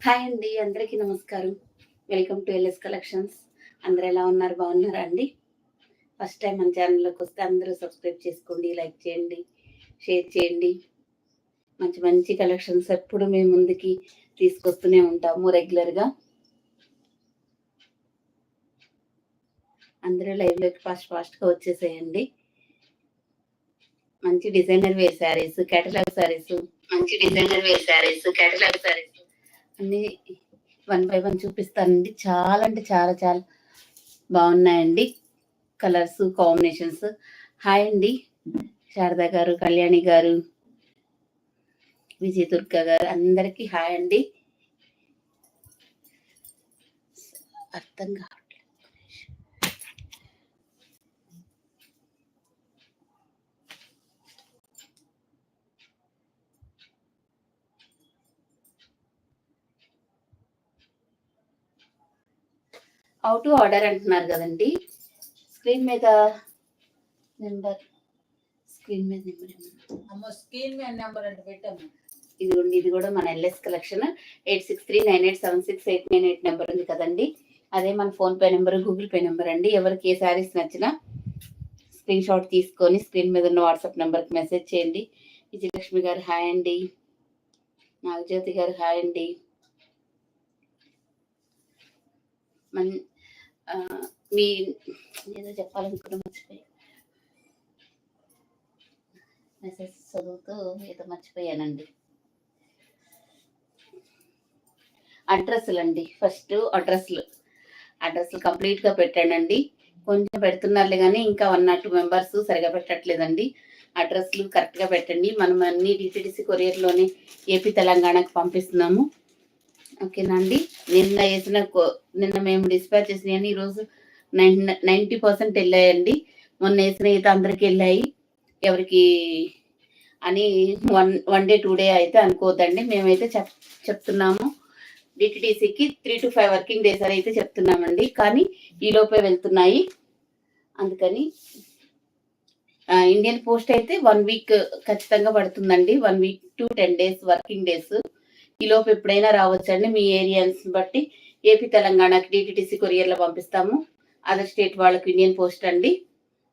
Hi అండి, అందరికీ నమస్కారం. Welcome to LS collections. అందరూ ఎలా ఉన్నారు? బాగున్నారా అండి? ఫస్ట్ టైం మన ఛానల్లోకి వస్తే అందరూ సబ్స్క్రైబ్ చేసుకోండి, లైక్ చేయండి, షేర్ చేయండి. మంచి మంచి కలెక్షన్స్ ఎప్పుడు మేము ముందుకి తీసుకొస్తూనే ఉంటాము రెగ్యులర్గా. అందరూ లైవ్లోకి ఫాస్ట్గా వచ్చేసేయండి. మంచి designer wear saris, catalogue saris, అన్ని 1 by 1 చూపిస్తానండి. చాలా అంటే చాలా చాలా బాగున్నాయండి కలర్స్ కాంబినేషన్స్. హాయ్ అండి శారదా గారు, కళ్యాణి గారు, విజయ దుర్గా గారు, అందరికీ హాయ్ అండి. అర్థం కావట్లేదు. హౌ టు ఆర్డర్ అంటున్నారు కదండి. స్క్రీన్ మీద నెంబర్ అంటే పెట్టాము. ఇదిగోండి, ఇది కూడా మన ఎల్ఎస్ కలెక్షన్. 8639876898 నెంబర్ ఉంది కదండి. అదే మన PhonePe number, Google pay number అండి. ఎవరికి ఏ శారీస్ నచ్చినా స్క్రీన్ షాట్ తీసుకొని స్క్రీన్ మీద ఉన్న వాట్సాప్ నెంబర్కి మెసేజ్ చేయండి. విజయలక్ష్మి గారు హాయ్ అండి, నాగజ్యోతి గారు హాయ్ అండి. మీ ఏదో చెప్పాలనుకున్న మర్చిపోయి మెసేజ్ చదువుతూ ఏదో మర్చిపోయానండి. అడ్రస్లు అండి. ఫస్ట్ అడ్రస్లు కంప్లీట్గా పెట్టానండి. కొంచెం పెడుతున్నారులే కానీ ఇంకా 1 or 2 మెంబర్స్ సరిగా పెట్టట్లేదండి. అడ్రస్లు కరెక్ట్గా పెట్టండి. మనం అన్ని డిటిడిసి కొరియర్లోనే ఏపీ తెలంగాణకు పంపిస్తున్నాము. ఓకేనా అండి. నిన్న మేము డిస్పాచ్ చేసినాయని ఈరోజు 90% వెళ్ళాయండి. మొన్న వేసిన అయితే అందరికి వెళ్ళాయి. ఎవరికి అని 1 day 2 day అయితే అనుకోవద్దండి. మేమైతే చెప్తున్నాము డిటిడిసికి 3 to 5 వర్కింగ్ డేస్ అయితే చెప్తున్నామండి. కానీ ఈ లోపే వెళ్తున్నాయి. అందుకని ఇండియన్ పోస్ట్ అయితే 1 week ఖచ్చితంగా పడుతుందండి. 1 week to 10 days working days. ఈ లోపు ఎప్పుడైనా రావచ్చండి. మీ ఏరియాస్ బట్టి ఏపీ తెలంగాణకి డిటిడిసి కొరియర్లో పంపిస్తాము. అదర్ స్టేట్ వాళ్ళకి ఇండియన్ పోస్ట్ అండి.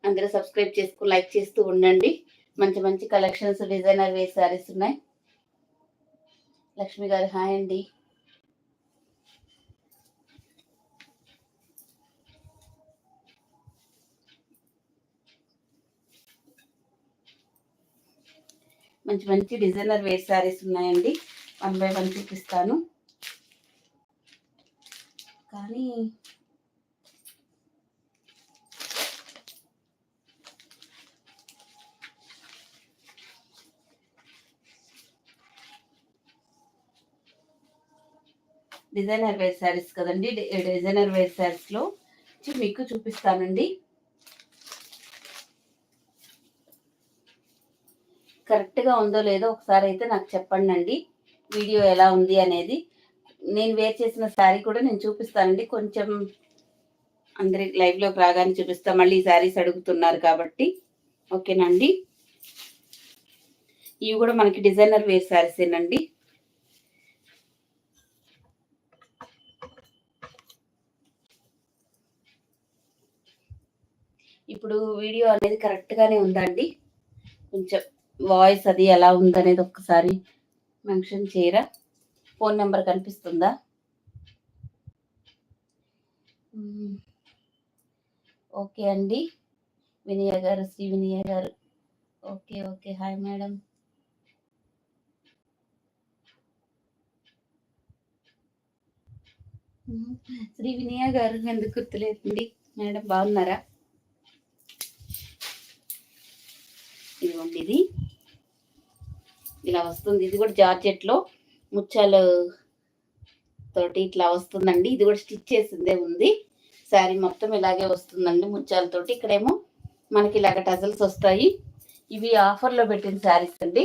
అందరూ సబ్స్క్రైబ్ చేసుకుని లైక్ చేస్తూ ఉండండి. మంచి మంచి కలెక్షన్స్, డిజైనర్ వేర్ శారీస్ ఉన్నాయి. లక్ష్మి గారు హాయ్ అండి. మంచి మంచి డిజైనర్ వేర్ శారీస్ ఉన్నాయండి. 1 by 1 చూపిస్తాను. కానీ డిజైనర్ వేర్ శారీస్ కదండి. డిజైనర్ వేర్ శారీస్లో మీకు చూపిస్తానండి. కరెక్ట్గా ఉందో లేదో ఒకసారి అయితే నాకు చెప్పండి అండి. వీడియో ఎలా ఉంది అనేది. నేను వేర్ చేసిన శారీ కూడా నేను చూపిస్తానండి. కొంచెం అందరి లైవ్లోకి రాగానే చూపిస్తాం. మళ్ళీ ఈ శారీస్ అడుగుతున్నారు కాబట్టి ఓకేనండి. ఇవి కూడా మనకి డిజైనర్ వేర్ శారీసేనండి. ఇప్పుడు వీడియో అనేది కరెక్ట్గానే ఉందండి. కొంచెం వాయిస్ అది ఎలా ఉందనేది ఒక్కసారి మెన్షన్ చేయరా? ఫోన్ నెంబర్ కనిపిస్తుందా? ఓకే అండి. వినయ గారు, శ్రీ వినయ గారు ఓకే హాయ్ మేడం. శ్రీ వినయ గారు ఎందుకు గుర్తులేదండి మేడం? బాగున్నారా? ఇదిగోండి, ఇది ఇలా వస్తుంది. ఇది కూడా జార్జెట్లో ముత్యాలు తోటి ఇట్లా వస్తుందండి. ఇది కూడా స్టిచ్ చేసిందే ఉంది. శారీ మొత్తం ఇలాగే వస్తుందండి ముత్యాలతోటి. ఇక్కడేమో మనకి ఇలాగ టజల్స్ వస్తాయి. ఇవి ఆఫర్లో పెట్టిన శారీస్ అండి.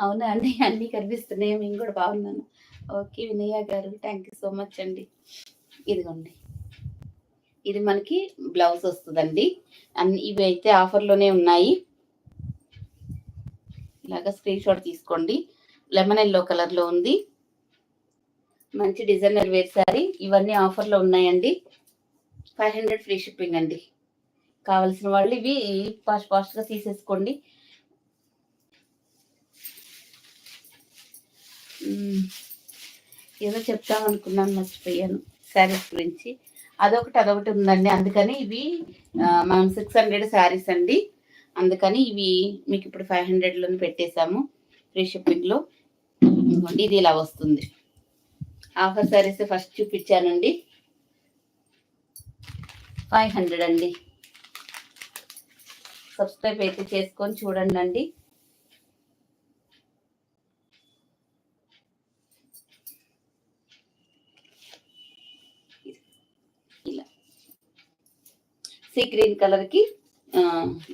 అవునా అండి, అన్నీ కనిపిస్తున్నాయి. మేము కూడా బాగున్నాను. ఓకే వినయ గారు, థ్యాంక్ యూ సో మచ్ అండి. ఇదిగోండి, ఇది మనకి బ్లౌజ్ వస్తుందండి. అన్ని ఇవి అయితే ఆఫర్లోనే ఉన్నాయి. ఇలాగా స్క్రీన్ షాట్ తీసుకోండి. లెమన్ ఎల్లో కలర్లో ఉంది. మంచి డిజైనర్ వేర్ శారీ. ఇవన్నీ ఆఫర్లో ఉన్నాయండి. 500 ఫ్రీ షిప్పింగ్ అండి. కావాల్సిన వాళ్ళు ఇవి ఫాస్ట్గా తీసేసుకోండి. ఏదో చెప్తామనుకున్నాను, మర్చిపోయాను శారీస్ గురించి. అదొకటి ఉందండి. అందుకని ఇవి మనం 600 శారీస్ అండి. అందుకని ఇవి మీకు ఇప్పుడు 500లోనే పెట్టేశాము ఫ్రీ షిప్పింగ్లో. ఇది ఇలా వస్తుంది. Offer saris first చూపించానండి. 500 అండి. సబ్స్క్రైబ్ అయితే చేసుకొని చూడండి అండి. ఇలా సీ గ్రీన్ కలర్కి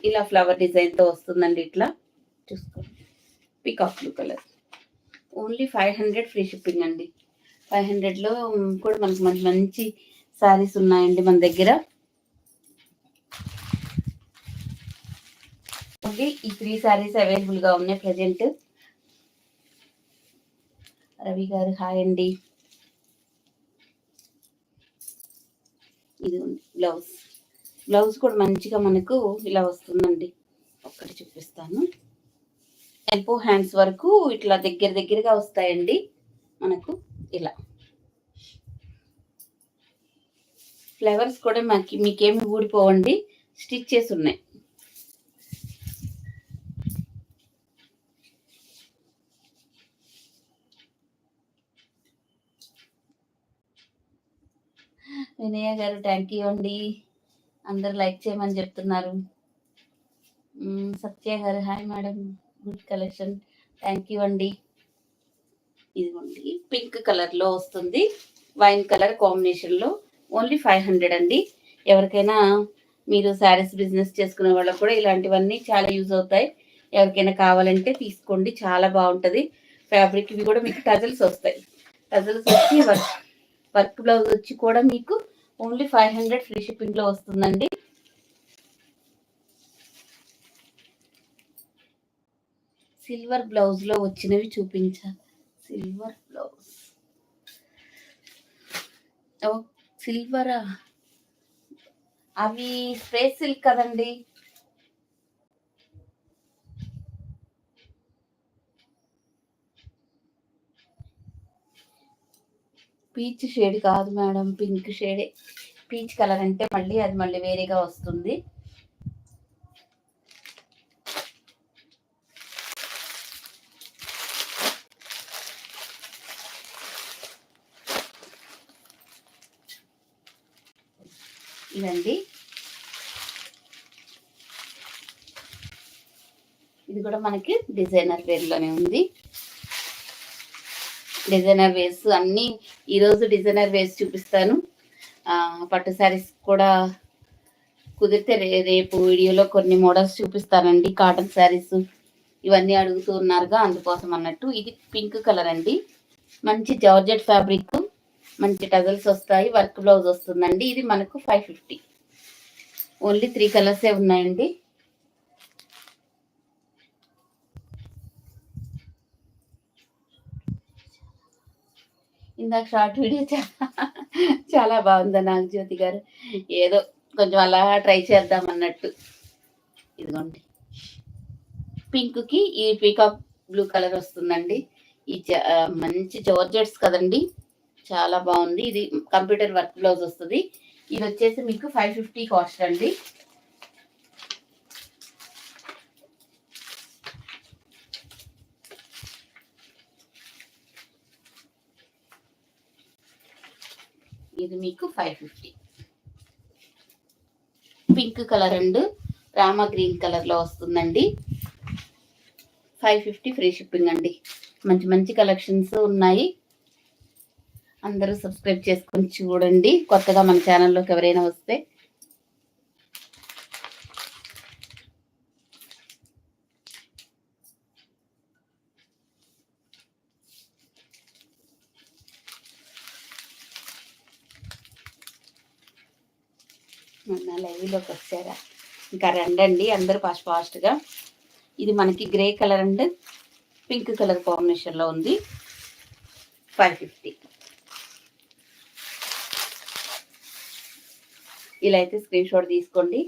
ఇలా ఫ్లవర్ డిజైన్తో వస్తుందండి. ఇట్లా చూసుకోండి. Peacock blue colour. Only 500 free shipping అండి. 500లో కూడా మనకు మంచి మంచి శారీస్ ఉన్నాయండి మన దగ్గర. ఓన్లీ ఈ 3 శారీస్ అవైలబుల్గా ఉన్నాయి ప్రజెంట్. రవి గారు హాయ్ అండి. ఇది బ్లౌజ్ కూడా మంచిగా మనకు ఇలా వస్తుందండి. ఒక్కటి చూపిస్తాను. ఎల్బో హ్యాండ్స్ వరకు ఇట్లా దగ్గరగా వస్తాయండి మనకు. ఇలా ఫ్లవర్స్ కూడా మీకేమి ఊడిపోవండి, స్టిచ్ చేసి ఉన్నాయి. వినయ గారు థ్యాంక్ యూ అండి. అందరు లైక్ చేయమని చెప్తున్నారు. సత్య గారు hi madam, good collection, thank you అండి. ఇదిగోండి పింక్ కలర్లో వస్తుంది, వైన్ కలర్ కాంబినేషన్లో. ఓన్లీ 500 అండి. ఎవరికైనా మీరు శారీస్ బిజినెస్ చేసుకునే వాళ్ళకు కూడా ఇలాంటివన్నీ చాలా యూజ్ అవుతాయి. ఎవరికైనా కావాలంటే తీసుకోండి, చాలా బాగుంటుంది ఫ్యాబ్రిక్. ఇవి కూడా మీకు టజల్స్ వస్తాయి. టజల్స్ వచ్చి వర్క్ బ్లౌజ్ వచ్చి కూడా మీకు ఓన్లీ 500 ఫ్రీ షిప్పింగ్లో వస్తుందండి. సిల్వర్ బ్లౌజ్లో వచ్చినవి చూపించాలి. సిల్వర్ బ్లౌజ్, ఓ సిల్వరా? అవి స్పేస్ సిల్క్ కదండి. పీచ్ షేడ్ కాదు మేడం, పింక్ షేడే. పీచ్ కలర్ అంటే అది మళ్ళీ వేరేగా వస్తుంది. ఇదండి, ఇది కూడా మనకి డిజైనర్ వేర్లోనే ఉంది. డిజైనర్ వేర్స్ అన్నీ ఈరోజు డిజైనర్ వేర్స్ చూపిస్తాను. పట్టు శారీస్ కూడా కుదిరితే రేపు వీడియోలో కొన్ని మోడల్స్ చూపిస్తానండి. కాటన్ శారీస్ ఇవన్నీ అడుగుతూ ఉన్నారుగా, అందుకోసం అన్నట్టు. ఇది పింక్ కలర్ అండి, మంచి జార్జెట్ ఫ్యాబ్రిక్, మంచి టజల్స్ వస్తాయి, వర్క్ బ్లౌజ్ వస్తుందండి. ఇది మనకు 550. ఓన్లీ 3 కలర్సే ఉన్నాయండి. ఇందాక షార్ట్ వీడియో చాలా బాగుందా నాగజ్యోతి గారు? ఏదో కొంచెం అలా ట్రై చేద్దాం అన్నట్టు. ఇదిగోండి, పింక్కి ఈ పీకాక్ బ్లూ కలర్ వస్తుందండి. ఈ మంచి జార్జెట్స్ కదండి, చాలా బాగుంది. ఇది కంప్యూటర్ వర్క్ బ్లౌజ్ వస్తుంది. ఇది వచ్చేసి మీకు 550 కాస్ట్ అండి. ఇది మీకు 550. Pink colour and Rama green కలర్లో వస్తుందండి. 550 ఫ్రీ షిప్పింగ్ అండి. మంచి మంచి కలెక్షన్స్ ఉన్నాయి. అందరూ సబ్స్క్రైబ్ చేసుకొని చూడండి. కొత్తగా మన ఛానల్లోకి ఎవరైనా వస్తే నా లైవ్లోకి వచ్చారా? ఇంకా రండి అందరూ ఫాస్ట్గా. ఇది మనకి grey colour and pink colour కాంబినేషన్లో ఉంది. 550. ఇలా అయితే స్క్రీన్ షాట్ తీసుకోండి.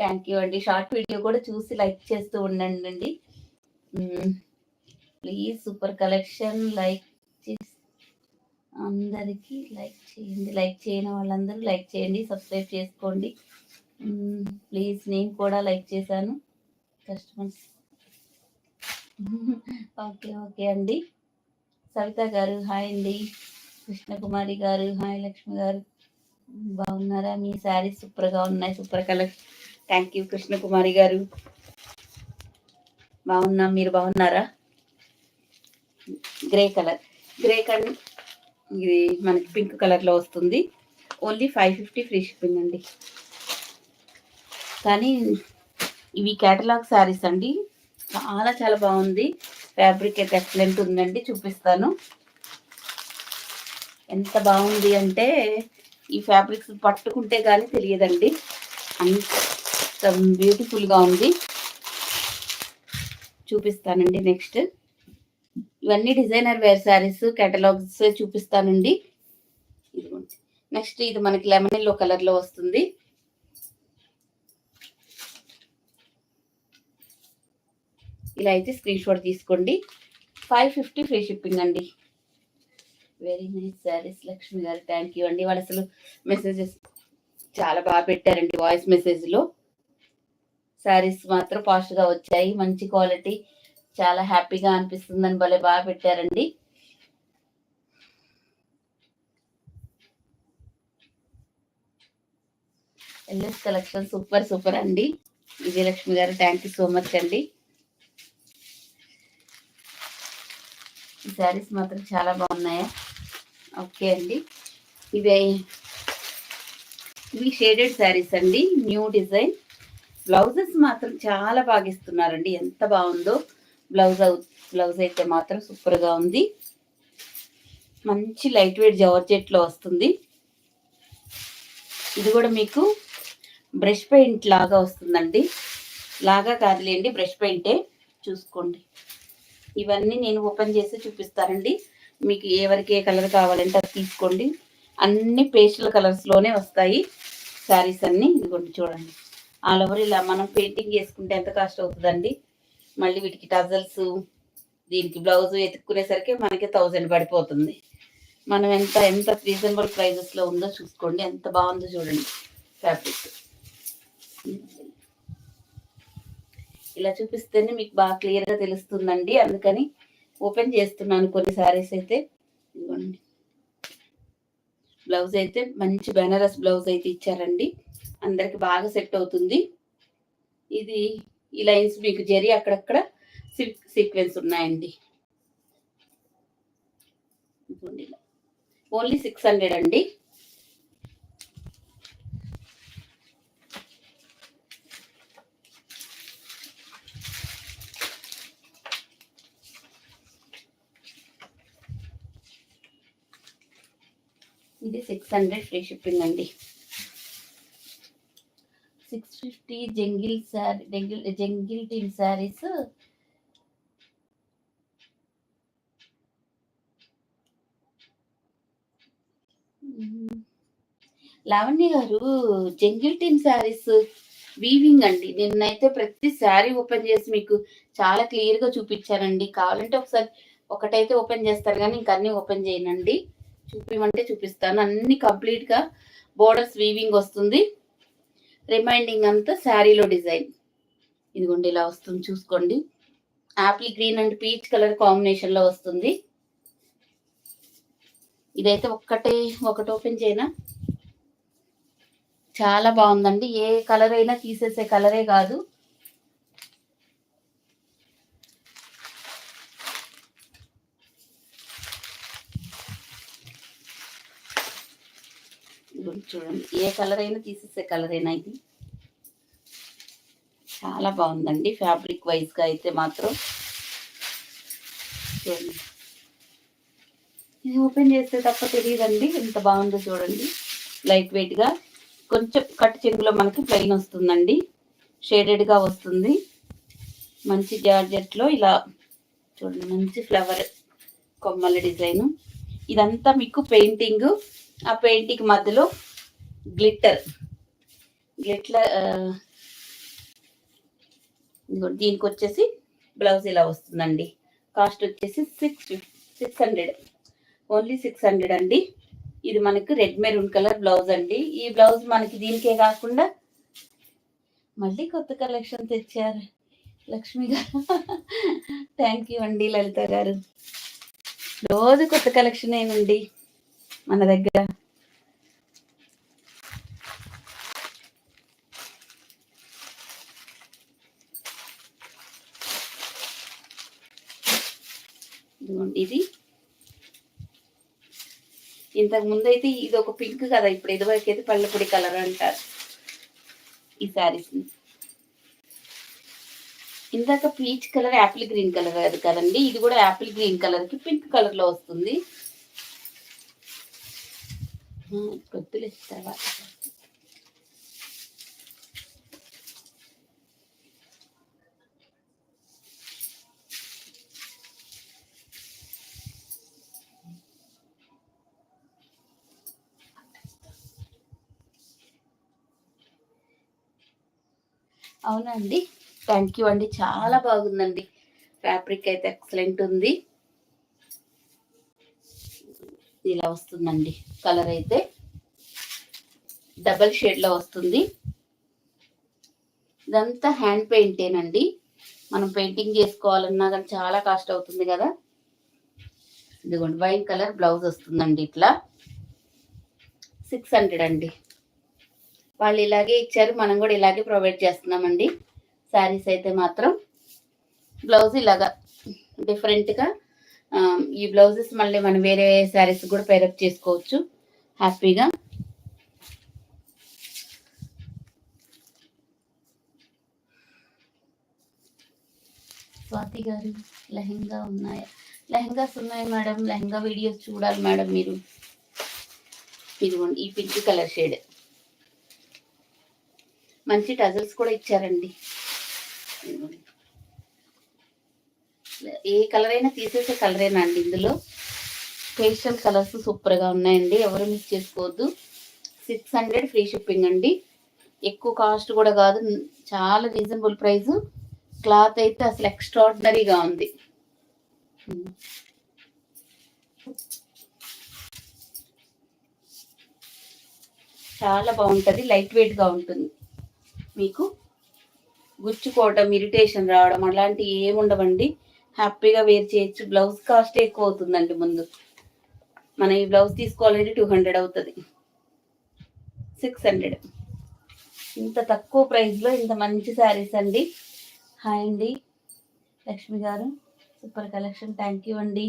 థ్యాంక్ యూ అండి. షార్ట్ వీడియో కూడా చూసి లైక్ చేస్తూ ఉండండి. ప్లీజ్ సూపర్ కలెక్షన్ లైక్ చేసి అందరికీ లైక్ చేయండి. లైక్ చేయని వాళ్ళందరూ లైక్ చేయండి, సబ్స్క్రైబ్ చేసుకోండి ప్లీజ్. నేను కూడా లైక్ చేశాను కస్టమర్స్. ఓకే అండి. సవిత గారు హాయ్ అండి. కృష్ణకుమారి గారు హాయ్. లక్ష్మి గారు బాగున్నారా? మీ శారీ సూపర్గా ఉన్నాయి, super colour. Thank you Krishnakumari గారు. బాగున్నాం, మీరు బాగున్నారా? గ్రే కలర్ ఇది మనకి పింక్ కలర్లో వస్తుంది. ఓన్లీ 550 ఫ్రీ షిప్పింగ్ అండి. కానీ ఇవి కేటలాగ్ శారీస్ అండి. చాలా బాగుంది. ఫ్యాబ్రిక్ అయితే ఎక్సలెంట్ ఉందండి. చూపిస్తాను. ఎంత బాగుంది అంటే ఈ ఫ్యాబ్రిక్స్ పట్టుకుంటే కానీ తెలియదండి, అంత బ్యూటిఫుల్గా ఉంది. చూపిస్తానండి. నెక్స్ట్ ఇవన్నీ డిజైనర్ వేర్ శారీస్ కేటలాగ్స్ చూపిస్తానండి. నెక్స్ట్ ఇది మనకి లెమన్ ఎల్లో కలర్లో వస్తుంది. ఇలా అయితే స్క్రీన్ షాట్ తీసుకోండి. 550 ఫ్రీ షిప్పింగ్ అండి. వెరీ నైస్ శారీస్ లక్ష్మి గారు. థ్యాంక్ యూ అండి. వాళ్ళు అసలు మెసేజెస్ చాలా బాగా పెట్టారండి. వాయిస్ మెసేజ్లో శారీస్ మాత్రం ఫాస్ట్గా వచ్చాయి, మంచి క్వాలిటీ, చాలా హ్యాపీగా అనిపిస్తుందని భలే బాగా పెట్టారండి. ఎల్ఎస్ కలెక్షన్ సూపర్ అండి. విజయలక్ష్మి గారు థ్యాంక్ యూ సో మచ్ అండి. ఈ శారీస్ మాత్రం చాలా బాగున్నాయా? ఓకే అండి. ఇవి షేడెడ్ శారీస్ అండి, న్యూ డిజైన్. బ్లౌజెస్ మాత్రం చాలా బాగా ఇస్తున్నారండి. ఎంత బాగుందో బ్లౌజ్ అయితే మాత్రం సూపర్గా ఉంది. మంచి లైట్ వెయిట్ జార్జెట్లో వస్తుంది. ఇది కూడా మీకు బ్రష్ పెయింట్ లాగా వస్తుందండి. లాగా కాదులేండి, బ్రష్ పెయింటే. చూసుకోండి. ఇవన్నీ నేను ఓపెన్ చేసి చూపిస్తానండి. మీకు ఎవరికి ఏ కలర్ కావాలంటే అది తీసుకోండి. అన్ని పేస్టల్ కలర్స్లోనే వస్తాయి శారీస్ అన్నీ. ఇదిగోండి చూడండి, ఆల్ ఓవర్ ఇలా మనం పెయింటింగ్ చేసుకుంటే ఎంత కాస్ట్ అవుతుందండి. మళ్ళీ వీటికి టజల్స్, దీనికి బ్లౌజ్ ఎత్తుక్కునేసరికి మనకి 1000 పడిపోతుంది. మనం ఎంత రీజనబుల్ ప్రైజెస్లో ఉందో చూసుకోండి. ఎంత బాగుందో చూడండి ఫ్యాబ్రిక్. ఇలా చూపిస్తేనే మీకు బాగా క్లియర్గా తెలుస్తుందండి. అందుకని ఓపెన్ చేస్తున్నాను కొన్ని శారీస్ అయితే. ఇదిగోండి, బ్లౌజ్ అయితే మంచి బెనారస్ బ్లౌజ్ అయితే ఇచ్చారండి. అందరికి బాగా సెట్ అవుతుంది. ఇది ఈ లైన్స్ మీకు జరీ అక్కడక్కడ సీక్వెన్స్ ఉన్నాయండి. ఓన్లీ 600 అండి. ఇది 600 ఫ్రీ షిప్పింగ్ అండి. 650 జంగిల్ టీల్ శారీస్. లావణ్య గారు, జంగిల్ టీన్ శారీస్ వీవింగ్ అండి. నిన్నైతే ప్రతి శారీ ఓపెన్ చేసి మీకు చాలా క్లియర్గా చూపించానండి. కావాలంటే ఒకటైతే ఓపెన్ చేస్తారు కానీ ఇంక అన్నీ ఓపెన్ చేయనండి. చూపిమంటే చూపిస్తాను. అన్ని కంప్లీట్గా బోర్డర్స్ వీవింగ్ వస్తుంది. రిమైండింగ్ అంతా శారీలో డిజైన్. ఇదిగోండి ఇలా వస్తుంది చూసుకోండి. Apple green and peach colour కాంబినేషన్లో వస్తుంది. ఇదైతే ఒకటి ఓపెన్ చేయనా, చాలా బాగుందండి. ఏ కలర్ అయినా తీసేసే కలరే కాదు. చూడండి, ఏ కలర్ అయినా తీసేసే కలరేనా. ఇది చాలా బాగుందండి. ఫ్యాబ్రిక్ వైజ్గా అయితే మాత్రం చూడండి, ఇది ఓపెన్ చేస్తే తప్ప తెలియదండి ఎంత బాగుందో చూడండి. లైట్ వెయిట్గా కొంచెం కట్ చెంగులో మనకి ప్లెయిన్ వస్తుందండి, షేడెడ్గా వస్తుంది. మంచి జార్జెట్లో ఇలా చూడండి, మంచి ఫ్లవర్ కొమ్మల డిజైను. ఇదంతా మీకు పెయింటింగ్, ఆ పెయింటింగ్ మధ్యలో గ్లిట్టర్ దీనికి వచ్చేసి బ్లౌజ్ ఇలా వస్తుందండి. కాస్ట్ వచ్చేసి 600, ఓన్లీ 600 అండి. ఇది మనకి రెడ్ మెరూన్ కలర్ బ్లౌజ్ అండి. ఈ బ్లౌజ్ మనకి దీనికే కాకుండా మళ్ళీ కొత్త కలెక్షన్ తెచ్చారు లక్ష్మి గారు. థ్యాంక్ యూ అండి లలిత గారు. రోజు కొత్త కలెక్షన్ ఏనండి మన దగ్గర. ఇది ఇంతకు ముందు అయితే ఇది ఒక పింక్ కదా, ఇప్పుడు ఇదివరకు అయితే పళ్ళపొడి కలర్ అంటారు ఈ శారీస్. ఇందాక peach colour Apple green colour అది కదండి, ఇది కూడా యాపిల్ గ్రీన్ కలర్ కి పింక్ కలర్ లో వస్తుంది. కొద్దులు తర్వాత అవునండి. థ్యాంక్ యూ అండి, చాలా బాగుందండి. ఫ్యాబ్రిక్ అయితే ఎక్సలెంట్ ఉంది. ఇలా వస్తుందండి కలర్ అయితే డబల్ షేడ్ లో వస్తుంది. ఇదంతా హ్యాండ్ పెయింటేనండి. మనం పెయింటింగ్ చేసుకోవాలన్నా కానీ చాలా కాస్ట్ అవుతుంది కదా. ఇదిగోండి వైన్ కలర్ బ్లౌజ్ వస్తుందండి, ఇట్లా 600 అండి. వాళ్ళు ఇలాగే ఇచ్చారు, మనం కూడా ఇలాగే ప్రొవైడ్ చేస్తున్నామండి. శారీస్ అయితే మాత్రం బ్లౌజ్ ఇలాగా డిఫరెంట్గా, ఈ బ్లౌజెస్ మళ్ళీ మనం వేరే శారీస్ కూడా పేరప్ చేసుకోవచ్చు హ్యాపీగా. స్వాతి గారు లెహంగా ఉన్నాయా? లెహంగాస్ ఉన్నాయి మేడం, లెహంగా వీడియోస్ చూడాలి మేడం మీరు. ఇదిగోండి ఈ పింక్ కలర్ షేడ్, మంచి టజల్స్ కూడా ఇచ్చారండి. ఏ కలర్ అయినా తీసేసే కలరేనా అండి ఇందులో. ఫేషియల్ కలర్స్ సూపర్గా ఉన్నాయండి, ఎవరు మిస్ చేసుకోవద్దు. 600 ఫ్రీ షిప్పింగ్ అండి. ఎక్కువ కాస్ట్ కూడా కాదు, చాలా రీజనబుల్ ప్రైస్. క్లాత్ అయితే అసలు ఎక్స్ట్రాడినరీగా ఉంది. చాలా బాగుంటుంది, లైట్ వెయిట్గా ఉంటుంది. మీకు గుచ్చుకోవటం, ఇరిటేషన్ రావడం అలాంటివి ఏముండవండి. హ్యాపీగా వేర్ చేయొచ్చు. బ్లౌజ్ కాస్ట్ ఎక్కువ అవుతుందండి. ముందు మనం ఈ బ్లౌజ్ తీసుకోవాలంటే 200 అవుతుంది. 600 ఇంత తక్కువ ప్రైస్లో ఇంత మంచి శారీస్ అండి. హాయ్ అండి లక్ష్మి గారు, సూపర్ కలెక్షన్. థ్యాంక్ యూ అండి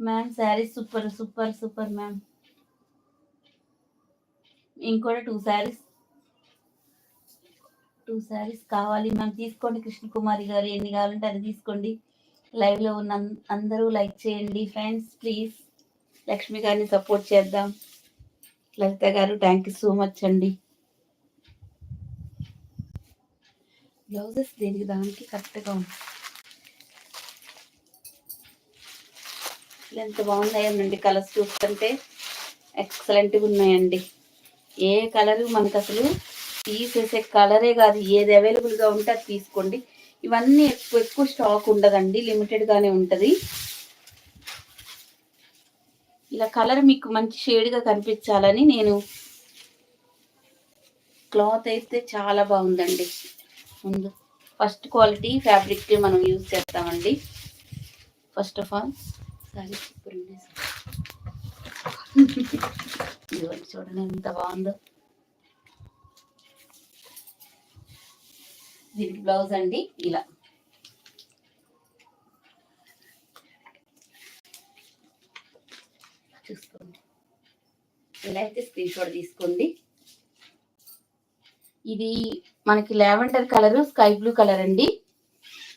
ma'am. Saris super super super ma'am. ఇంకోటి 2 శారీస్ కావాలి మ్యామ్, తీసుకోండి. కృష్ణకుమారి గారు ఎన్ని కావాలంటే అది తీసుకోండి. లైవ్లో ఉన్న అందరూ లైక్ చేయండి ఫ్రెండ్స్ ప్లీజ్. లక్ష్మి గారిని సపోర్ట్ చేద్దాం. లలిత గారు థ్యాంక్ యూ సో మచ్ అండి. బ్లౌజెస్ దేనికి దానికి కరెక్ట్గా ఉంది. ఎంత బాగున్నాయండి కలర్స్, చూస్తుంటే ఎక్సలెంట్గా ఉన్నాయండి. ఏ కలర్ మనకు అసలు తీసేసే కలరే కాదు, ఏది అవైలబుల్గా ఉంటే అది తీసుకోండి. ఇవన్నీ ఎక్కువ స్టాక్ ఉండదండి, లిమిటెడ్గానే ఉంటుంది. ఇలా కలర్ మీకు మంచి షేడ్గా కనిపించాలని నేను. క్లాత్ అయితే చాలా బాగుందండి. ముందు ఫస్ట్ క్వాలిటీ ఫ్యాబ్రిక్ మనం యూజ్ చేస్తామండి. First of all sorry super ఉంది. చూడండి ఎంత బాగుందో. దీనికి బ్లౌజ్ అండి ఇలా చూసుకోండి. ఇలా అయితే స్క్రీన్ షాట్ తీసుకోండి. ఇది మనకి lavender colour, sky blue colour అండి.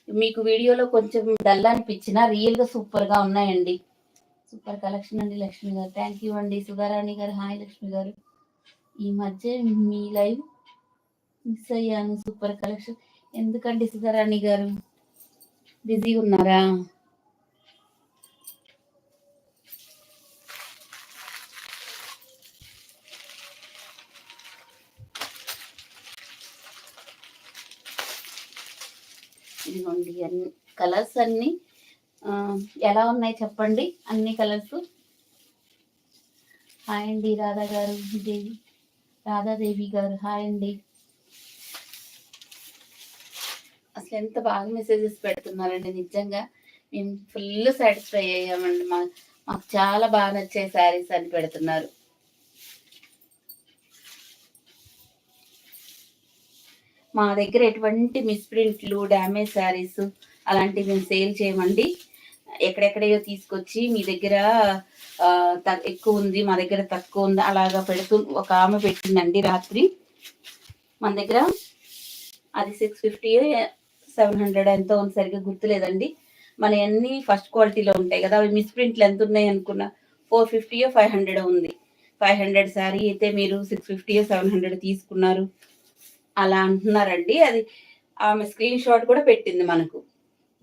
మీకు వీడియోలో కొంచెం డల్ అనిపించిన రియల్గా సూపర్గా ఉన్నాయండి. సూపర్ కలెక్షన్ అండి లక్ష్మి గారు. థ్యాంక్ యూ అండి. సుధారాణి గారు హాయ్ లక్ష్మి గారు. ఈ మధ్య మీ లైవ్ మిస్ అయ్యాను. Super collection. ఎందుకండి సుధారాణి గారు బిజీ ఉన్నారా? ఇదిగోండి అన్ని కలర్స్ అన్ని ఎలా ఉన్నాయి చెప్పండి. అన్ని కలర్స్. హాయ్ అండి రాధా గారు, దేవి రాధాదేవి గారు హాయ్ అండి. అసలు ఎంత బాగా మెసేజెస్ పెడుతున్నారండి. నిజంగా మేము ఫుల్ సాటిస్ఫై అయ్యామండి. మాకు చాలా బాగా నచ్చే శారీస్ అని పెడుతున్నారు. మా దగ్గర ఎటువంటి మిస్ప్రింట్లు డ్యామేజ్ శారీస్ అలాంటివి మేము సేల్ చేయమండి. ఎక్కడెక్కడయో తీసుకొచ్చి మీ దగ్గర ఎక్కువ ఉంది మా దగ్గర తక్కువ ఉంది అలాగా పెడుతూ ఒక ఆమె పెట్టిందండి రాత్రి మన దగ్గర. అది 650 700 ఎంతో ఉంది, సరిగ్గా గుర్తులేదండి. మన అన్ని ఫస్ట్ క్వాలిటీలో ఉంటాయి కదా, అవి మిస్ప్రింట్లు ఎంత ఉన్నాయి అనుకున్నా 450 500 ఉంది. 500 శారీ అయితే మీరు 650 700 తీసుకున్నారు అలా అంటున్నారండి. అది ఆమె స్క్రీన్ షాట్ కూడా పెట్టింది మనకు.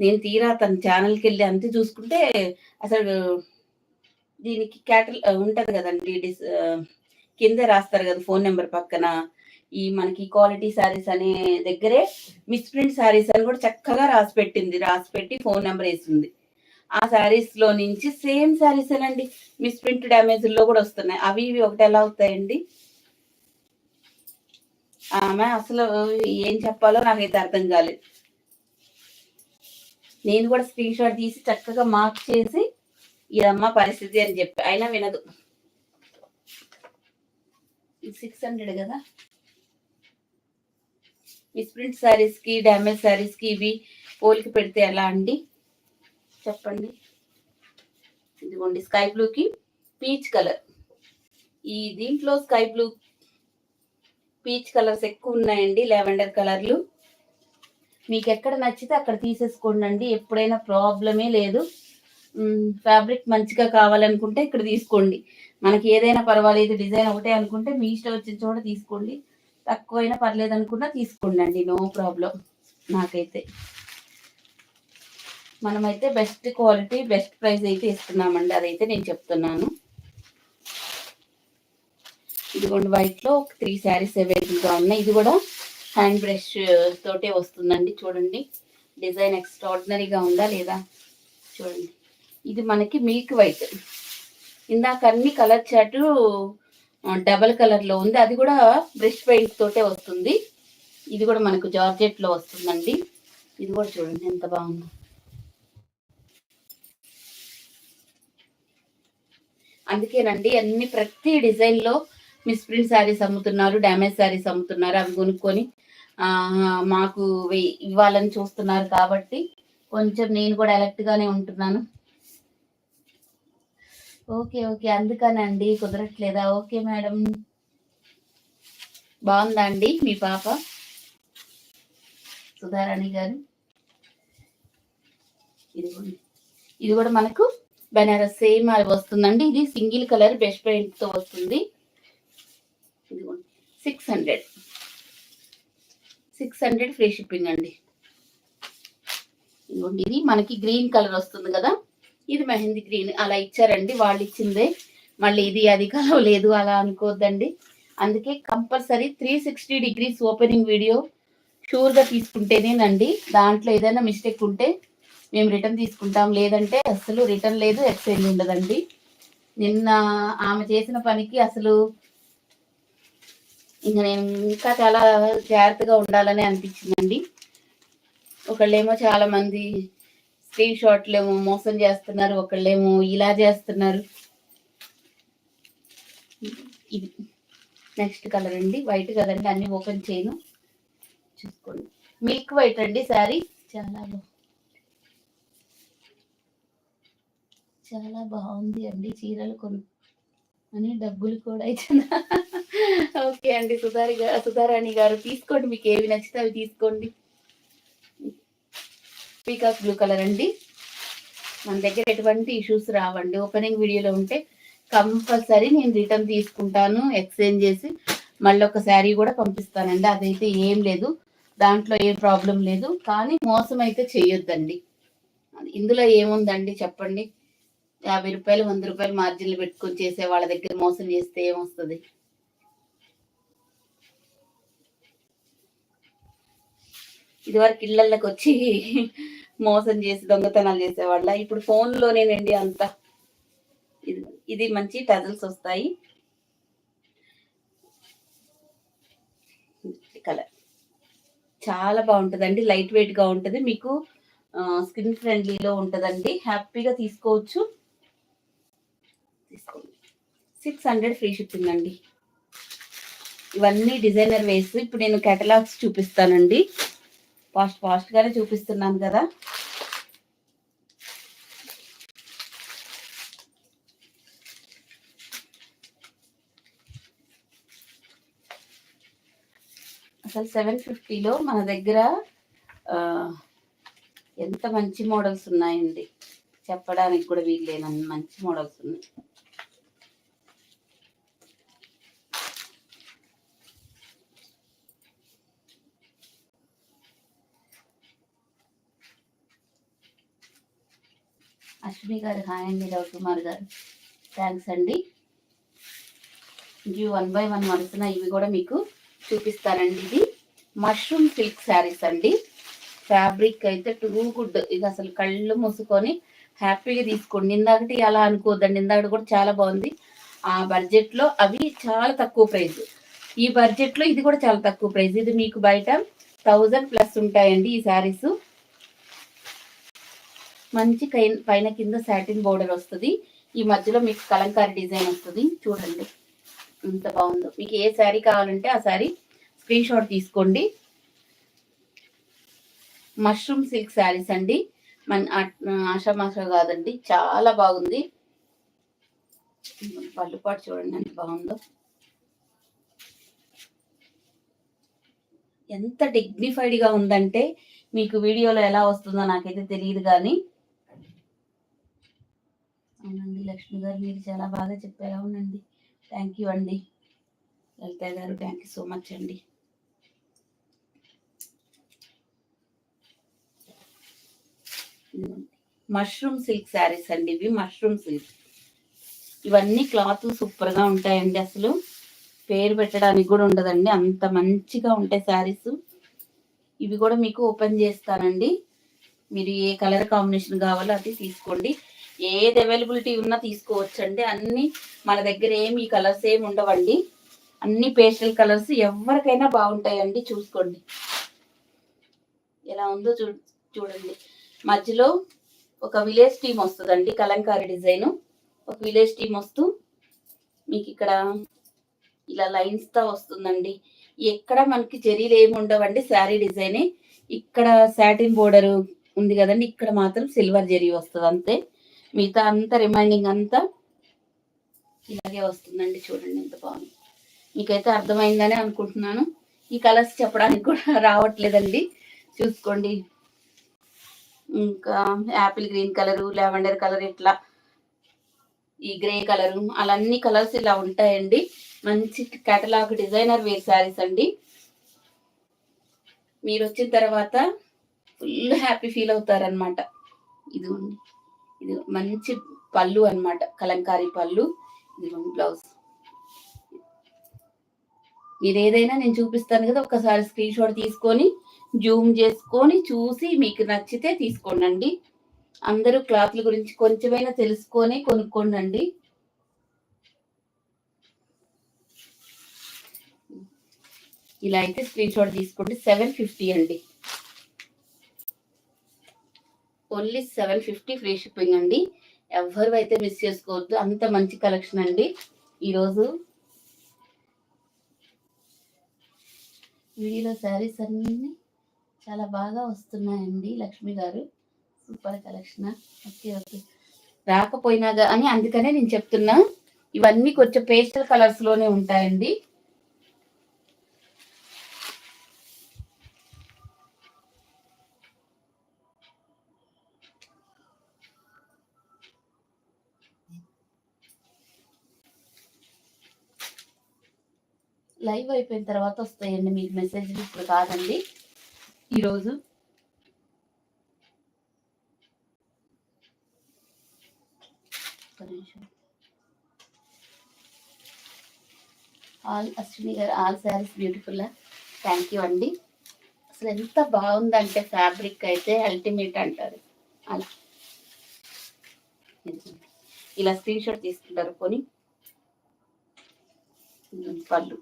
నేను తీరా తన ఛానల్కి వెళ్ళి అంతే చూసుకుంటే అసలు దీనికి క్యాటల్ ఉంటుంది కదండి, కింద రాస్తారు కదా ఫోన్ నెంబర్ పక్కన, ఈ మనకి క్వాలిటీ శారీస్ అనే దగ్గరే మిస్ప్రింట్ శారీస్ అని కూడా చక్కగా రాసిపెట్టి ఫోన్ నెంబర్ వేసింది. ఆ శారీస్ లో నుంచి సేమ్ శారీస్ అండి మిస్ప్రింట్ డ్యామేజ్ లో కూడా వస్తున్నాయి. అవి ఇవి ఒకటి ఎలా అవుతాయండి? ఆమె అసలు ఏం చెప్పాలో నాకైతే అర్థం కాలేదు. నేను కూడా స్క్రీన్ షాట్ తీసి చక్కగా మార్క్ చేసి ఇదమ్మా పరిస్థితి అని చెప్పి, అయినా వినదు. 600 కదా. మిస్ప్రింట్ శారీస్ కి డ్యామేజ్ శారీస్ కి ఇవి పోలికి పెడితే ఎలా అండి చెప్పండి. ఇదిగోండి స్కై బ్లూకి పీచ్ కలర్. ఈ దీంట్లో స్కై బ్లూ పీచ్ కలర్స్ ఎక్కువ ఉన్నాయండి, లెవెండర్ కలర్లు. మీకు ఎక్కడ నచ్చితే అక్కడ తీసేసుకోండి, ఎప్పుడైనా ప్రాబ్లమే లేదు. ఫ్యాబ్రిక్ మంచిగా కావాలనుకుంటే ఇక్కడ తీసుకోండి. మనకి ఏదైనా పర్వాలేదు, డిజైన్ ఒకటే అనుకుంటే మీ ఇష్టం వచ్చిన చోట తీసుకోండి. తక్కువైనా పర్లేదు అనుకున్నా తీసుకోండి అండి, నో ప్రాబ్లం. నాకైతే మనమైతే బెస్ట్ క్వాలిటీ బెస్ట్ ప్రైస్ అయితే ఇస్తున్నామండి, అదైతే నేను చెప్తున్నాను. ఇదిగోండి వైట్లో 3 శారీస్ అవైలబుల్గా ఉన్నాయి. ఇది కూడా హ్యాండ్ బ్రష్ తోటే వస్తుందండి. చూడండి డిజైన్ ఎక్స్ట్రాడినరీగా ఉందా లేదా చూడండి. ఇది మనకి మిల్క్ వైట్. ఇందాక అన్ని కలర్ చాటు డబల్ కలర్లో ఉంది, అది కూడా బ్రష్ పెయింట్ తోటే వస్తుంది. ఇది కూడా మనకు జార్జెట్లో వస్తుందండి. ఇది కూడా చూడండి ఎంత బాగుంది. అందుకేనండి అన్ని ప్రతి డిజైన్లో మిస్ప్రింట్ శారీస్ అమ్ముతున్నారు, డ్యామేజ్ శారీస్ అమ్ముతున్నారు. అవి కొనుక్కొని మాకు ఇవ్వాలని చూస్తున్నారు కాబట్టి కొంచెం నేను కూడా అలర్ట్గానే ఉంటున్నాను. ఓకే ఓకే అందుకనండి కుదరట్లేదా? Okay madam. బాగుందా అండి మీ పాప సుధారాణి గారు? ఇది కూడా మనకు బెనారస్ సేమ్ అది వస్తుందండి. ఇది సింగిల్ కలర్ బెస్ట్ పెయింట్ తో వస్తుంది. ఇదిగోండి 600 ఫ్రీ షిప్పింగ్ అండి. ఇదిగోండి ఇది మనకి గ్రీన్ కలర్ వస్తుంది కదా, ఇది మెహందీ గ్రీన్ అలా ఇచ్చారండి, వాళ్ళు ఇచ్చిందే. మళ్ళీ ఇది అది కలవలేదు అలా అనుకోవద్దండి. అందుకే కంపల్సరీ 360 degrees ఓపెనింగ్ వీడియో షూర్గా తీసుకుంటేనేనండి. దాంట్లో ఏదైనా మిస్టేక్ ఉంటే మేము రిటర్న్ తీసుకుంటాం, లేదంటే అసలు రిటర్న్ లేదు, ఎక్స్చేంజ్ ఉండదండి. నిన్న ఆమె చేసిన పనికి అసలు ఇంకా నేను ఇంకా చాలా జాగ్రత్తగా ఉండాలని అనిపించిందండి. ఒకళ్ళేమో చాలా మంది స్క్రీన్ షాట్లు ఏమో మోసం చేస్తున్నారు, ఒకళ్ళేమో ఇలా చేస్తున్నారు. ఇది నెక్స్ట్ కలర్ అండి, వైట్ కదండి, అన్ని ఓపెన్ చేయను చూసుకోండి. మిల్క్ వైట్ అండి శారీ, చాలా బాగుంది అండి. చీరలు అని డబ్బులు కూడా ఇచ్చిన. ఓకే అండి సుధారాణి గారు తీసుకోండి, మీకు ఏవి నచ్చితే అవి తీసుకోండి. పీకాక్ బ్లూ కలర్ అండి. మన దగ్గర ఎటువంటి ఇష్యూస్ రావండి. ఓపెనింగ్ వీడియోలో ఉంటే కంపల్సరీ నేను రిటర్న్ తీసుకుంటాను, ఎక్స్చేంజ్ చేసి మళ్ళీ ఒక శారీ కూడా పంపిస్తానండి. అదైతే ఏం లేదు, దాంట్లో ఏ ప్రాబ్లం లేదు. కానీ మోసం అయితే చేయొద్దండి. ఇందులో ఏముందండి చెప్పండి? 50 రూపాయలు 100 రూపాయలు మార్జిన్లు పెట్టుకొని చేసే వాళ్ళ దగ్గర మోసం చేస్తే ఏమొస్తుంది? ఇదివరకు ఇళ్లకి వచ్చి మోసం చేసి దొంగతనాలు చేసేవాళ్ళ, ఇప్పుడు ఫోన్లోనేనండి అంతా. ఇది మంచి టజల్స్ వస్తాయి. కలర్ చాలా బాగుంటుందండి, లైట్ వెయిట్ గా ఉంటుంది, మీకు స్కిన్ ఫ్రెండ్లీలో ఉంటుందండి. హ్యాపీగా తీసుకోవచ్చు. తీసుకోండి. 600 ఫ్రీ షిప్పింగ్ అండి. ఇవన్నీ డిజైనర్ వేస్. ఇప్పుడు నేను కేటలాగ్స్ చూపిస్తానండి. ఫాస్ట్ గానే చూపిస్తున్నాను కదా. అసలు 750లో మన దగ్గర ఎంత మంచి మోడల్స్ ఉన్నాయండి, చెప్పడానికి కూడా వీల్లేనన్ని మంచి మోడల్స్ ఉన్నాయి. అశ్విని గారు హాయ్ అండి. రవికుమార్ గారు థ్యాంక్స్ అండి. ఇవి 1 by 1 వరుసన ఇవి కూడా మీకు చూపిస్తానండి. ఇది మష్రూమ్ సిల్క్ శారీస్ అండి. ఫ్యాబ్రిక్ అయితే టూ గుడ్. ఇది అసలు కళ్ళు మూసుకొని హ్యాపీగా తీసుకోండి. ఇందాకటి అలా అనుకోద్దండి, ఇందాకటి కూడా చాలా బాగుంది. ఆ బడ్జెట్లో అవి చాలా తక్కువ ప్రైస్, ఈ బడ్జెట్లో ఇది కూడా చాలా తక్కువ ప్రైస్. ఇది మీకు బయట 1000+ ఉంటాయండి ఈ శారీస్. మంచి పైన కింద సాటిన్ బోర్డర్ వస్తుంది, ఈ మధ్యలో మీకు కలంకారీ డిజైన్ వస్తుంది. చూడండి ఎంత బాగుందో. మీకు ఏ శారీ కావాలంటే ఆ శారీ స్క్రీన్ షాట్ తీసుకోండి. మష్రూమ్ సిల్క్ శారీస్ అండి, మన ఆషామాషా కాదండి, చాలా బాగుంది. పళ్ళుపాటు చూడండి ఎంత బాగుందో, ఎంత డిగ్నిఫైడ్గా ఉందంటే మీకు వీడియోలో ఎలా వస్తుందో నాకైతే తెలియదు కానీ. అవునండి లక్ష్మి గారు, మీరు చాలా బాగా చెప్పారు. అవునండి, థ్యాంక్ యూ అండి. లలిత గారు థ్యాంక్ యూ సో మచ్ అండి. మష్రూమ్ సిల్క్ శారీస్ అండి ఇవి, మష్రూమ్ సిల్క్. ఇవన్నీ క్లాత్ సూపర్గా ఉంటాయండి, అసలు పేరు పెట్టడానికి కూడా ఉండదండి, అంత మంచిగా ఉంటాయి శారీస్. ఇవి కూడా మీకు ఓపెన్ చేస్తానండి. మీరు ఏ కలర్ కాంబినేషన్ కావాలో అది తీసుకోండి. ఏది అవైలబిలిటీ ఉన్నా తీసుకోవచ్చండి. అన్ని మన దగ్గర ఏమి కలర్స్ ఏమి ఉండవండి, అన్ని పేస్టల్ కలర్స్. ఎవరికైనా బాగుంటాయండి. చూసుకోండి ఎలా ఉందో చూడండి. మధ్యలో ఒక విలేజ్ టీమ్ వస్తుందండి, కలంకారీ డిజైన్. ఒక విలేజ్ టీమ్ వస్తూ మీకు ఇక్కడ ఇలా లైన్స్ తో వస్తుందండి. ఎక్కడ మనకి జరీలు ఏమి ఉండవండి, శారీ డిజైనే. ఇక్కడ సాటిన్ బోర్డర్ ఉంది కదండి, ఇక్కడ మాత్రం సిల్వర్ జరీ వస్తుంది అంతే. మిగతా అంతా రిమైనింగ్ అంతా ఇలాగే వస్తుందండి. చూడండి ఎంత బాగుంది. మీకైతే అర్థమైందని అనుకుంటున్నాను. ఈ కలర్స్ చెప్పడానికి కూడా రావట్లేదండి, చూసుకోండి. ఇంకా Apple green colour, lavender colour, ఇట్లా ఈ గ్రే కలరు, అలా అన్ని కలర్స్ ఇలా ఉంటాయండి. మంచి కేటలాగ్ డిజైనర్ వేర్ శారీస్ అండి. మీరు వచ్చిన తర్వాత ఫుల్ హ్యాపీ ఫీల్ అవుతారనమాట. ఇది మంచి పళ్ళు అన్నమాట, కలంకారీ పళ్ళు. ఇది బ్లౌజ్. మీరు ఏదైనా నేను చూపిస్తాను కదా, ఒకసారి స్క్రీన్ షాట్ తీసుకొని జూమ్ చేసుకొని చూసి మీకు నచ్చితే తీసుకోండి. అందరూ క్లాత్ల గురించి కొంచెమైనా తెలుసుకొని కొనుక్కోండి. ఇలా అయితే స్క్రీన్ షాట్ తీసుకోండి. 750 అండి, ఓన్లీ 750 ఫ్రీ షిప్పింగ్ అండి. ఎవరు అయితే మిస్ చేసుకోవద్దు, అంత మంచి కలెక్షన్ అండి. ఈరోజు వీడియోలో శారీస్ అన్నీ చాలా బాగా వస్తున్నాయండి. లక్ష్మి గారు సూపర్ కలెక్షన్. ఓకే రాకపోయినా అని అందుకనే నేను చెప్తున్నా, ఇవన్నీ కొంచెం పేస్టల్ కలర్స్ లోనే ఉంటాయండి. లైవ్ అయిపోయిన తర్వాత వస్తాయండి మీకు మెసేజ్లు, ఇప్పుడు కాదండి ఈరోజు. ఆల్ అశ్విని గారు, all saris beautiful. Thank you అండి. అసలు ఎంత బాగుందంటే ఫ్యాబ్రిక్ అయితే అల్టిమేట్ అంటారు. అలా ఇలా స్క్రీన్ షాట్ తీసుకుంటారు కొని. పళ్ళు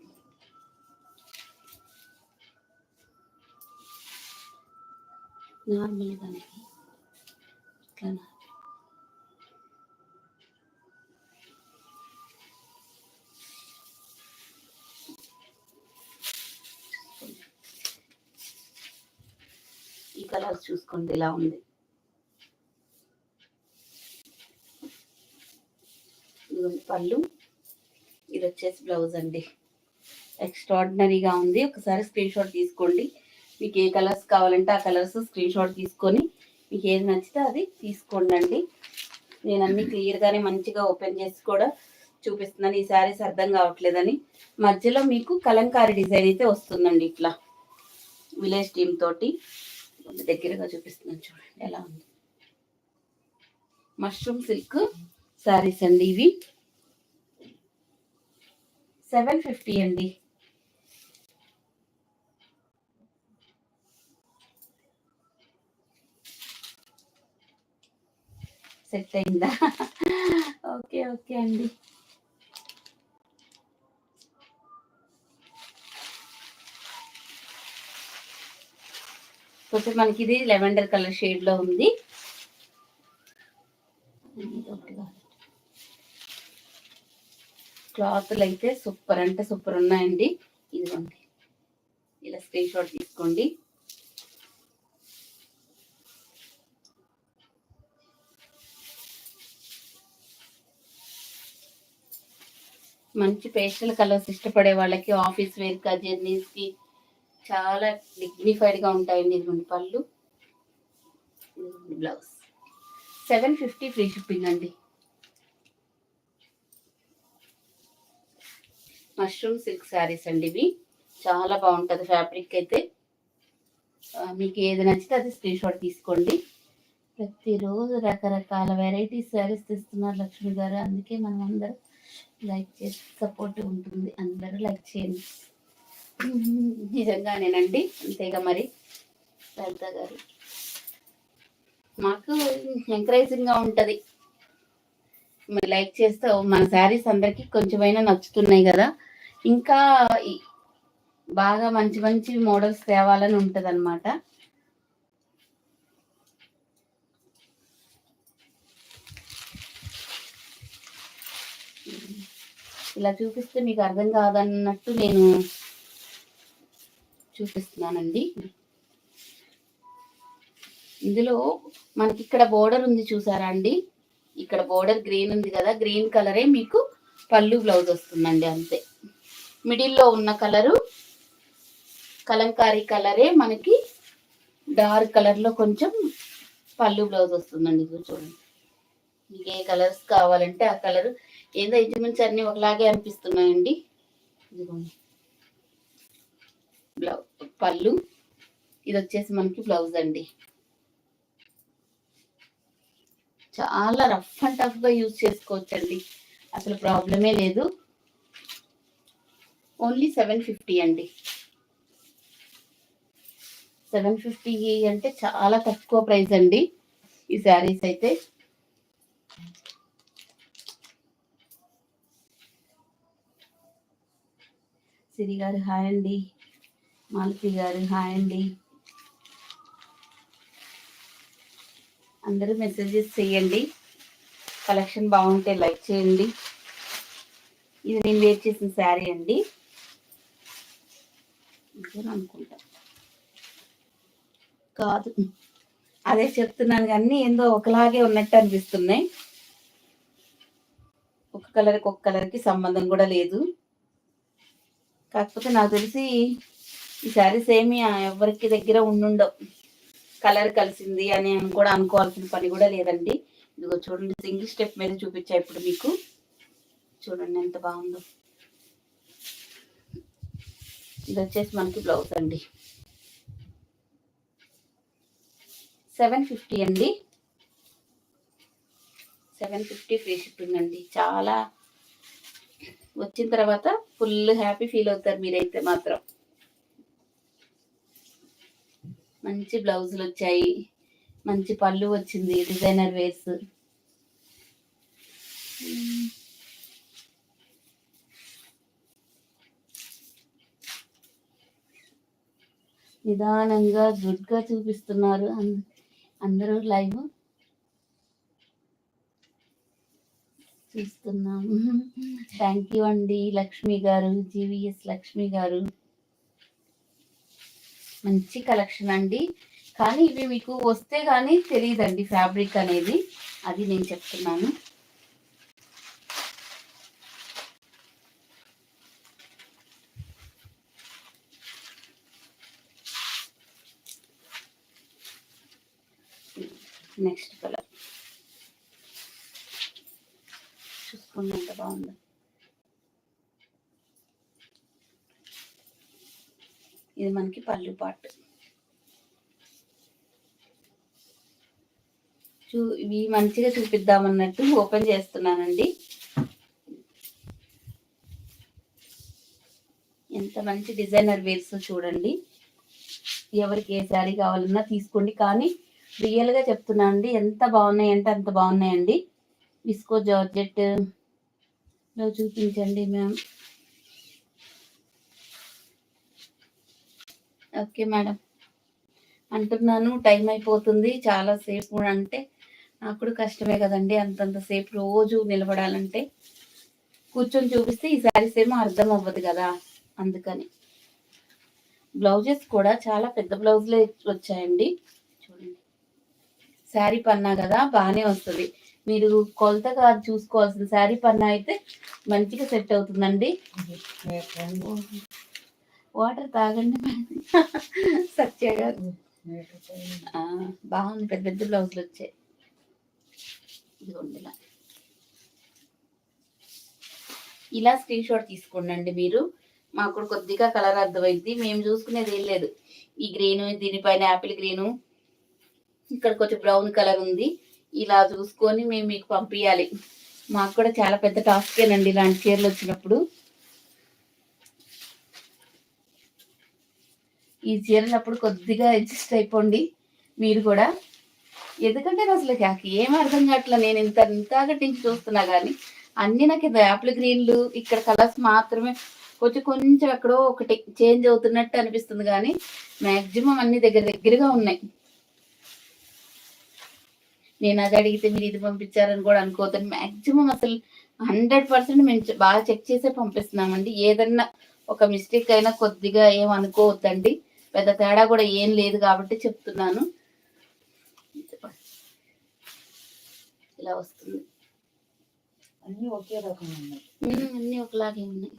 నార్మల్ దానికి ఇట్లా ఈ కలర్స్ చూసుకోండి ఇలా ఉంది. పళ్ళు, ఇది వచ్చేసి బ్లౌజ్ అండి. ఎక్స్ట్రాడినరీగా ఉంది. ఒకసారి స్క్రీన్ షాట్ తీసుకోండి. మీకు ఏ కలర్స్ కావాలంటే ఆ కలర్స్ స్క్రీన్ షాట్ తీసుకొని మీకు ఏది నచ్చితే అది తీసుకోండి అండి. నేను అన్ని క్లియర్గానే మంచిగా ఓపెన్ చేసి కూడా చూపిస్తున్నాను. ఈ శారీస్ అర్థం కావట్లేదని. మధ్యలో మీకు కలంకారీ డిజైన్ అయితే వస్తుందండి. ఇట్లా విలేజ్ టీమ్ తోటి దగ్గరగా చూపిస్తున్నాను చూడండి ఎలా ఉంది. మష్రూమ్ సిల్క్ శారీస్ అండి ఇవి. 750 అండి. సెట్ అయిందా? ఓకే ఓకే అండి. కొంచెం మనకి ఇది లెవెండర్ కలర్ షేడ్ లో ఉంది. క్లాత్లు అయితే సూపర్ అంటే సూపర్ ఉన్నాయండి. ఇదిగోండి ఇలా స్క్రీన్ షాట్ తీసుకోండి. మంచి పేస్టల్ కలర్స్ ఇష్టపడే వాళ్ళకి ఆఫీస్ వేర్ కా జర్నీస్ కి చాలా డిగ్నిఫైడ్ గా ఉంటాయండి. ఇదిగోండి పళ్ళు, బ్లౌజ్. 750 ఫ్రీ షిప్పింగ్ అండి. మష్రూమ్ సిల్క్ శారీస్ అండి ఇవి. చాలా బాగుంటుంది ఫ్యాబ్రిక్ అయితే. మీకు ఏది నచ్చితే అది స్క్రీన్ షాట్ తీసుకోండి. ప్రతిరోజు రకరకాల వెరైటీస్ శారీస్ తెస్తున్నారు లక్ష్మి గారు. అందుకే మనం అందరూ లైక్ చేసి సపోర్ట్ ఉంటుంది. అందరూ లైక్ చేయండి. నిజంగానేనండి, అంతేగా మరి లలిత గారు. మాకు ఎంకరేజింగ్గా ఉంటుంది. మీరు లైక్ చేస్తే మన శారీస్ అందరికీ కొంచెమైనా నచ్చుతున్నాయి కదా, ఇంకా బాగా మంచి మంచి మోడల్స్ తేవాలని ఉంటుంది అనమాట. ఇలా చూపిస్తే మీకు అర్థం కాదన్నట్టు నేను చూపిస్తున్నానండి. ఇందులో మనకి ఇక్కడ బోర్డర్ ఉంది చూసారా అండి, ఇక్కడ బోర్డర్ గ్రీన్ ఉంది కదా, గ్రీన్ కలరే మీకు పళ్ళు బ్లౌజ్ వస్తుందండి. అంతే. మిడిల్లో ఉన్న కలరు కలంకారీ కలరే మనకి డార్క్ కలర్లో కొంచెం పళ్ళు బ్లౌజ్ వస్తుందండి. ఇది చూడండి. మీకు ఏ కలర్స్ కావాలంటే ఆ కలరు. ఏదో ఇంచుమించు అన్ని ఒకలాగే అనిపిస్తున్నాయండి. ఇదిగోండి పళ్ళు, ఇది వచ్చేసి మనకి బ్లౌజ్ అండి. చాలా రఫ్ అండ్ టఫ్ గా యూజ్ చేసుకోవచ్చండి, అసలు ప్రాబ్లమే లేదు. ఓన్లీ 750 అండి. 750 అంటే చాలా తక్కువ ప్రైస్ అండి ఈ శారీస్ అయితే. సిరి గారు హాయ్ అండి. మాలతి గారు హాయ్ అండి. అందరూ మెసేజెస్ చేయండి. కలెక్షన్ బాగుంటే లైక్ చేయండి. ఇది నేను వేర్ చేసిన శారీ అండి అనుకుంటా, కాదు అదే చెప్తున్నాను కానీ ఏందో ఒకలాగే ఉన్నట్టు అనిపిస్తున్నాయి. ఒక కలర్కి ఒక కలర్కి సంబంధం కూడా లేదు. కాకపోతే నాకు తెలిసి ఈ శారీస్ ఏమి ఎవరికి దగ్గర ఉండుండవు. కలర్ కలిసింది అని కూడా అనుకోవాల్సిన పని కూడా లేదండి. ఇదిగో చూడండి, సింగిల్ స్టెప్ మీద చూపించా ఇప్పుడు మీకు. చూడండి ఎంత బాగుందో. ఇది వచ్చేసి మనకి బ్లౌజ్ అండి. 750 అండి. 750 ఫ్రీ షిప్పింగ్ అండి. చాలా వచ్చిన తర్వాత ఫుల్ హ్యాపీ ఫీల్ అవుతారు మీరైతే మాత్రం. మంచి బ్లౌజులు వచ్చాయి, మంచి పళ్ళు వచ్చింది, డిజైనర్ వేర్స్. నిదానంగా గుడ్గా చూపిస్తున్నారు అందరూ లైవ్ చూస్తున్నాం. థ్యాంక్ యూ అండి లక్ష్మి గారు, జీవీఎస్ లక్ష్మి గారు. మంచి కలెక్షన్ అండి. కానీ ఇవి మీకు వస్తే కానీ తెలియదండి ఫ్యాబ్రిక్ అనేది, అది నేను చెప్తున్నాను. నెక్స్ట్ కలర్ చూసుకోండి ఎంత బాగుందో. ఇది మనకి పళ్ళు పాటు. ఇవి మంచిగా చూపిద్దామన్నట్టు ఓపెన్ చేస్తున్నానండి. ఎంత మంచి డిజైనర్ వేర్స్ చూడండి. ఎవరికి ఏ శారీ కావాలన్నా తీసుకోండి. కానీ రియల్గా చెప్తున్నా అండి, ఎంత బాగున్నాయంటే అంత బాగున్నాయండి. విస్కో జార్జెట్ లో చూపించండి మ్యామ్. ఓకే మేడం అంటున్నాను. టైం అయిపోతుంది చాలా సేపు అంటే నాకు కూడా కష్టమే కదండి. అంతంతసేపు రోజు నిలబడాలంటే కూర్చొని చూపిస్తే ఈ శారీస్ ఏమో అర్థం అవ్వదు కదా, అందుకని. బ్లౌజెస్ కూడా చాలా పెద్ద బ్లౌజ్లే వచ్చాయండి. చూడండి శారీ పన్నా కదా బాగానే వస్తుంది. మీరు కొలతగా చూసుకోవాల్సిన శారీ పన్నా అయితే మంచిగా సెట్ అవుతుందండి. వాటర్ తాగండి సత్య గారు. బాగుంది, పెద్ద పెద్ద బ్లౌజులు వచ్చాయి. ఇదిగోండి ఇలా స్క్రీన్ షాట్ తీసుకోండి మీరు. మాకు కూడా కొద్దిగా కలర్ అర్థమైంది. మేము చూసుకునేది ఏం లేదు. ఈ గ్రీను, దీనిపైన యాపిల్ గ్రీను, ఇక్కడ కొంచెం బ్రౌన్ కలర్ ఉంది. ఇలా చూసుకొని మేము మీకు పంపించాలి. మాకు కూడా చాలా పెద్ద టాస్కేనండి ఇలాంటి చీరలు వచ్చినప్పుడు. ఈ చీరలప్పుడు కొద్దిగా అడ్జస్ట్ అయిపోండి మీరు కూడా. ఎందుకంటే అసలు ఏం అర్థం కావట్లే. నేను ఇంతగట్టించి చూస్తున్నా కానీ అన్ని నాకు యాపిల్ గ్రీన్లు, ఇక్కడ కలర్స్ మాత్రమే కొంచెం ఎక్కడో ఒకటి చేంజ్ అవుతున్నట్టు అనిపిస్తుంది. కానీ మ్యాక్సిమం అన్ని దగ్గరగా ఉన్నాయి. నేను అది అడిగితే మీరు ఇది పంపించారని కూడా అనుకోవద్దని. మ్యాక్సిమం అసలు 100% మేము బాగా చెక్ చేసే పంపిస్తున్నామండి. ఏదన్నా ఒక మిస్టేక్ అయినా కొద్దిగా ఏం అనుకోవద్దండి. పెద్ద తేడా కూడా ఏం లేదు కాబట్టి చెప్తున్నాను. ఇలా వస్తుంది. అన్ని ఒకే రకం ఉన్నాయి, అన్ని ఒకలాగే ఉన్నాయి.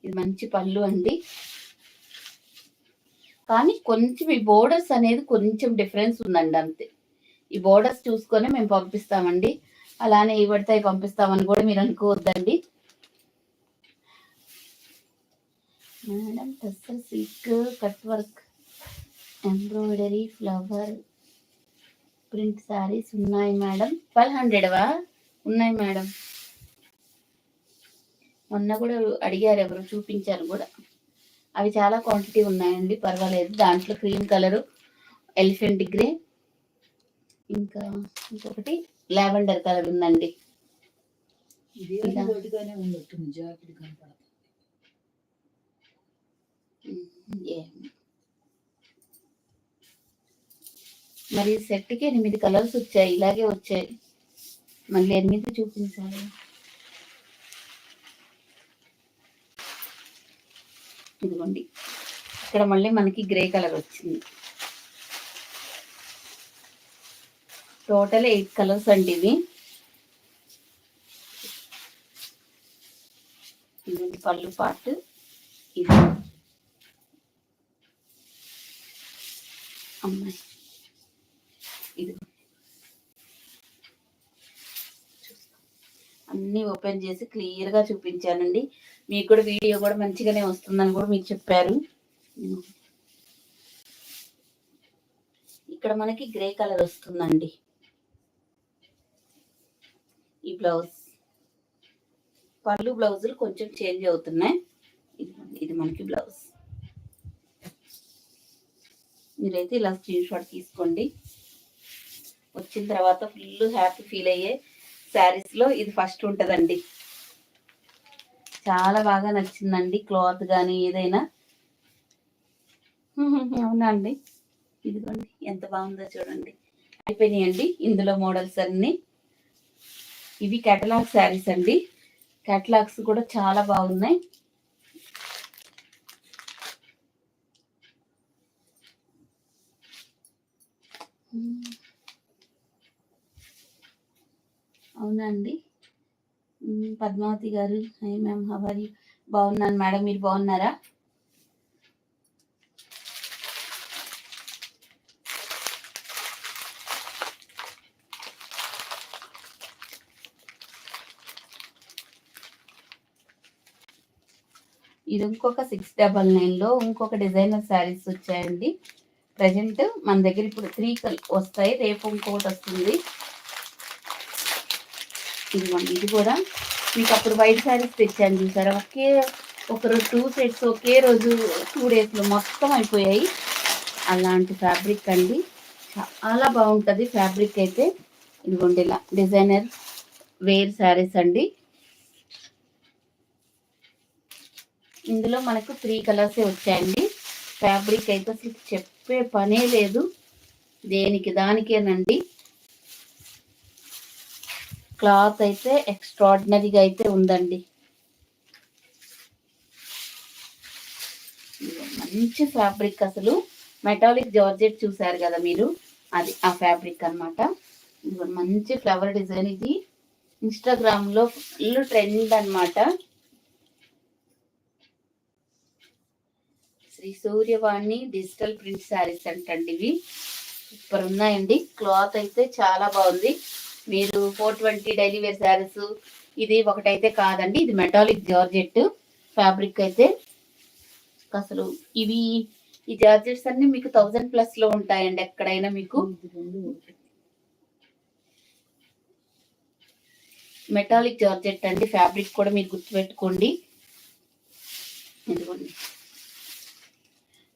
ఇది మంచి పళ్ళు అండి. కానీ కొంచెం ఈ బోర్డర్స్ అనేది కొంచెం డిఫరెన్స్ ఉందండి, అంతే. ఈ బోర్డర్స్ చూసుకొని మేము పంపిస్తామండి. అలానే ఏ పడితే అవి పంపిస్తామని కూడా మీరు అనుకోవద్దండి madam. Tussar silk, cut work, embroidery, flower print saris ఉన్నాయి మేడం. 1200వా? ఉన్నాయి మేడం. మొన్న కూడా అడిగారు ఎవరు, చూపించారు కూడా. అవి చాలా క్వాంటిటీ ఉన్నాయండి, పర్వాలేదు. దాంట్లో క్రీమ్ కలరు, ఎలిఫెంట్ గ్రే, ఇంకా ఇంకొకటి లావెండర్ కలర్ ఉందండి. మరి సెట్కి 8 కలర్స్ వచ్చాయి, ఇలాగే వచ్చాయి. మళ్ళీ 8 చూపించాలి. ఇదిగోండి ఇక్కడ మళ్ళీ మనకి గ్రే కలర్ వచ్చింది. టోటల్ 8 కలర్స్ అండి ఇవి. ఇది పళ్ళు పార్ట్, ఇది అమ్మాయి, ఇది అన్నీ ఓపెన్ చేసి క్లియర్గా చూపించానండి. మీకు కూడా వీడియో కూడా మంచిగానే వస్తుందని కూడా మీకు చెప్పారు. ఇక్కడ మనకి గ్రే కలర్ వస్తుందండి ఈ బ్లౌజ్. పళ్ళు బ్లౌజులు కొంచెం చేంజ్ అవుతున్నాయి. ఇది మనకి బ్లౌజ్. మీరైతే ఇలా స్క్రీన్ షాట్ తీసుకోండి. వచ్చిన తర్వాత ఫుల్ హ్యాపీ ఫీల్ అయ్యే శారీస్లో ఇది ఫస్ట్ ఉంటుందండి. చాలా బాగా నచ్చిందండి క్లాత్ కానీ ఏదైనా. అవునా అండి, ఇదిగోండి ఎంత బాగుందో చూడండి. అయిపోయినాయండి ఇందులో మోడల్స్ అన్నీ. ఇవి కేటలాగ్ శారీస్ అండి. కేటలాగ్స్ కూడా చాలా బాగున్నాయి. అవునా అండి. పద్మావతి గారు, hi ma'am, how are you? బాగున్నాను మేడం, మీరు బాగున్నారా? ఇది ఇంకొక 699లో ఇంకొక డిజైనర్ శారీస్ వచ్చాయండి. ప్రజెంట్ మన దగ్గర ఇప్పుడు 3 వస్తాయి, రేపు ఇంకొకటి వస్తుంది. ఇదిగోండి, ఇది కూడా మీకు అప్పుడు వైట్ శారీస్ తెచ్చాను చూసారా, ఒక రోజు 2 సెట్స్ ఒకే రోజు 2 డేస్లో మొత్తం అయిపోయాయి. అలాంటి ఫ్యాబ్రిక్ అండి, చాలా బాగుంటుంది ఫ్యాబ్రిక్ అయితే. ఇదిగోండి ఇలా డిజైనర్ వేర్ శారీస్ అండి. ఇందులో మనకు 3 కలర్సే వచ్చాయండి. ఫ్యాబ్రిక్ అయితే అసలు చెప్పే పనే లేదు, దేనికి దానికేనండి. క్లాత్ అయితే ఎక్స్ట్రాడినరీగా అయితే ఉందండి. మంచి ఫ్యాబ్రిక్, అసలు మెటాలిక్ జార్జెట్ చూసారు కదా మీరు, అది ఆ ఫ్యాబ్రిక్ అనమాట. మంచి ఫ్లవర్ డిజైన్. ఇది ఇన్స్టాగ్రామ్లో ఫుల్ ట్రెండ్ అనమాట. శ్రీ సూర్యవాణి డిజిటల్ ప్రింట్ శారీస్ అంటండి. ఇవి సూపర్ ఉన్నాయండి. క్లాత్ అయితే చాలా బాగుంది. మీరు 420 డైలీ వేర్ శారీస్ ఇది ఒకటైతే కాదండి, ఇది మెటాలిక్ జార్జెట్ ఫ్యాబ్రిక్ అయితే. అసలు ఇవి ఈ జార్జెట్స్ అన్ని మీకు 1000+ లో ఉంటాయండి ఎక్కడైనా మీకు. మెటాలిక్ జార్జెట్ అండి, ఫ్యాబ్రిక్ కూడా మీరు గుర్తుపెట్టుకోండి. ఇదిగోండి,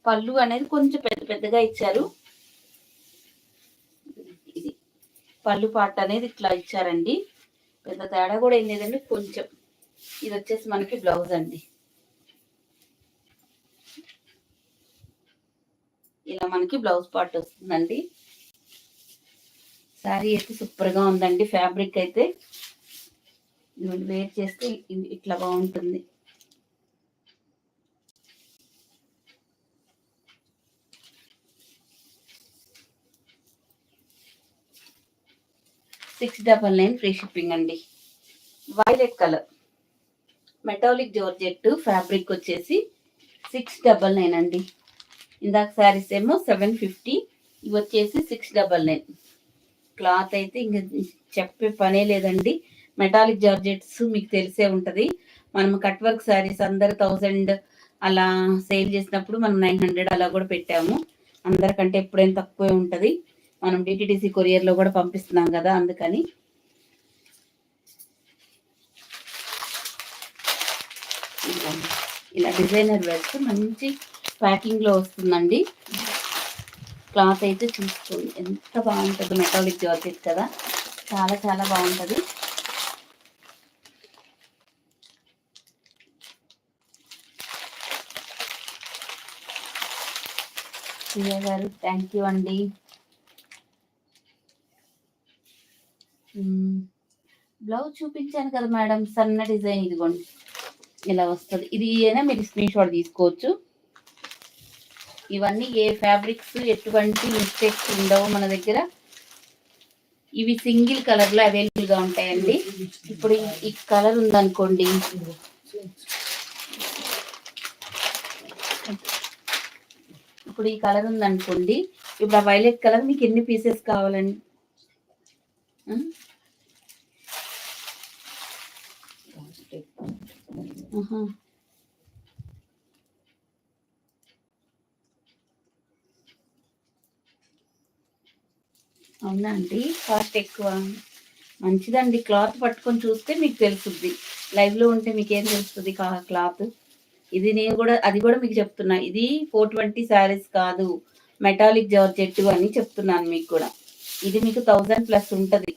పళ్ళు అనేది కొంచెం పెద్దగా ఇచ్చారు. ఇది పళ్ళు పాట అనేది ఇట్లా ఇచ్చారండి, పెద్ద తేడా కూడా ఏం లేదండి కొంచెం. ఇది వచ్చేసి మనకి బ్లౌజ్ అండి. ఇలా మనకి బ్లౌజ్ పార్ట్ వస్తుందండి. శారీ అయితే సూపర్గా ఉందండి. ఫ్యాబ్రిక్ అయితే వేర్ చేస్తే ఇట్లా బాగుంటుంది. $699 ఫ్రీ షిప్పింగ్ అండి. Violet colour metallic georgette fabric వచ్చేసి 699 అండి. ఇందాక శారీస్ ఏమో 750, ఇవి వచ్చేసి 699. క్లాత్ అయితే ఇంక చెప్పే పనే లేదండి. మెటాలిక్ జార్జెట్స్ మీకు తెలిసే ఉంటుంది. మనం కట్ వర్క్ శారీస్ అందరు 1000 అలా సేల్ చేసినప్పుడు మనం 900 అలా కూడా పెట్టాము. అందరికంటే ఎప్పుడైనా తక్కువే ఉంటుంది. మనం డిటిడిసి కొరియర్లో కూడా పంపిస్తున్నాం కదా, అందుకని. ఇలా డిజైనర్ వేర్స్ మంచి ప్యాకింగ్లో వస్తుందండి. క్లాత్ అయితే చూసుకోండి ఎంత బాగుంటుంది. మెటాలిక్ జార్జెట్ కదా, చాలా చాలా బాగుంటుంది. ప్రియా గారు థ్యాంక్ యూ అండి. బ్లౌజ్ చూపించాను కదా మేడం, సన్న డిజైన్. ఇదిగోండి ఇలా వస్తుంది. ఇది అయినా మీరు స్క్రీన్ షాట్ తీసుకోవచ్చు. ఇవన్నీ ఏ ఫ్యాబ్రిక్స్ ఎటువంటి మిస్టేక్స్ ఉండవు మన దగ్గర. ఇవి సింగిల్ కలర్లో అవైలబుల్గా ఉంటాయండి. ఇప్పుడు ఈ కలర్ ఉందనుకోండి, ఇప్పుడు ఈ కలర్ ఉందనుకోండి, ఇప్పుడు ఆ వైలెట్ కలర్ మీకు ఎన్ని పీసెస్ కావాలండి? కాస్ట్ ఎక్కువ. ఆహా. అవునా అండి, కాస్ట్ ఎక్కువ. మంచిదండి, క్లాత్ పట్టుకొని చూస్తే మీకు తెలుస్తుంది. లైవ్లో ఉంటే మీకు ఏం తెలుస్తుంది క్లాత్. ఇది నేను కూడా అది కూడా మీకు చెప్తున్నా, ఇది 420 శారీస్ కాదు, మెటాలిక్ జార్జెట్ అని చెప్తున్నాను మీకు కూడా. ఇది మీకు 1000+ ఉంటుంది.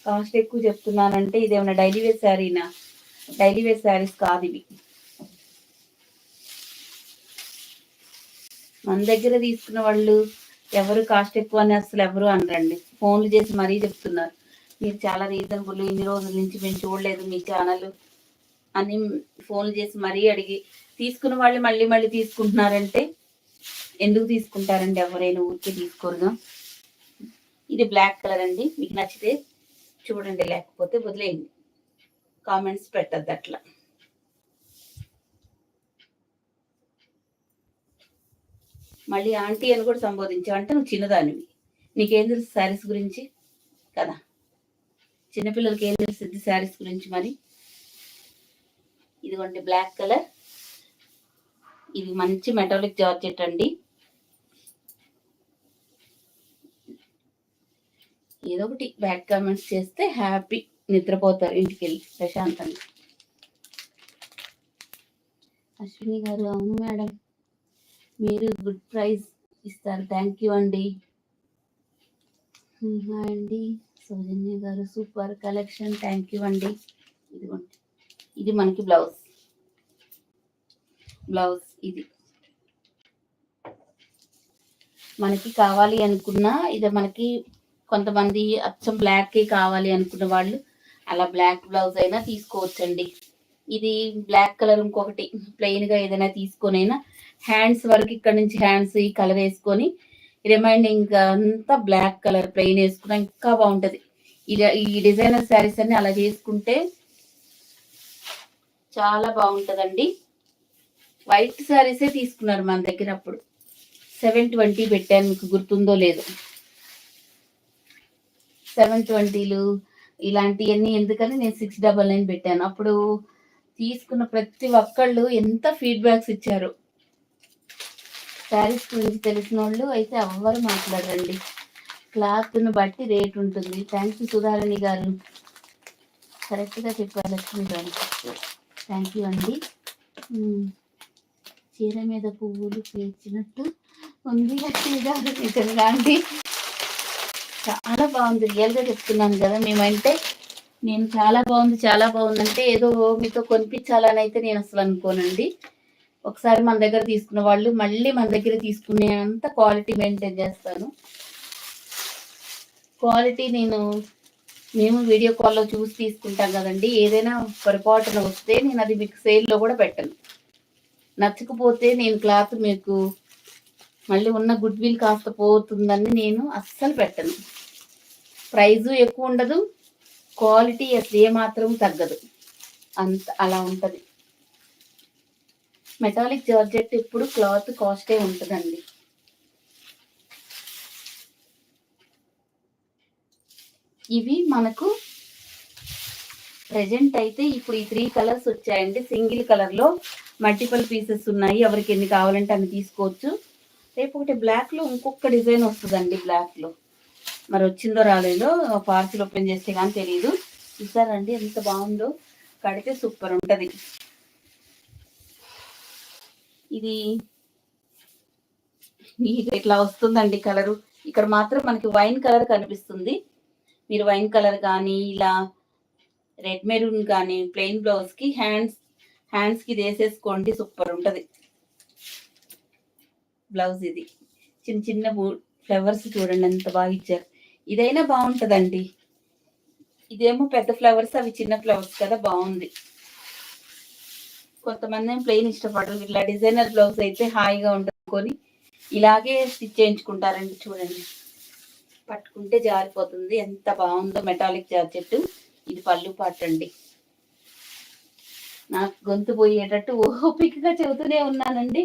కాస్ట్ ఎక్కువ చెప్తున్నానంటే ఇది ఏమైనా డైలీ వేర్ శారీనా? డైలీ వేర్ శారీస్ కాదు ఇవి. మన దగ్గర తీసుకున్న వాళ్ళు ఎవరు కాస్ట్ ఎక్కువ అని అసలు ఎవరు అనరండి. ఫోన్లు చేసి మరీ చెప్తున్నారు, మీరు చాలా రీజనబుల్, ఇన్ని రోజుల నుంచి మేము చూడలేదు మీ ఛానల్ అని ఫోన్లు చేసి మరీ అడిగి తీసుకున్న వాళ్ళు మళ్ళీ మళ్ళీ తీసుకుంటున్నారంటే ఎందుకు తీసుకుంటారండి? ఎవరైనా ఊరికే తీసుకోరుగా. ఇది బ్లాక్ కలర్ అండి, మీకు నచ్చితే చూడండి, లేకపోతే వదిలేయండి, కామెంట్స్ పెట్టద్దు అట్లా. మళ్ళీ ఆంటీ అని కూడా సంబోధించావు అంటే నువ్వు చిన్నదానివి, నీకేం తెలుసు శారీస్ గురించి కదా. చిన్నపిల్లలకి ఏం తెలుస్తుంది శారీస్ గురించి మరి. ఇదిగోండి బ్లాక్ కలర్, ఇది మంచి మెటాలిక్ జార్జెట్ అండి. ఏదో ఒకటి బ్యాడ్ కామెంట్స్ చేస్తే హ్యాపీ, నిద్రపోతారు ఇంటికి వెళ్ళి ప్రశాంతంగా. అశ్విని గారు, అవును మేడం, మీరు గుడ్ ప్రైజ్ ఇస్తారు, థ్యాంక్ యూ అండి. హాయ్ అండి సౌజన్య గారు, సూపర్ కలెక్షన్, థ్యాంక్ యూ అండి. ఇదిగోండి, ఇది మనకి బ్లౌజ్ ఇది మనకి కావాలి అనుకున్నా, ఇది మనకి కొంతమంది అచ్చం బ్లాక్ కావాలి అనుకున్న వాళ్ళు అలా బ్లాక్ బ్లౌజ్ అయినా తీసుకోవచ్చండి. ఇది బ్లాక్ కలర్ ఇంకొకటి ప్లెయిన్ గా ఏదైనా తీసుకొనైనా హ్యాండ్స్ వరకు ఇక్కడ నుంచి హ్యాండ్స్ ఈ కలర్ వేసుకొని రిమైండింగ్ అంతా బ్లాక్ కలర్ ప్లెయిన్ వేసుకున్నా ఇంకా బాగుంటది. ఈ డిజైనర్ శారీస్ అన్ని అలా చేసుకుంటే చాలా బాగుంటదండి. వైట్ శారీసే తీసుకున్నారు మన దగ్గర, అప్పుడు 720 పెట్టాను, మీకు గుర్తుందో లేదు. 720లు ఇలాంటివన్నీ ఎందుకని నేను 699 పెట్టాను. అప్పుడు తీసుకున్న ప్రతి ఒక్కళ్ళు ఎంత ఫీడ్బ్యాక్స్ ఇచ్చారు. శారీస్ గురించి తెలిసిన వాళ్ళు అయితే ఎవ్వరు మాట్లాడరండి, క్లాత్ను బట్టి రేట్ ఉంటుంది. థ్యాంక్ యూ సుధారాణి గారు, కరెక్ట్గా చెప్పారు లక్ష్మి గారు, థ్యాంక్ యూ అండి. చీర మీద పువ్వులు పేర్చినట్టు ఉంది లక్ష్మి గారు, నిజంగా అండి చాలా బాగుంది, రియల్గా చెప్తున్నాను కదా. మేమంటే నేను చాలా బాగుంది అంటే ఏదో మీతో కొనిపించాలని అయితే నేను అసలు అనుకోనండి. ఒకసారి మన దగ్గర తీసుకున్న వాళ్ళు మళ్ళీ మన దగ్గర తీసుకునే అంత క్వాలిటీ మెయింటైన్ చేస్తాను. క్వాలిటీ మేము వీడియో కాల్లో చూసి తీసుకుంటాం కదండి. ఏదైనా పొరపాటున వస్తే నేను అది మీకు సేల్లో కూడా పెట్టను. నచ్చకపోతే నేను క్లాత్ మీకు మళ్ళీ ఉన్న గుడ్ విల్ కాస్త పోతుందని నేను అస్సలు పెట్టను. ప్రైజు ఎక్కువ ఉండదు, క్వాలిటీ అసలు ఏమాత్రం తగ్గదు, అంత అలా ఉంటుంది. మెటాలిక్ జార్జెట్ ఇప్పుడు క్లాత్ కాస్టే ఉంటుందండి. ఇవి మనకు ప్రెజెంట్ అయితే ఇప్పుడు ఈ 3 కలర్స్ వచ్చాయండి. సింగిల్ కలర్లో మల్టిపుల్ పీసెస్ ఉన్నాయి, ఎవరికి ఎన్ని కావాలంటే అన్ని తీసుకోవచ్చు. రేపు ఒకటి బ్లాక్లో ఇంకొక డిజైన్ వస్తుందండి. బ్లాక్లో మరి వచ్చిందో రాలేదో, పార్సిల్ ఓపెన్ చేస్తే కానీ తెలియదు. చూసారండి ఎంత బాగుందో, కడితే సూపర్ ఉంటుంది. ఇది ఇట్లా వస్తుందండి కలరు. ఇక్కడ మాత్రం మనకి వైన్ కలర్ కనిపిస్తుంది. మీరు వైన్ కలర్ కానీ ఇలా రెడ్ మెరూన్ కానీ ప్లెయిన్ బ్లౌజ్కి హ్యాండ్స్కి వేసేసుకోండి, సూపర్ ఉంటుంది బ్లౌజ్. ఇది చిన్న చిన్న ఫ్లవర్స్ చూడండి ఎంత బాగా ఇచ్చారు. ఇదైనా బాగుంటుందండి. ఇదేమో పెద్ద ఫ్లవర్స్, అవి చిన్న ఫ్లవర్స్ కదా, బాగుంది. కొంతమంది ప్లెయిన్ ఇష్టపడరు, ఇట్లా డిజైనర్ బ్లౌజ్ అయితే హాయిగా ఉండుకొని ఇలాగే స్టిచ్ చేయించుకుంటారండి. చూడండి పట్టుకుంటే జారిపోతుంది, ఎంత బాగుందో మెటాలిక్ జార్జెట్. ఇది పళ్ళు పాటు అండి. నాకు గొంతు పోయేటట్టు ఓపికగా చెబుతూనే ఉన్నానండి.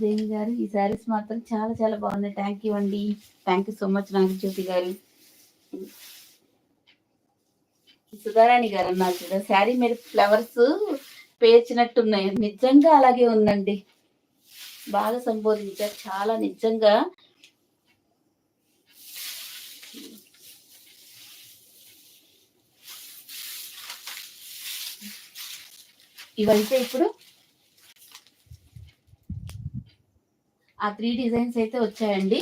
దేవి గారు, ఈ శారీస్ మాత్రం చాలా చాలా బాగున్నాయి, థ్యాంక్ యూ అండి. Thank you so much Nagajyothi గారు. సుధారాణి గారు అన్నారు కదా, శారీ మీద ఫ్లవర్స్ పేర్చినట్టు ఉన్నాయి. నిజంగా అలాగే ఉందండి. బాగా సంబోధించారు, చాలా నిజంగా. ఇవైతే ఇప్పుడు ఆ 3 డిజైన్స్ అయితే వచ్చాయండి.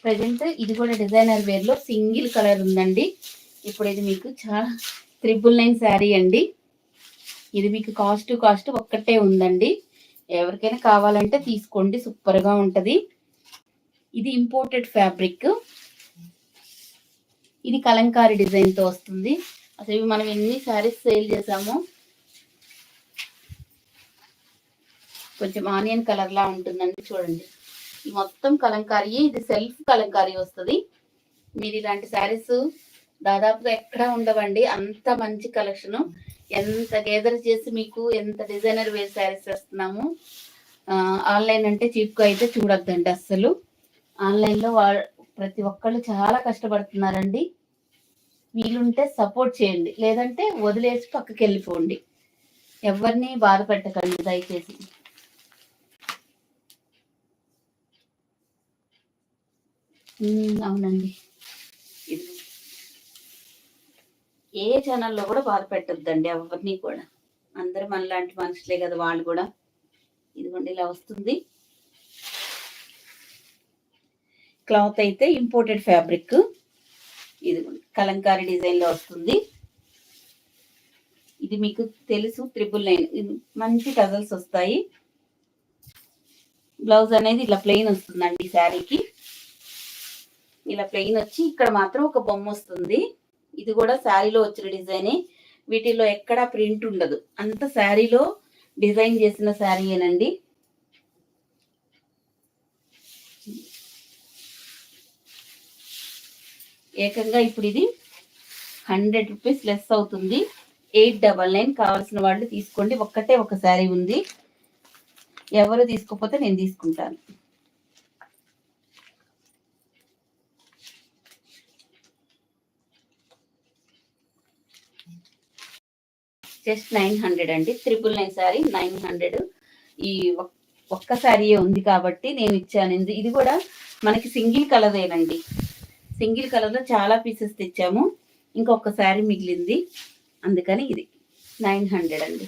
ప్రజెంట్ ఇది కూడా డిజైనర్ వేర్ లో సింగిల్ కలర్ ఉందండి. ఇప్పుడు ఇది మీకు చాలా 999 శారీ అండి. ఇది మీకు కాస్ట్ ఒక్కటే ఉందండి. ఎవరికైనా కావాలంటే తీసుకోండి, సూపర్ గా ఉంటది. ఇది ఇంపోర్టెడ్ ఫ్యాబ్రిక్. ఇది కలంకారీ డిజైన్ తో వస్తుంది. అసలు ఇవి మనం ఎన్ని శారీస్ సేల్ చేసామో. కొంచెం ఆనియన్ కలర్ లా ఉంటుందండి, చూడండి. ఈ మొత్తం కలంకారీ, ఇది సెల్ఫ్ కలంకారీ వస్తుంది. మీరు ఇలాంటి శారీస్ దాదాపుగా ఎక్కడా ఉండవండి. అంత మంచి కలెక్షన్. ఎంత గేదర్ చేసి మీకు ఎంత డిజైనర్ వేర్ శారీస్ వేస్తున్నాము. ఆన్లైన్ అంటే చీప్గా అయితే చూడొద్దండి అస్సలు. ఆన్లైన్లో ప్రతి ఒక్కళ్ళు చాలా కష్టపడుతున్నారండి. వీలుంటే సపోర్ట్ చేయండి, లేదంటే వదిలేసి పక్కకి వెళ్ళిపోండి. ఎవరిని బాధ పెట్టకండి దయచేసి. అవునండి. ఏ ఛానల్లో కూడా బాధ పెట్టద్దండి ఎవరిని కూడా. అందరూ మనలాంటి మనుషులే కదా వాళ్ళు కూడా. ఇదిగోండి ఇలా వస్తుంది. క్లాత్ అయితే ఇంపోర్టెడ్ ఫ్యాబ్రిక్. ఇదిగోండి కలంకారీ డిజైన్ లో వస్తుంది. ఇది మీకు తెలుసు 999. ఇది మంచి టజల్స్ వస్తాయి. బ్లౌజ్ అనేది ఇలా ప్లెయిన్ వస్తుందండి శారీకి. ఇలా ప్లెయిన్ వచ్చి ఇక్కడ మాత్రం ఒక బొమ్మ వస్తుంది. ఇది కూడా శారీలో వచ్చిన డిజైనే. వీటిలో ఎక్కడా ప్రింట్ ఉండదు, అంత శారీలో డిజైన్ చేసిన శారీయేనండి. ఏకంగా ఇప్పుడు ఇది 100 రూపీస్ లెస్ అవుతుంది. 899. కావాల్సిన వాళ్ళు తీసుకోండి. ఒక్కటే ఒక శారీ ఉంది. ఎవరు తీసుకోకపోతే నేను తీసుకుంటాను. జస్ట్ 900 అండి. 999 శారీ 900. ఈ ఒక్క శారీయే ఉంది కాబట్టి నేను ఇచ్చాను. ఇది కూడా మనకి సింగిల్ కలరేనండి. సింగిల్ కలర్ లో చాలా పీసెస్ తెచ్చాము, ఇంకొక శారీ మిగిలింది, అందుకని ఇది 900 అండి.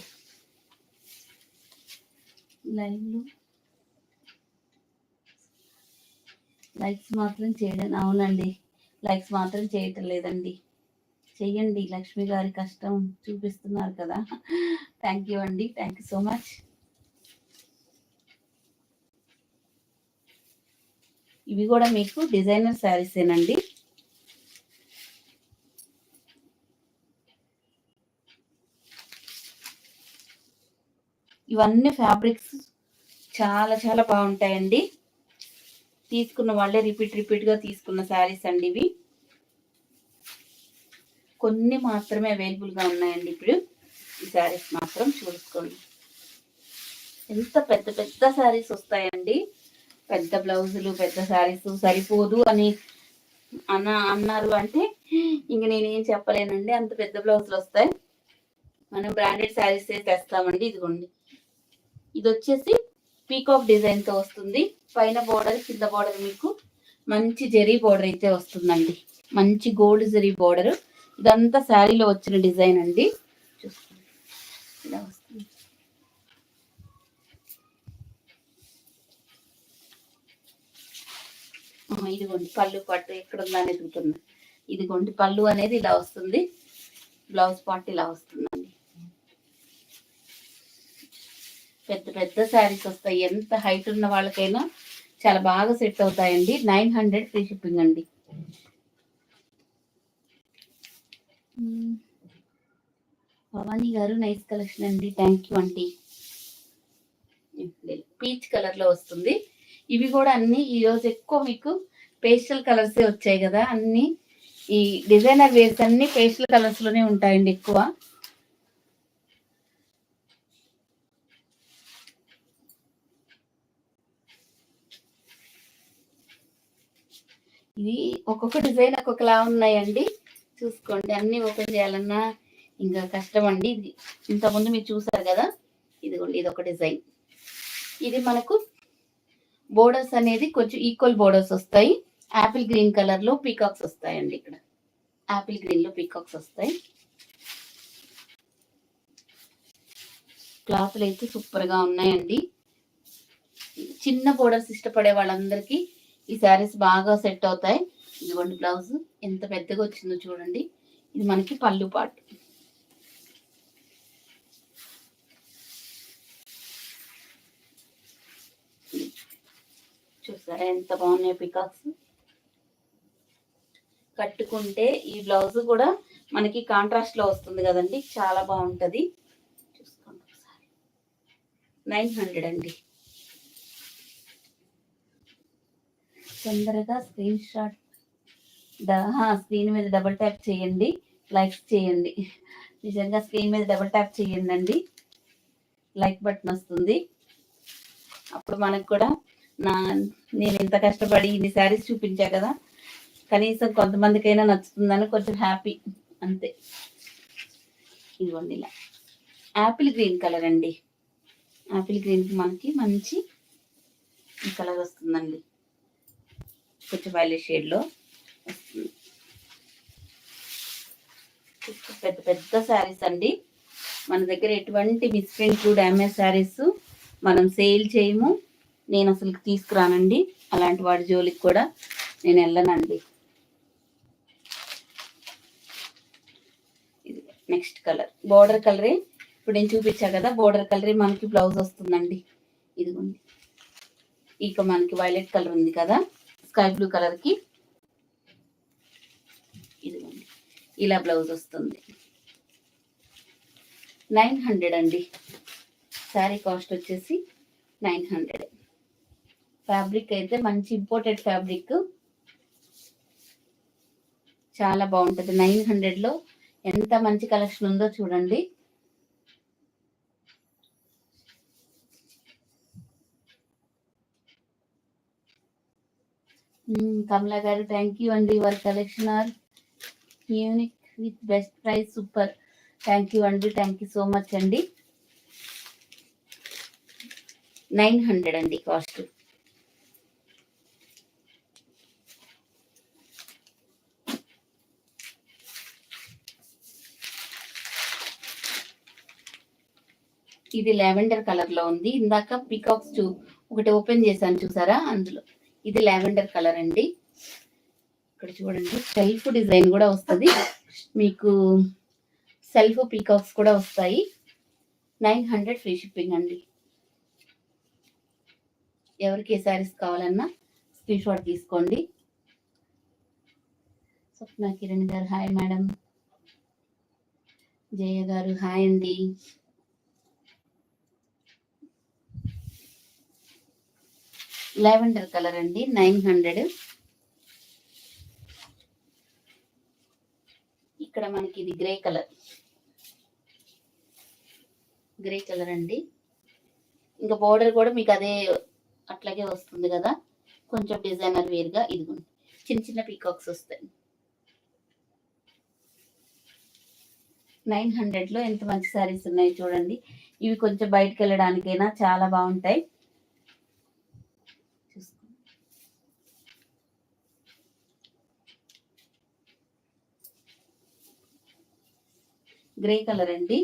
లైక్స్ మాత్రం చేయడం, అవునండి, లైక్స్ మాత్రం చేయటం లేదండి. చెయ్యండి, లక్ష్మి గారి కష్టం చూపిస్తున్నారు కదా. థ్యాంక్ యూ అండి, థ్యాంక్ యూ సో మచ్. ఇవి కూడా మీకు డిజైనర్ శారీసేనండి. ఇవన్నీ ఫ్యాబ్రిక్స్ చాలా చాలా బాగుంటాయండి. తీసుకున్న వాళ్ళే రిపీట్ గా తీసుకున్న శారీస్ అండి ఇవి. కొన్ని మాత్రమే అవైలబుల్ గా ఉన్నాయండి ఇప్పుడు. ఈ శారీస్ మాత్రం చూసుకోండి. ఎంత పెద్ద పెద్ద శారీస్ వస్తాయండి. పెద్ద బ్లౌజులు, పెద్ద శారీస్ సరిపోదు అని అన్నారు అంటే ఇంక నేనేం చెప్పలేనండి. అంత పెద్ద బ్లౌజులు వస్తాయి. మనం బ్రాండెడ్ శారీస్ తెస్తామండి. ఇదిగోండి, ఇది వచ్చేసి పీకాక్ డిజైన్ తో వస్తుంది. పైన బోర్డర్, కింద బోర్డర్ మీకు మంచి జరీ బోర్డర్ అయితే వస్తుందండి. మంచి గోల్డ్ జరీ బోర్డర్. ఇదంతా శారీలో వచ్చిన డిజైన్ అండి. చూసుకోండి, ఇలా వస్తుంది. ఇదిగోండి పళ్ళు పట్టు ఎక్కడ ఉందని ఎదుగుతుంది. ఇదిగోండి పళ్ళు అనేది ఇలా వస్తుంది. బ్లౌజ్ పార్ట్ ఇలా వస్తుందండి. పెద్ద పెద్ద శారీస్ వస్తాయి. ఎంత హైట్ ఉన్న వాళ్ళకైనా చాలా బాగా సెట్ అవుతాయండి. 900 ఫ్రీ షిప్పింగ్ అండి. భవానీ గారు నైస్ కలెక్షన్ అండి, థ్యాంక్ యూ అండి. పీచ్ కలర్ లో వస్తుంది. ఇవి కూడా అన్ని ఈరోజు ఎక్కువ మీకు పేస్టల్ కలర్సే వచ్చాయి కదా. అన్ని ఈ డిజైనర్ వేర్స్ అన్ని పేస్టల్ కలర్స్ లోనే ఉంటాయండి ఎక్కువ. ఇది ఒక్కొక్క డిజైన్ ఒక్కొక్కలా ఉన్నాయండి, చూసుకోండి, అన్ని ఓపెన్ చేయాలన్నా ఇంకా కష్టం అండి. ఇది ఇంతకుముందు మీరు చూసారు కదా, ఇదిగోండి ఇది ఒక డిజైన్. ఇది మనకు బోర్డర్స్ అనేది కొంచెం ఈక్వల్ బోర్డర్స్ వస్తాయి. యాపిల్ గ్రీన్ కలర్ లో పీకాక్స్ వస్తాయండి. ఇక్కడ యాపిల్ గ్రీన్ లో పీకాక్స్ వస్తాయి. క్లాత్లు అయితే సూపర్ గా ఉన్నాయండి. చిన్న బోర్డర్స్ ఇష్టపడే వాళ్ళందరికీ ఈ శారీస్ బాగా సెట్ అవుతాయి. ఇదిగోండి బ్లౌజ్ ఎంత పెద్దగా వచ్చిందో చూడండి. ఇది మనకి పళ్ళు పాటు. చూసారా ఎంత బాగున్నాయి పికాక్స్. కట్టుకుంటే ఈ బ్లౌజ్ కూడా మనకి కాంట్రాస్ట్ లో వస్తుంది కదండి, చాలా బాగుంటది. చూసుకోండి ఒకసారి. 900 అండి. తొందరగా స్క్రీన్ షాట్ స్క్రీన్ మీద డబుల్ ట్యాప్ చేయండి, లైక్స్ చేయండి. నిజంగా స్క్రీన్ మీద డబుల్ ట్యాప్ చేయండి అండి, లైక్ బటన్ వస్తుంది. అప్పుడు మనకు కూడా నేను ఇంత కష్టపడి ఇన్ని శారీస్ చూపించా కదా, కనీసం కొంతమందికైనా నచ్చుతుందని కొంచెం హ్యాపీ అంతే. ఇదిగోండి ఇలా యాపిల్ గ్రీన్ కలర్ అండి. యాపిల్ గ్రీన్కి మనకి మంచి ఈ కలర్ వస్తుందండి, కొంచెం వైలెట్ షేడ్లో వస్తుంది. పెద్ద పెద్ద శారీస్ అండి. మన దగ్గర ఎటువంటి మిస్ప్రింట్ డ్యామేజ్ శారీస్ మనం సేల్ చేయము. నేను అసలు తీసుకురానండి, అలాంటి వాడి జోలికి కూడా నేను వెళ్ళనండి. ఇది నెక్స్ట్ కలర్ బోర్డర్ కలరే. ఇప్పుడు నేను చూపించా కదా, బోర్డర్ కలరే మనకి బ్లౌజ్ వస్తుందండి. ఇదిగోండి ఇక మనకి వైలెట్ కలర్ ఉంది కదా, స్కై బ్లూ కలర్కి ఇదిగోండి ఇలా బ్లౌజ్ వస్తుంది. 900 అండి. శారీ కాస్ట్ వచ్చేసి 900. ఫ్యాబ్రిక్ అయితే మంచి ఇంపోర్టెడ్ ఫ్యాబ్రిక్, చాలా బాగుంటుంది. 900లో ఎంత మంచి కలెక్షన్ ఉందో చూడండి. కమలా గారు థ్యాంక్ యూ అండి. Your collection are unique with best price, super. Thank you అండి, థ్యాంక్ యూ సో మచ్ అండి. 900 అండి కాస్ట్. ఇది లావెండర్ కలర్ లో ఉంది. ఇందాక పీకాక్స్ ఒకటి ఓపెన్ చేశాను చూసారా, అందులో ఇది లావెండర్ కలర్ అండి. ఇక్కడ చూడండి సెల్ఫ్ డిజైన్ కూడా వస్తుంది మీకు, సెల్ఫ్ పీకాక్స్ కూడా వస్తాయి. 900 ఫ్రీ షిప్పింగ్ అండి. ఎవరికి ఏ శారీస్ కావాలన్నా స్క్రీన్ షాట్ తీసుకోండి. స్వప్న కిరణ్ గారు హాయ్ మేడం. జయ గారు హాయ్ అండి. లావెండర్ కలర్ అండి 900. ఇక్కడ మనకి ఇది గ్రే కలర్, గ్రే కలర్ అండి. ఇంకా బోర్డర్ కూడా మీకు అదే అట్లాగే వస్తుంది కదా, కొంచెం డిజైనర్ వేర్గా. ఇదిగోండి చిన్న చిన్న పీకాక్స్ వస్తాయి. 900లో ఎంత మంచి శారీస్ ఉన్నాయి చూడండి. ఇవి కొంచెం బయటకు వెళ్ళడానికైనా చాలా బాగుంటాయి. గ్రే కలర్ అండి.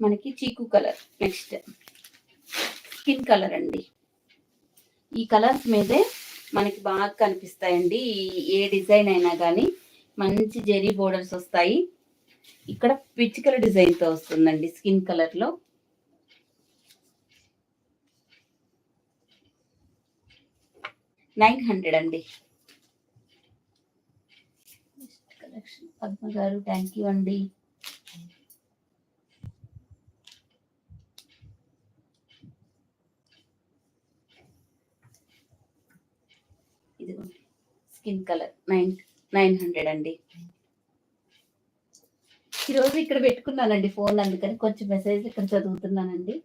మనకి చీకు కలర్. నెక్స్ట్ స్కిన్ కలర్ అండి. ఈ కలర్స్ మీదే మనకి బాగా కనిపిస్తాయండి. ఏ డిజైన్ అయినా కానీ మంచి జెరీ బోర్డర్స్ వస్తాయి. ఇక్కడ పిచ్చికల డిజైన్ తో వస్తుందండి స్కిన్ కలర్ లో. $900 అండి. కలెక్షన్ పద్మ గారు థ్యాంక్ యూ అండి. ఇదిగోండి స్కిన్ కలర్ 900 అండి. ఈరోజు ఇక్కడ పెట్టుకున్నానండి ఫోన్, అందుకని కొంచెం మెసేజ్ ఇక్కడ చదువుతున్నానండి.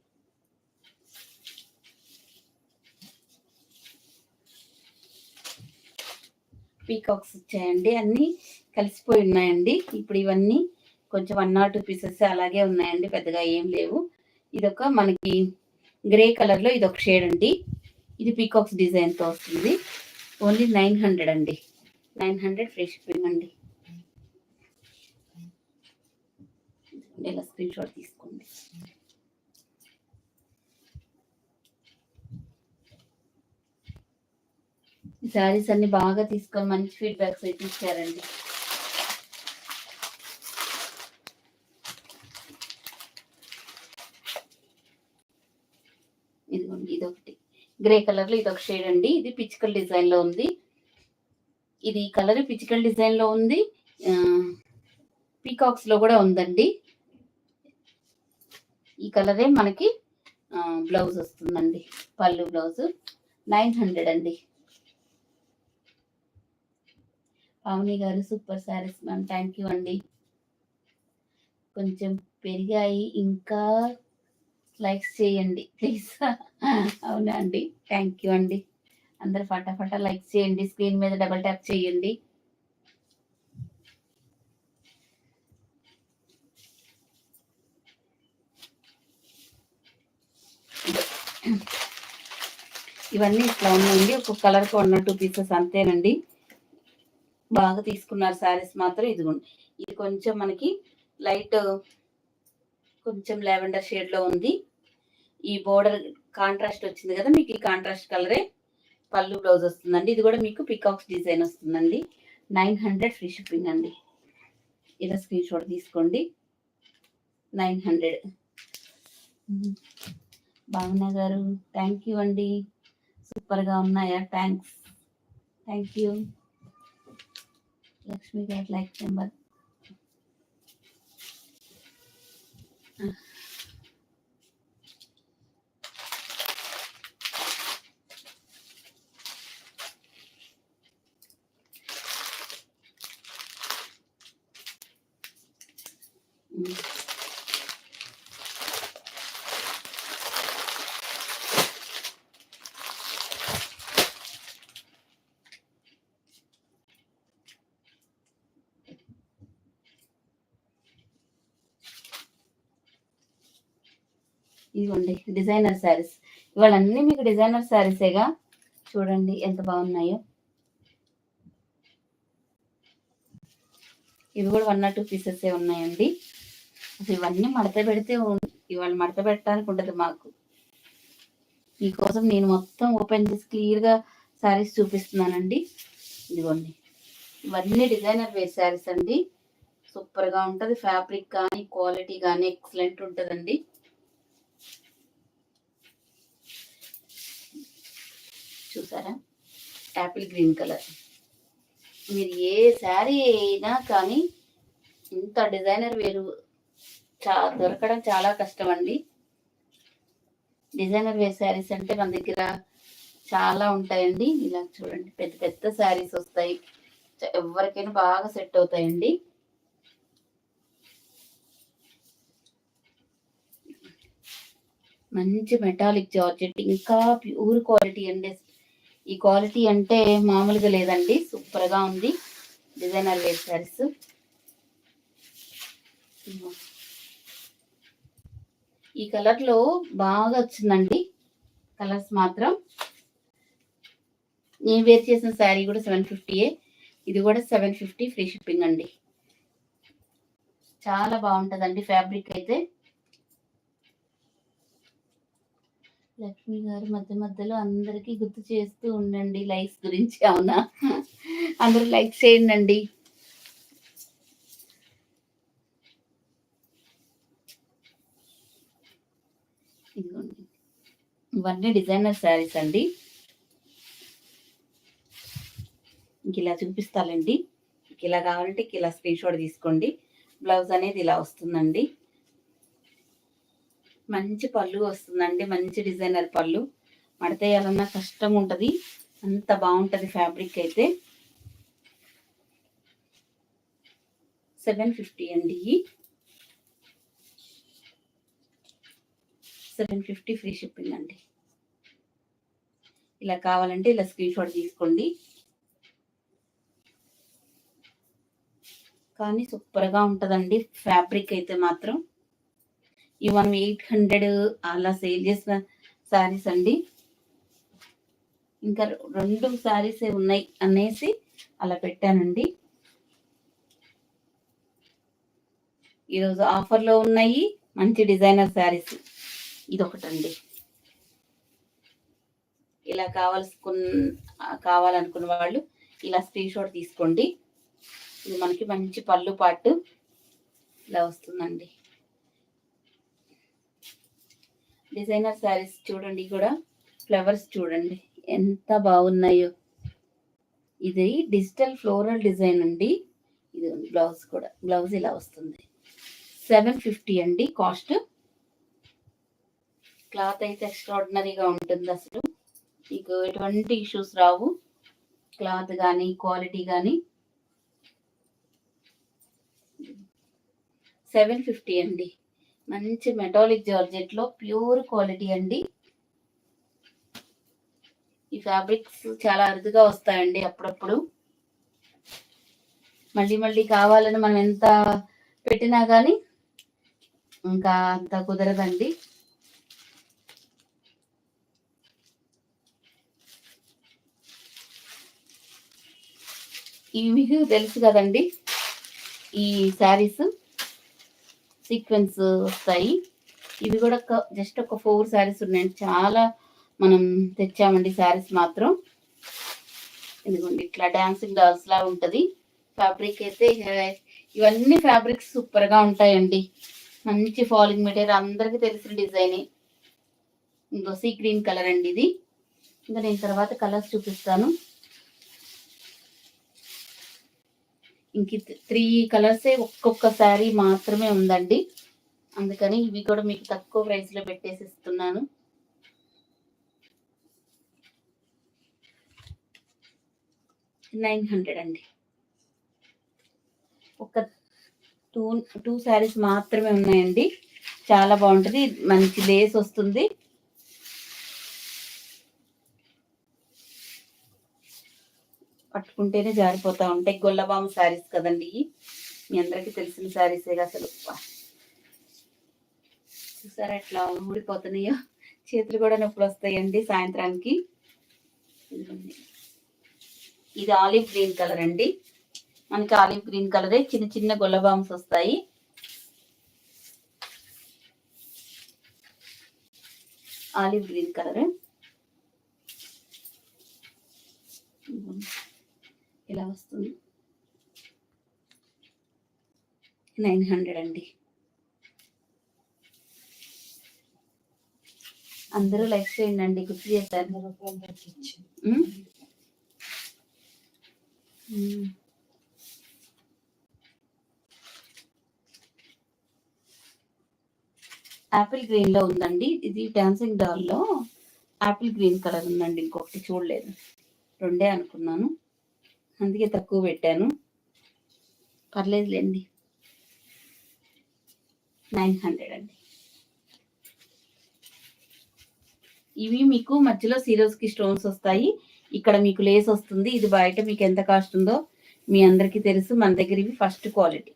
పీకాక్స్ వచ్చాయండి, అన్నీ కలిసిపోయి ఉన్నాయండి. ఇప్పుడు ఇవన్నీ కొంచెం 1 or 2 పీసెస్ అలాగే ఉన్నాయండి, పెద్దగా ఏం లేవు. ఇదొక మనకి గ్రే కలర్లో ఇదొక షేడ్ అండి. ఇది పీకాక్స్ డిజైన్తో వస్తుంది. ఓన్లీ 900 అండి. 900 ఫ్రీ షిప్పింగ్ అండి. ఇలా స్క్రీన్ షాట్ తీసుకోండి. ఈ శారీస్ అన్ని బాగా తీసుకొని మంచి ఫీడ్బ్యాక్స్ అయితే ఇచ్చారండి. ఇదిగోండి, ఇదొకటి గ్రే కలర్ లో ఇదొక షేడ్ అండి. ఇది పిచికల్ డిజైన్ లో ఉంది. ఇది కలర్ పిచికల్ డిజైన్ లో ఉంది, పీకాక్స్ లో కూడా ఉందండి. ఈ కలరే మనకి బ్లౌజ్ వస్తుందండి, పళ్ళు బ్లౌజ్. 900 అండి. పావని గారు super saris ma'am, thank you అండి. కొంచెం పెరిగాయి, ఇంకా లైక్స్ చేయండి ప్లీజ్. అవునా అండి, థ్యాంక్ యూ అండి. అందరు ఫటాఫటా లైక్ చేయండి, స్క్రీన్ మీద డబల్ ట్యాప్ చేయండి. ఇవన్నీ ఇట్లా ఉన్నాయండి, ఒక్కొక్క కలర్కి 1 or 2 పీసెస్ అంతేనండి. బాగా తీసుకున్నారు శారీస్ మాత్రం. ఇదిగోండి, ఇది కొంచెం మనకి లైట్ కొంచెం లావెండర్ షేడ్ లో ఉంది. ఈ బోర్డర్ కాంట్రాస్ట్ వచ్చింది కదా మీకు, ఈ కాంట్రాస్ట్ కలరే పళ్ళు బ్లౌజ్ వస్తుందండి. ఇది కూడా మీకు పికాక్స్ డిజైన్ వస్తుందండి. 900 ఫ్రీ షిప్పింగ్ అండి. ఇలా స్క్రీన్ షాట్ తీసుకోండి. 900. భావన గారు థ్యాంక్ యూ అండి, సూపర్గా ఉన్నాయా, thanks, thank you. Lakshmi garu like number. ఇదిగోండి డిజైనర్ శారీస్. ఇవాళ అన్ని మీకు డిజైనర్ శారీసేగా, చూడండి ఎంత బాగున్నాయో. ఇవి కూడా 1 or 2 పీసెస్ ఉన్నాయండి. అసలు ఇవన్నీ మడత పెడితే ఇవాళ మడత పెట్టడానికి ఉండదు మాకు. మీకోసం నేను మొత్తం ఓపెన్ చేసి క్లియర్గా శారీస్ చూపిస్తున్నానండి. ఇదిగోండి, ఇవన్నీ డిజైనర్ వేర్ శారీస్ అండి. సూపర్గా ఉంటుంది, ఫ్యాబ్రిక్ కానీ క్వాలిటీ కానీ ఎక్సలెంట్ ఉంటుందండి. చూసారా, యాపిల్ గ్రీన్ కలర్. మీరు ఏ శారీ అయినా కానీ ఇంత డిజైనర్ వేరు దొరకడం చాలా కష్టం అండి. డిజైనర్ వేర్ శారీస్ అంటే మన దగ్గర చాలా ఉంటాయండి. ఇలా చూడండి, పెద్ద పెద్ద శారీస్ వస్తాయి, ఎవరికైనా బాగా సెట్ అవుతాయండి. మంచి మెటాలిక్ జార్జెట్, ఇంకా ప్యూర్ క్వాలిటీ అండి. ఈ క్వాలిటీ అంటే మామూలుగా లేదండి, సూపర్గా ఉంది. Designer wear saris. ఈ కలర్లో బాగా వచ్చిందండి కలర్స్ మాత్రం. నేను వేర్ చేసిన శారీ కూడా 750. ఇది కూడా 750 ఫ్రీ షిప్పింగ్ అండి. చాలా బాగుంటుందండి ఫ్యాబ్రిక్ అయితే. లక్ష్మి గారు మధ్య మధ్యలో అందరికీ గుర్తు చేస్తూ ఉండండి లైక్స్ గురించి. అవునా, అందరూ లైక్ చేయండి. ఇదిగోండి, ఇవన్నీ డిజైనర్ శారీస్ అండి. ఇంక ఇలా చూపిస్తానండి. ఇలా కావాలంటే ఇలా స్క్రీన్ షాట్ తీసుకోండి. బ్లౌజ్ అనేది ఇలా వస్తుందండి. మంచి పళ్ళు వస్తుందండి, మంచి డిజైనర్ పళ్ళు. మడత వేయాలన్నా కష్టం ఉంటుంది, అంత బాగుంటుంది ఫ్యాబ్రిక్ అయితే. 750 అండి. 750 ఫ్రీ షిప్పింగ్ అండి. ఇలా కావాలంటే ఇలా స్క్రీన్ షాట్ తీసుకోండి. కానీ సూపర్గా ఉంటుందండి ఫ్యాబ్రిక్ అయితే మాత్రం. ఇవి మనం 800 అలా సేల్ చేసిన శారీస్ అండి. ఇంకా 2 శారీసే ఉన్నాయి అనేసి అలా పెట్టానండి. ఈరోజు ఆఫర్లో ఉన్నాయి మంచి డిజైనర్ శారీస్. ఇదొకటండి. ఇలా కావాలనుకున్న వాళ్ళు ఇలా స్క్రీన్ షాట్ తీసుకోండి. ఇది మనకి మంచి పళ్ళు పాటు ఇలా వస్తుందండి. డిజైనర్ శారీస్ చూడండి, కూడా ఫ్లవర్స్ చూడండి ఎంత బాగున్నాయో. ఇది డిజిటల్ ఫ్లోరల్ డిజైన్ అండి. ఇది బ్లౌజ్ కూడా, బ్లౌజ్ ఇలా వస్తుంది. 750 అండి కాస్ట్. క్లాత్ అయితే ఎక్స్ట్రాడినరీగా ఉంటుంది. అసలు మీకు ఎటువంటి ఇష్యూస్ రావు, క్లాత్ కానీ క్వాలిటీ కానీ. 750 అండి. మంచి మెటాలిక్ జార్జెట్ లో ప్యూర్ క్వాలిటీ అండి. ఈ ఫ్యాబ్రిక్స్ చాలా అరుదుగా వస్తాయండి అప్పుడప్పుడు. మళ్ళీ మళ్ళీ కావాలని మనం ఎంత పెట్టినా కానీ ఇంకా అంత కుదరదండి. ఇవి మీకు తెలుసు కదండి, ఈ శారీస్ సీక్వెన్స్ వస్తాయి. ఇవి కూడా జస్ట్ ఒక 4 శారీస్ ఉన్నాయండి. చాలా మనం తెచ్చామండి శారీస్ మాత్రం. ఇదిగోండి ఇట్లా డాన్సింగ్ డాల్స్ లా ఉంటుంది ఫ్యాబ్రిక్ అయితే. ఇవన్నీ ఫ్యాబ్రిక్స్ సూపర్గా ఉంటాయండి. మంచి ఫాలింగ్ మెటీరియల్, అందరికీ తెలిసిన డిజైన్. ఇంకో సీ గ్రీన్ కలర్ అండి ఇది. ఇంకా నేను తర్వాత కలర్స్ చూపిస్తాను. ఇంక 3 కలర్సే ఒక్కొక్క శారీ మాత్రమే ఉందండి. అందుకని ఇవి కూడా మీకు తక్కువ ప్రైస్లో పెట్టేసి ఇస్తున్నాను. $900 అండి. ఒక 2 శారీస్ మాత్రమే ఉన్నాయండి. చాలా బాగుంటుంది, మంచి లేస్ వస్తుంది. పట్టుకుంటేనే జారిపోతా ఉంటాయి. గొల్లబాము శారీస్ కదండి, మీ అందరికీ తెలిసిన శారీసే. అసలు చూసారా ఎట్లా ఊడిపోతున్నాయో, చేతులు కూడా నొప్పులు వస్తాయండి సాయంత్రానికి. ఇది ఆలివ్ గ్రీన్ కలర్ అండి. మనకి ఆలివ్ గ్రీన్ కలరే చిన్న చిన్న గొల్లబామ్స్ వస్తాయి. ఆలివ్ గ్రీన్ కలర్ ఇలా వస్తుంది. 900 అండి. అందరూ లైక్ చేయండి అండి, గుర్తు చేశారు. యాపిల్ గ్రీన్ లో ఉందండి. ఇది డాన్సింగ్ డాల్ లో యాపిల్ గ్రీన్ కలర్ ఉందండి. ఇంకొకటి చూడలేదు, 2 అనుకున్నాను, అందుకే తక్కువ పెట్టాను. పర్లేదులేండి. 900 అండి. ఇవి మీకు మధ్యలో సీరోస్ కి స్టోన్స్ వస్తాయి. ఇక్కడ మీకు లేస్ వస్తుంది. ఇది బయట మీకు ఎంత కాస్ట్ ఉందో మీ అందరికీ తెలుసు. మన దగ్గర ఇవి first quality.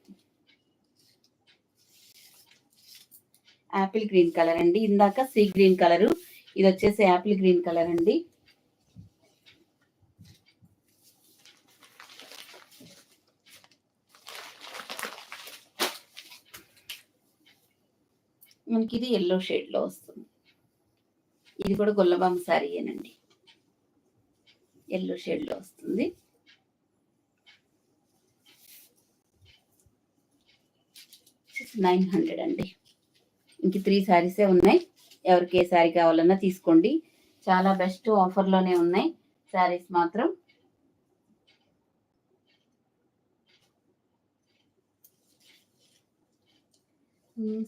Apple green colour అండి. ఇందాక సీ గ్రీన్ కలరు, ఇది వచ్చేసి యాపిల్ గ్రీన్ కలర్ అండి. మనకి ఇది ఎల్లో షేడ్ లో వస్తుంది. ఇది కూడా గొల్లబామ్ శారీయేనండి, ఎల్లో షేడ్ లో వస్తుంది. $900 అండి. ఇంక 3 శారీసే ఉన్నాయి. ఎవరికి ఏ శారీ కావాలన్నా తీసుకోండి. చాలా బెస్ట్ ఆఫర్లోనే ఉన్నాయి శారీస్ మాత్రం.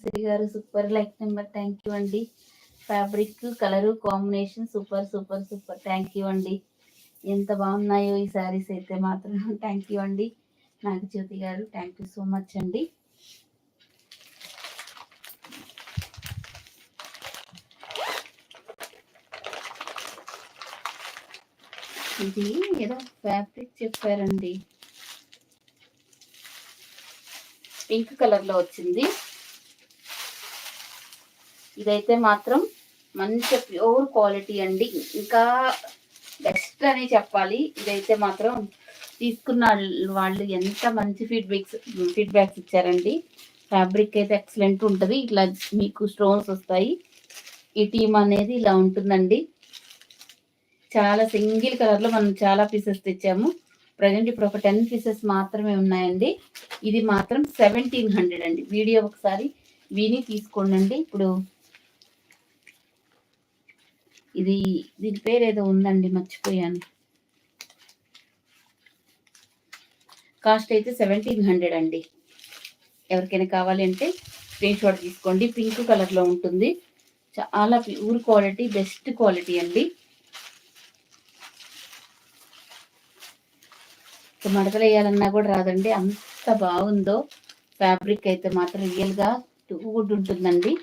Shri garu super, like number. Thank you అండి. Fabric colour combination super super super. Thank you అండి. ఎంత బాగున్నాయో ఈ శారీస్ అయితే మాత్రం. థ్యాంక్ యూ అండి నాగజ్యోతి గారు, థ్యాంక్ యూ సో మచ్ అండి. ఇది ఏదో ఫ్యాబ్రిక్ చెప్పారండి, పింక్ కలర్లో వచ్చింది. ఇదైతే మాత్రం మంచి ప్యూర్ క్వాలిటీ అండి, ఇంకా బెస్ట్ అని చెప్పాలి. ఇదైతే మాత్రం తీసుకున్న వాళ్ళు ఎంత మంచి ఫీడ్బ్యాక్స్ ఇచ్చారండి. ఫ్యాబ్రిక్ అయితే ఎక్సలెంట్ ఉంటుంది. ఇట్లా మీకు స్టోన్స్ వస్తాయి. ఈ టీమ్ అనేది ఇలా ఉంటుందండి. చాలా సింగిల్ కలర్లో మనం చాలా పీసెస్ తెచ్చాము. ప్రజెంట్ ఇప్పుడు ఒక 10 పీసెస్ మాత్రమే ఉన్నాయండి. ఇది మాత్రం 1700 అండి. వీడియో ఒకసారి విని తీసుకోండి. ఇప్పుడు దీని పేరు ఏదో ఉందండి, మర్చిపోయాను. కాస్ట్ అయితే 1700 అండి. ఎవరికైనా కావాలి అంటే స్క్రీన్ షాట్ తీసుకోండి. పింక్ కలర్లో ఉంటుంది. చాలా ప్యూర్ క్వాలిటీ, బెస్ట్ క్వాలిటీ అండి. మడతలు వేయాలన్నా కూడా రాదండి, అంత బాగుందో. ఫ్యాబ్రిక్ అయితే మాత్రం రియల్గా టూ గుడ్ ఉంటుందండి.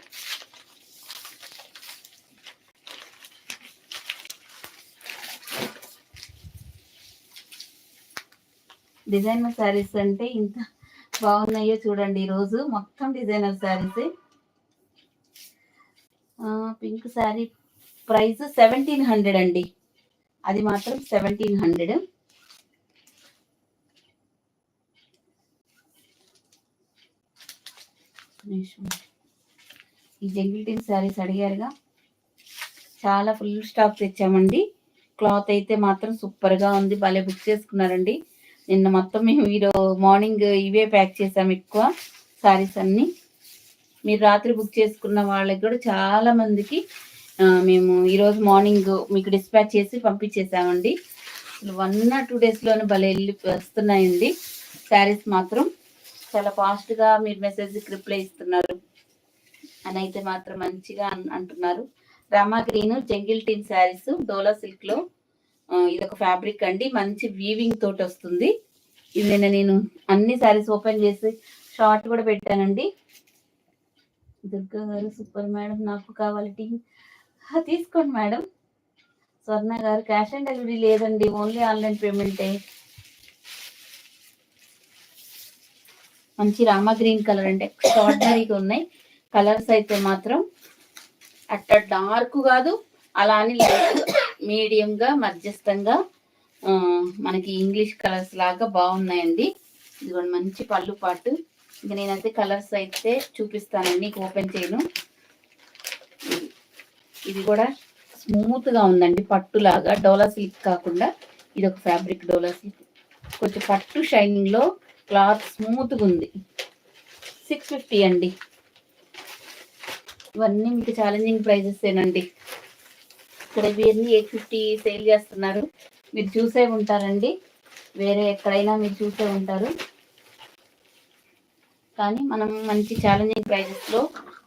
డిజైనర్ శారీస్ అంటే ఇంత బాగున్నాయో చూడండి. ఈరోజు మొత్తం డిజైనర్ శారీసే. పింక్ శారీ ప్రైస్ 1700 అండి. అది మాత్రం 1700. ఈ జంగిల్ టీమ్ శారీస్ అడిగారుగా, చాలా ఫుల్ స్టాక్ తెచ్చామండి. క్లాత్ అయితే మాత్రం సూపర్గా ఉంది. భలే బుక్ చేసుకున్నారండి. నిన్న మొత్తం మేము మార్నింగ్ ఇవే ప్యాక్ చేసాము ఎక్కువ శారీస్ అన్నీ. మీరు రాత్రి బుక్ చేసుకున్న వాళ్ళకి కూడా చాలా మందికి మేము ఈరోజు మార్నింగ్ మీకు డిస్పాచ్ చేసి పంపించేసామండి. 1 or 2 డేస్లోనే భలే వస్తున్నాయండి శారీస్ మాత్రం. చాలా ఫాస్ట్గా మీరు మెసేజ్కి రిప్లై ఇస్తున్నారు అని అయితే మాత్రం మంచిగా అంటున్నారు. Rama green jungle team saris Dola సిల్క్లో. ఇదొక ఫ్యాబ్రిక్ అండి, మంచి వీవింగ్ తోటి వస్తుంది. ఇది నేను అన్ని శారీస్ ఓపెన్ చేసి షార్ట్ కూడా పెట్టానండి. దుర్గా గారు సూపర్ మేడం, నాకు కావాలి టీ. తీసుకోండి మేడం. స్వర్ణ గారు క్యాష్ ఆన్ డెలివరీ లేదండి, ఓన్లీ ఆన్లైన్ పేమెంటే. మంచి రామా గ్రీన్ కలర్ అంటే ఎక్స్ట్రాడినరీగా ఉన్నాయి. కలర్స్ అయితే మాత్రం అట్ట డార్క్ కాదు, అలా అని లైట్ మీడియంగా మధ్యస్థంగా మనకి ఇంగ్లీష్ కలర్స్ లాగా బాగున్నాయండి. ఇది కూడా మంచి పళ్ళు పాటు. ఇంకా నేనైతే కలర్స్ అయితే చూపిస్తానండి, నీకు ఓపెన్ చేయను. ఇది కూడా స్మూత్గా ఉందండి, పట్టులాగా. డోలా సిల్క్ కాకుండా ఇది ఒక ఫ్యాబ్రిక్ డోలా సిల్క్, కొంచెం పట్టు షైనింగ్లో క్లాత్ స్మూత్గా ఉంది. 650 అండి. ఇవన్నీ మీకు ఛాలెంజింగ్ ప్రైజెస్ ఏనండి. ఇక్కడ ఇవన్నీ 850 సేల్ చేస్తున్నారు. మీరు చూసే ఉంటారండి, వేరే ఎక్కడైనా మీరు చూసే ఉంటారు. కానీ మనం మంచి ఛాలెంజింగ్ ప్రైజెస్లో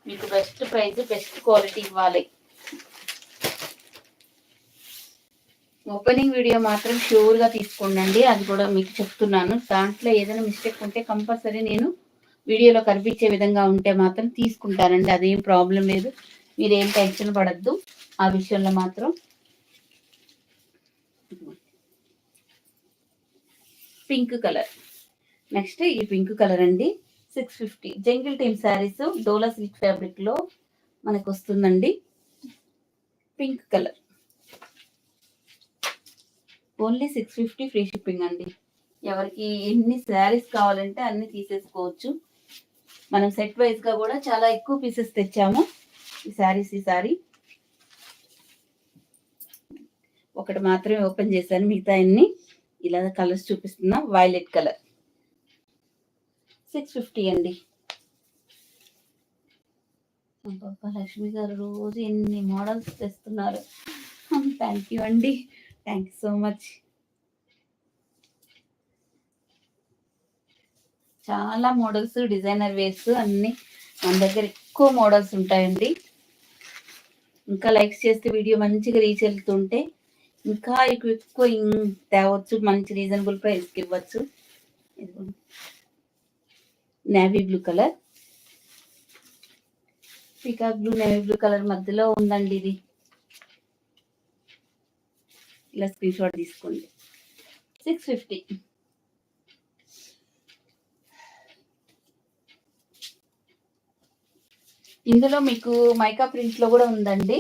మీకు బెస్ట్ ప్రైస్, బెస్ట్ క్వాలిటీ ఇవ్వాలి. ఓపెనింగ్ వీడియో మాత్రం షూర్గా తీసుకోండి, అది కూడా మీకు చెప్తున్నాను. దాంట్లో ఏదైనా మిస్టేక్ ఉంటే కంపల్సరీ నేను వీడియోలో కనిపించే విధంగా ఉంటే మాత్రం తీసుకుంటానండి. అదేం ప్రాబ్లం లేదు, మీరేం టెన్షన్ పడద్దు ఆ విషయంలో మాత్రం. పింక్ కలర్, నెక్స్ట్ ఈ పింక్ కలర్ అండి. 650 జంగిల్ టీమ్ శారీస్ డోలా సిల్క్ ఫ్యాబ్రిక్లో మనకు వస్తుందండి. Pink colour only 650, free shipping అండి. ఎవరికి ఎన్ని శారీస్ కావాలంటే అన్ని తీసేసుకోవచ్చు. మనం సెట్ వైజ్గా కూడా చాలా ఎక్కువ పీసెస్ తెచ్చాము ఈ శారీస్. ఈసారి ఒకటి మాత్రమే ఓపెన్ చేశాను, మిగతా అన్ని ఇలా కలర్స్ చూపిస్తున్నా. వైలెట్ కలర్ 650 అండి. లక్ష్మి గారు రోజు ఎన్ని మోడల్స్ తెస్తున్నారు. థ్యాంక్ యూ అండి, థ్యాంక్ యూ సో మచ్. చాలా మోడల్స్, డిజైనర్ వేర్స్ అన్ని మన దగ్గర ఎక్కువ మోడల్స్ ఉంటాయండి. ఇంకా లైక్స్ చేస్తే వీడియో మంచిగా రీచ్ వెళ్తుంటే ఇంకా ఎక్కువ తేవచ్చు, మంచి రీజనబుల్ ప్రైస్కి ఇవ్వచ్చు. Navy blue colour, peacock blue navy blue colour మధ్యలో ఉందండి. ఇది ఇలా స్క్రీన్ షాట్ తీసుకోండి. 650. ఇందులో మీకు మైకా ప్రింట్ లో కూడా ఉందండి,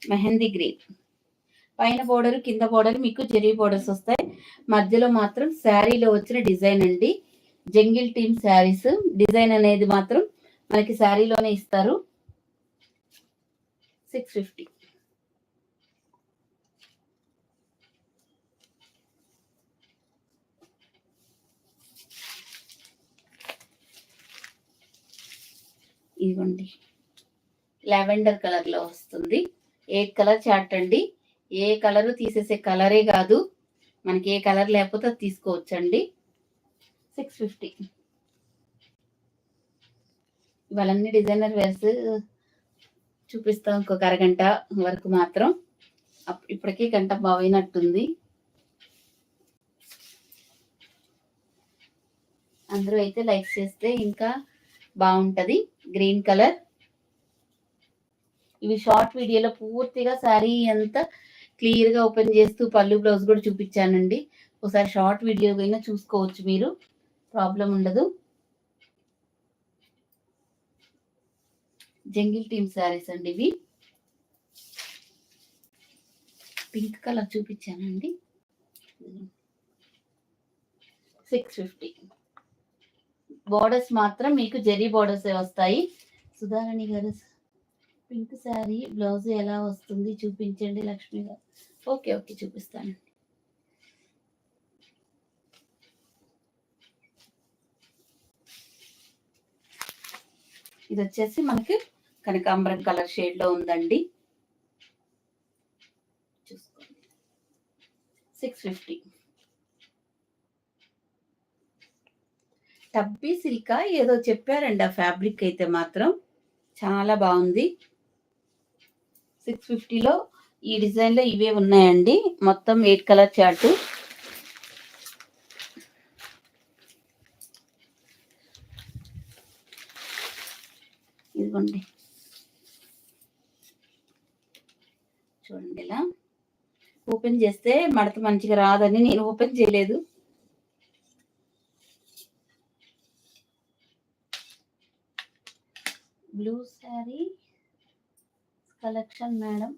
మెహందీ గ్రీన్. పైన బోర్డర్ కింద బోర్డర్ మీకు జెరీ బోర్డర్స్ వస్తాయి. మధ్యలో మాత్రం శారీలో వచ్చిన డిజైన్ అండి. జంగిల్ టీమ్ శారీస్ డిజైన్ అనేది మాత్రం మనకి శారీలోనే ఇస్తారు. 650. ఇదిగోండి, లావెండర్ కలర్ లో వస్తుంది. 8 కలర్ చార్ట్ అండి. ఏ కలర్ తీసేసే కలరే కాదు, మనకి ఏ కలర్ లేకపోతే అది తీసుకోవచ్చండి. 650. ఇవాళన్నీ డిజైనర్ వేర్స్ చూపిస్తాం ఇంకొక అరగంట వరకు మాత్రం. ఇప్పటికీ గంట బాగున్నట్టుంది. అందరూ అయితే లైక్ చేస్తే ఇంకా బాగుంటది. Green colour. ఇవి షార్ట్ వీడియోలో పూర్తిగా శారీ అంతా క్లియర్ గా ఓపెన్ చేస్తూ పళ్ళు బ్లౌజ్ కూడా చూపించానండి. ఒకసారి షార్ట్ వీడియో అయినా చూసుకోవచ్చు మీరు, ప్రాబ్లం ఉండదు. జంగిల్ టీమ్ శారీస్ అండి ఇవి. Pink colour చూపించానండి. 650. బోర్డర్స్ మాత్రం మీకు జెరీ బోర్డర్స్ వస్తాయి. సుధారాణి గారు, పింక్ శారీ బ్లౌజ్ ఎలా వస్తుంది చూపించండి. లక్ష్మి గారు, ఓకే ఓకే చూపిస్తాను. ఇది వచ్చేసి మనకి కనకాంబరం కలర్ షేడ్ లో ఉందండి. చూసుకోండి. 650. టబ్బీ సిల్కా ఏదో చెప్పారండి, ఆ ఫ్యాబ్రిక్ అయితే మాత్రం చాలా బాగుంది. 650లో ఈ డిజైన్ లో ఇవే ఉన్నాయండి. మొత్తం 8 కలర్ చార్ట్. ఇదిగోండి, చూడండి ఇలా ఓపెన్ చేస్తే మడత మంచిగా రాదని నేను ఓపెన్ చేయలేదు. Blue sari collection madam.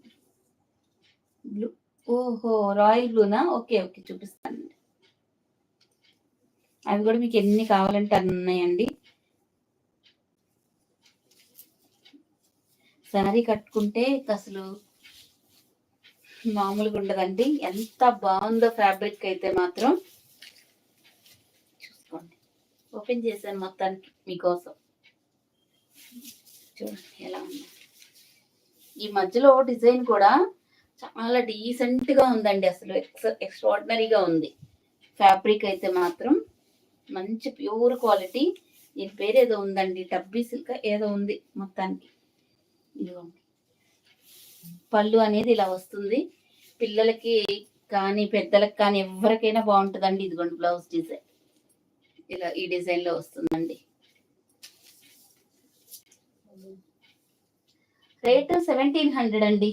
Blue, ఓహో రాయల్ బ్లూనా, ఓకే ఓకే చూపిస్తానండి. అవి కూడా మీకు ఎన్ని కావాలంటే అన్ని ఉన్నాయండి. శారీ కట్టుకుంటే అసలు మామూలుగా ఉండదండి. ఎంత బాగుందో ఫ్యాబ్రిక్ అయితే మాత్రం. చూసుకోండి, ఓపెన్ చేశాను మొత్తానికి మీకోసం. చూడండి ఎలా ఉంది. ఈ మధ్యలో డిజైన్ కూడా చాలా డీసెంట్ గా ఉందండి. అసలు ఎక్స్ట్రాడినరీగా ఉంది. ఫ్యాబ్రిక్ అయితే మాత్రం మంచి ప్యూర్ క్వాలిటీ. దీని పేరు ఏదో ఉందండి, టబ్బీ సిల్క్ ఏదో ఉంది మొత్తానికి. ఇదిగోండి, పళ్ళు అనేది ఇలా వస్తుంది. పిల్లలకి కానీ పెద్దలకు కానీ ఎవరికైనా బాగుంటుందండి. ఇదిగోండి బ్లౌజ్ డిజైన్ ఇలా ఈ డిజైన్ లో వస్తుందండి. రేట్ 1700 అండి.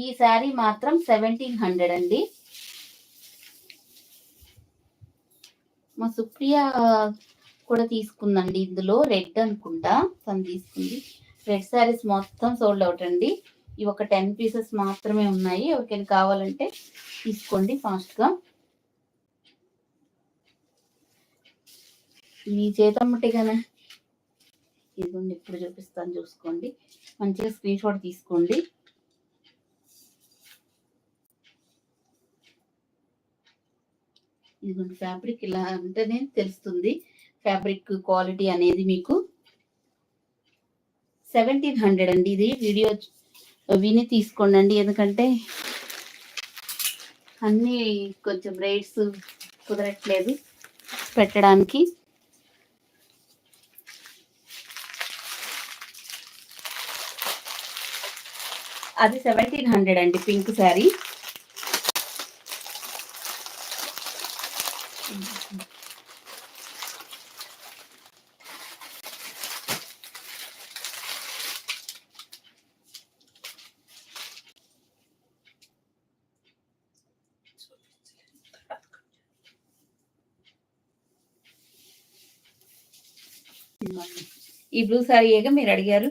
ఈ శారీ మాత్రం 1700 అండి. మా సుప్రియ కూడా తీసుకుందండి. ఇందులో రెడ్ అనుకుంటా తను తీసుకుంది. రెడ్ శారీస్ మొత్తం సోల్డ్ అవుట్ అండి. ఇవి ఒక 10 పీసెస్ మాత్రమే ఉన్నాయి. ఎవరికైనా కావాలంటే తీసుకోండి ఫాస్ట్ గా. మీ చేతమ్మటిగానే ఇదిగోండి, ఇప్పుడు చూపిస్తాను చూసుకోండి. మంచిగా స్క్రీన్ షాట్ తీసుకోండి. ఇదిగోండి, ఫ్యాబ్రిక్ ఇలా అంటేనే తెలుస్తుంది ఫ్యాబ్రిక్ క్వాలిటీ అనేది మీకు. 1700 అండి. ఇది వీడియో విని తీసుకోండి, ఎందుకంటే అన్నీ కొంచెం రేట్స్ కుదరట్లేదు పెట్టడానికి. అది 1700 అండి పింక్ శారీ. ఈ బ్లూ శారీ ఏగా మీరు అడిగారు,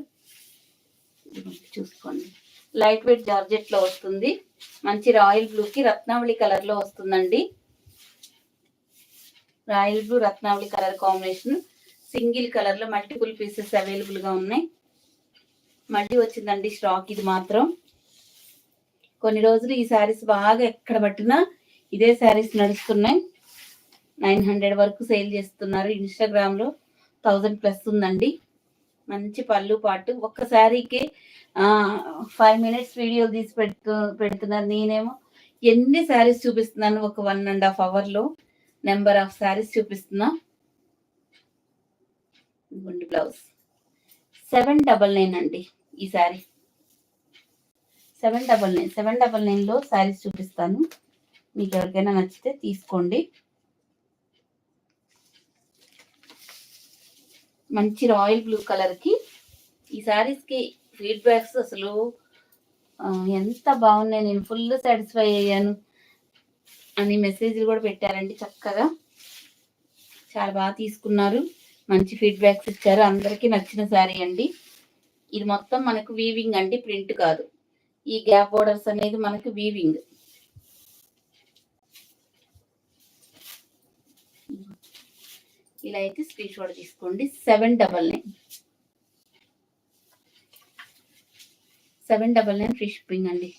చూసుకోండి. లైట్ వెయిట్ జార్జెట్ లో వస్తుంది. మంచి రాయల్ బ్లూకి రత్నావళి కలర్ లో వస్తుందండి. Royal blue Ratnavali colour combination. Single colour లో మల్టిపుల్ పీసెస్ అవైలబుల్ గా ఉన్నాయి. మళ్ళీ వచ్చిందండి స్టాక్. ఇది మాత్రం కొన్ని రోజులు ఈ శారీస్ బాగా ఎక్కడ పట్టినా ఇదే శారీస్ నడుస్తున్నాయి. 900 వరకు సేల్ చేస్తున్నారు. ఇన్స్టాగ్రామ్ లో 1000+ ఉందండి. మంచి పళ్ళు పాటు. ఒక్క శారీకి 5 minutes వీడియో తీసి పెడుతున్నారు. నేనేమో ఎన్ని శారీస్ చూపిస్తున్నాను, ఒక 1.5 hour లో నెంబర్ ఆఫ్ శారీస్ చూపిస్తున్నా. బ్లౌజ్ 799 అండి. ఈ శారీ 799 లో శారీస్ చూపిస్తాను. మీకు ఎవరికైనా నచ్చితే తీసుకోండి. మంచి రాయల్ బ్లూ కలర్ కి ఈ శారీస్ కి ఫీడ్బ్యాక్స్ అసలు ఎంత బాగున్నాయి. నేను ఫుల్ సాటిస్ఫై అయ్యాను అని మెసేజ్లు కూడా పెట్టారండి. చక్కగా చాలా బాగా తీసుకున్నారు. మంచి ఫీడ్బ్యాక్స్ ఇచ్చారు. అందరికీ నచ్చిన శారీ అండి. ఇది మొత్తం మనకు వీవింగ్ అండి, ప్రింట్ కాదు. ఈ గ్యాప్ బోర్డర్స్ అనేది మనకు వీవింగ్. ఇలా అయితే స్క్రీన్ షాట్ తీసుకోండి. 799 ఫ్రీ షిప్పింగ్ అండి.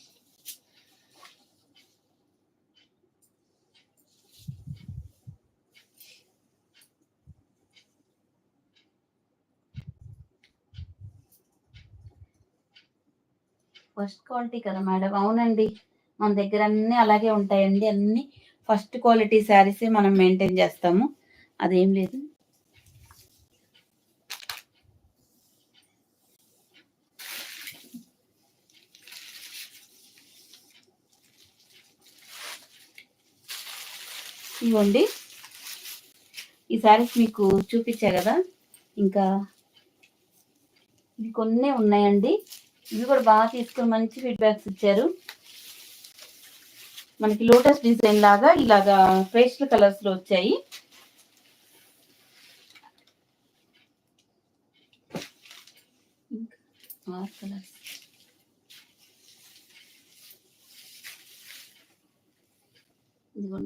ఫస్ట్ క్వాలిటీ కదా మేడం? అవునండి, మన దగ్గర అన్ని అలాగే ఉంటాయండి. అన్ని ఫస్ట్ క్వాలిటీ శారీసే మనం మెయింటైన్ చేస్తాము. అదేం లేదు. ఇవ్వండి, ఈ శారీస్ మీకు చూపించా కదా, ఇంకా ఇవి కొన్ని ఉన్నాయండి. ఇవి కూడా బాగా తీసుకుని మంచి ఫీడ్బ్యాక్స్ ఇచ్చారు. మనకి లోటస్ డిజైన్ లాగా ఇలాగా పేస్టల్ కలర్స్ లో వచ్చాయి.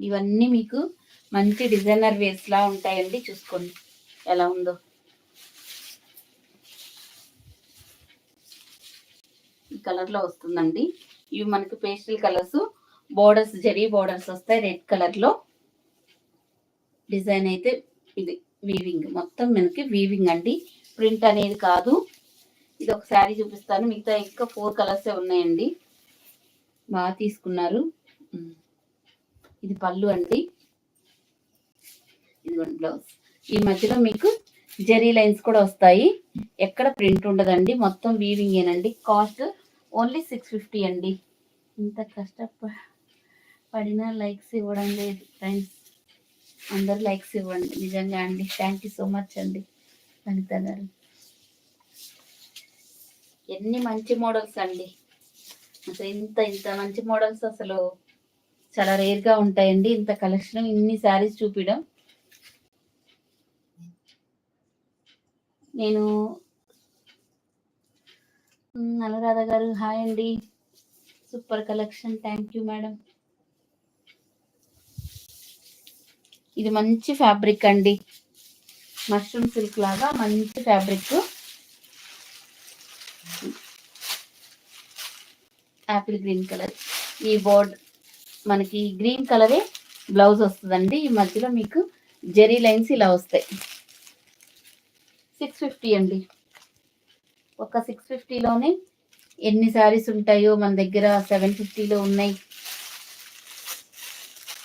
ఇవన్నీ మీకు మంచి డిజైనర్ వేస్ లా ఉంటాయండి. చూసుకోండి ఎలా ఉందో. ఈ కలర్ లో వస్తుందండి. ఇవి మనకి pastel colours. Borders zari borders వస్తాయి రెడ్ కలర్ లో. డిజైన్ అయితే ఇది వీవింగ్, మొత్తం మనకి వీవింగ్ అండి, ప్రింట్ అనేది కాదు. ఇది ఒక శారీ చూపిస్తాను. మిగతా ఇంకా 4 కలర్సే ఉన్నాయండి. బాగా తీసుకున్నారు. ఇది పళ్ళు అండి. ఇది బ్లౌజ్. ఈ మధ్యలో మీకు జెరీ లైన్స్ కూడా వస్తాయి. ఎక్కడ ప్రింట్ ఉండదండి, మొత్తం వీవింగ్ ఏనండి. కాస్ట్ ఓన్లీ 650 అండి. ఇంత కష్టపడినా లైక్స్ ఇవ్వడం లేదు ఫ్రెండ్స్. అందరు లైక్స్ ఇవ్వండి నిజంగా అండి. థ్యాంక్ యూ సో మచ్ అండి అనిత గారు. ఎన్ని మంచి మోడల్స్ అండి. అసలు ఇంత మంచి మోడల్స్ అసలు చాలా రేర్ గా ఉంటాయండి. ఇంత కలెక్షన్, ఇన్ని శారీస్ చూపించడం. నేను అనురాధ గారు హాయ్ అండి. Super collection, thank you madam. ఇది మంచి ఫ్యాబ్రిక్ అండి, మష్రూమ్ సిల్క్ లాగా మంచి ఫ్యాబ్రిక్. Apple green colour. ఈ బోర్డ్ మనకి గ్రీన్ కలరే బ్లౌజ్ వస్తుందండి. ఈ మధ్యలో మీకు జెరీ లైన్స్ ఇలా వస్తాయి. 650 అండి. ఒక 650లోనే ఎన్ని శారీస్ ఉంటాయో మన దగ్గర 750లో ఉన్నాయి.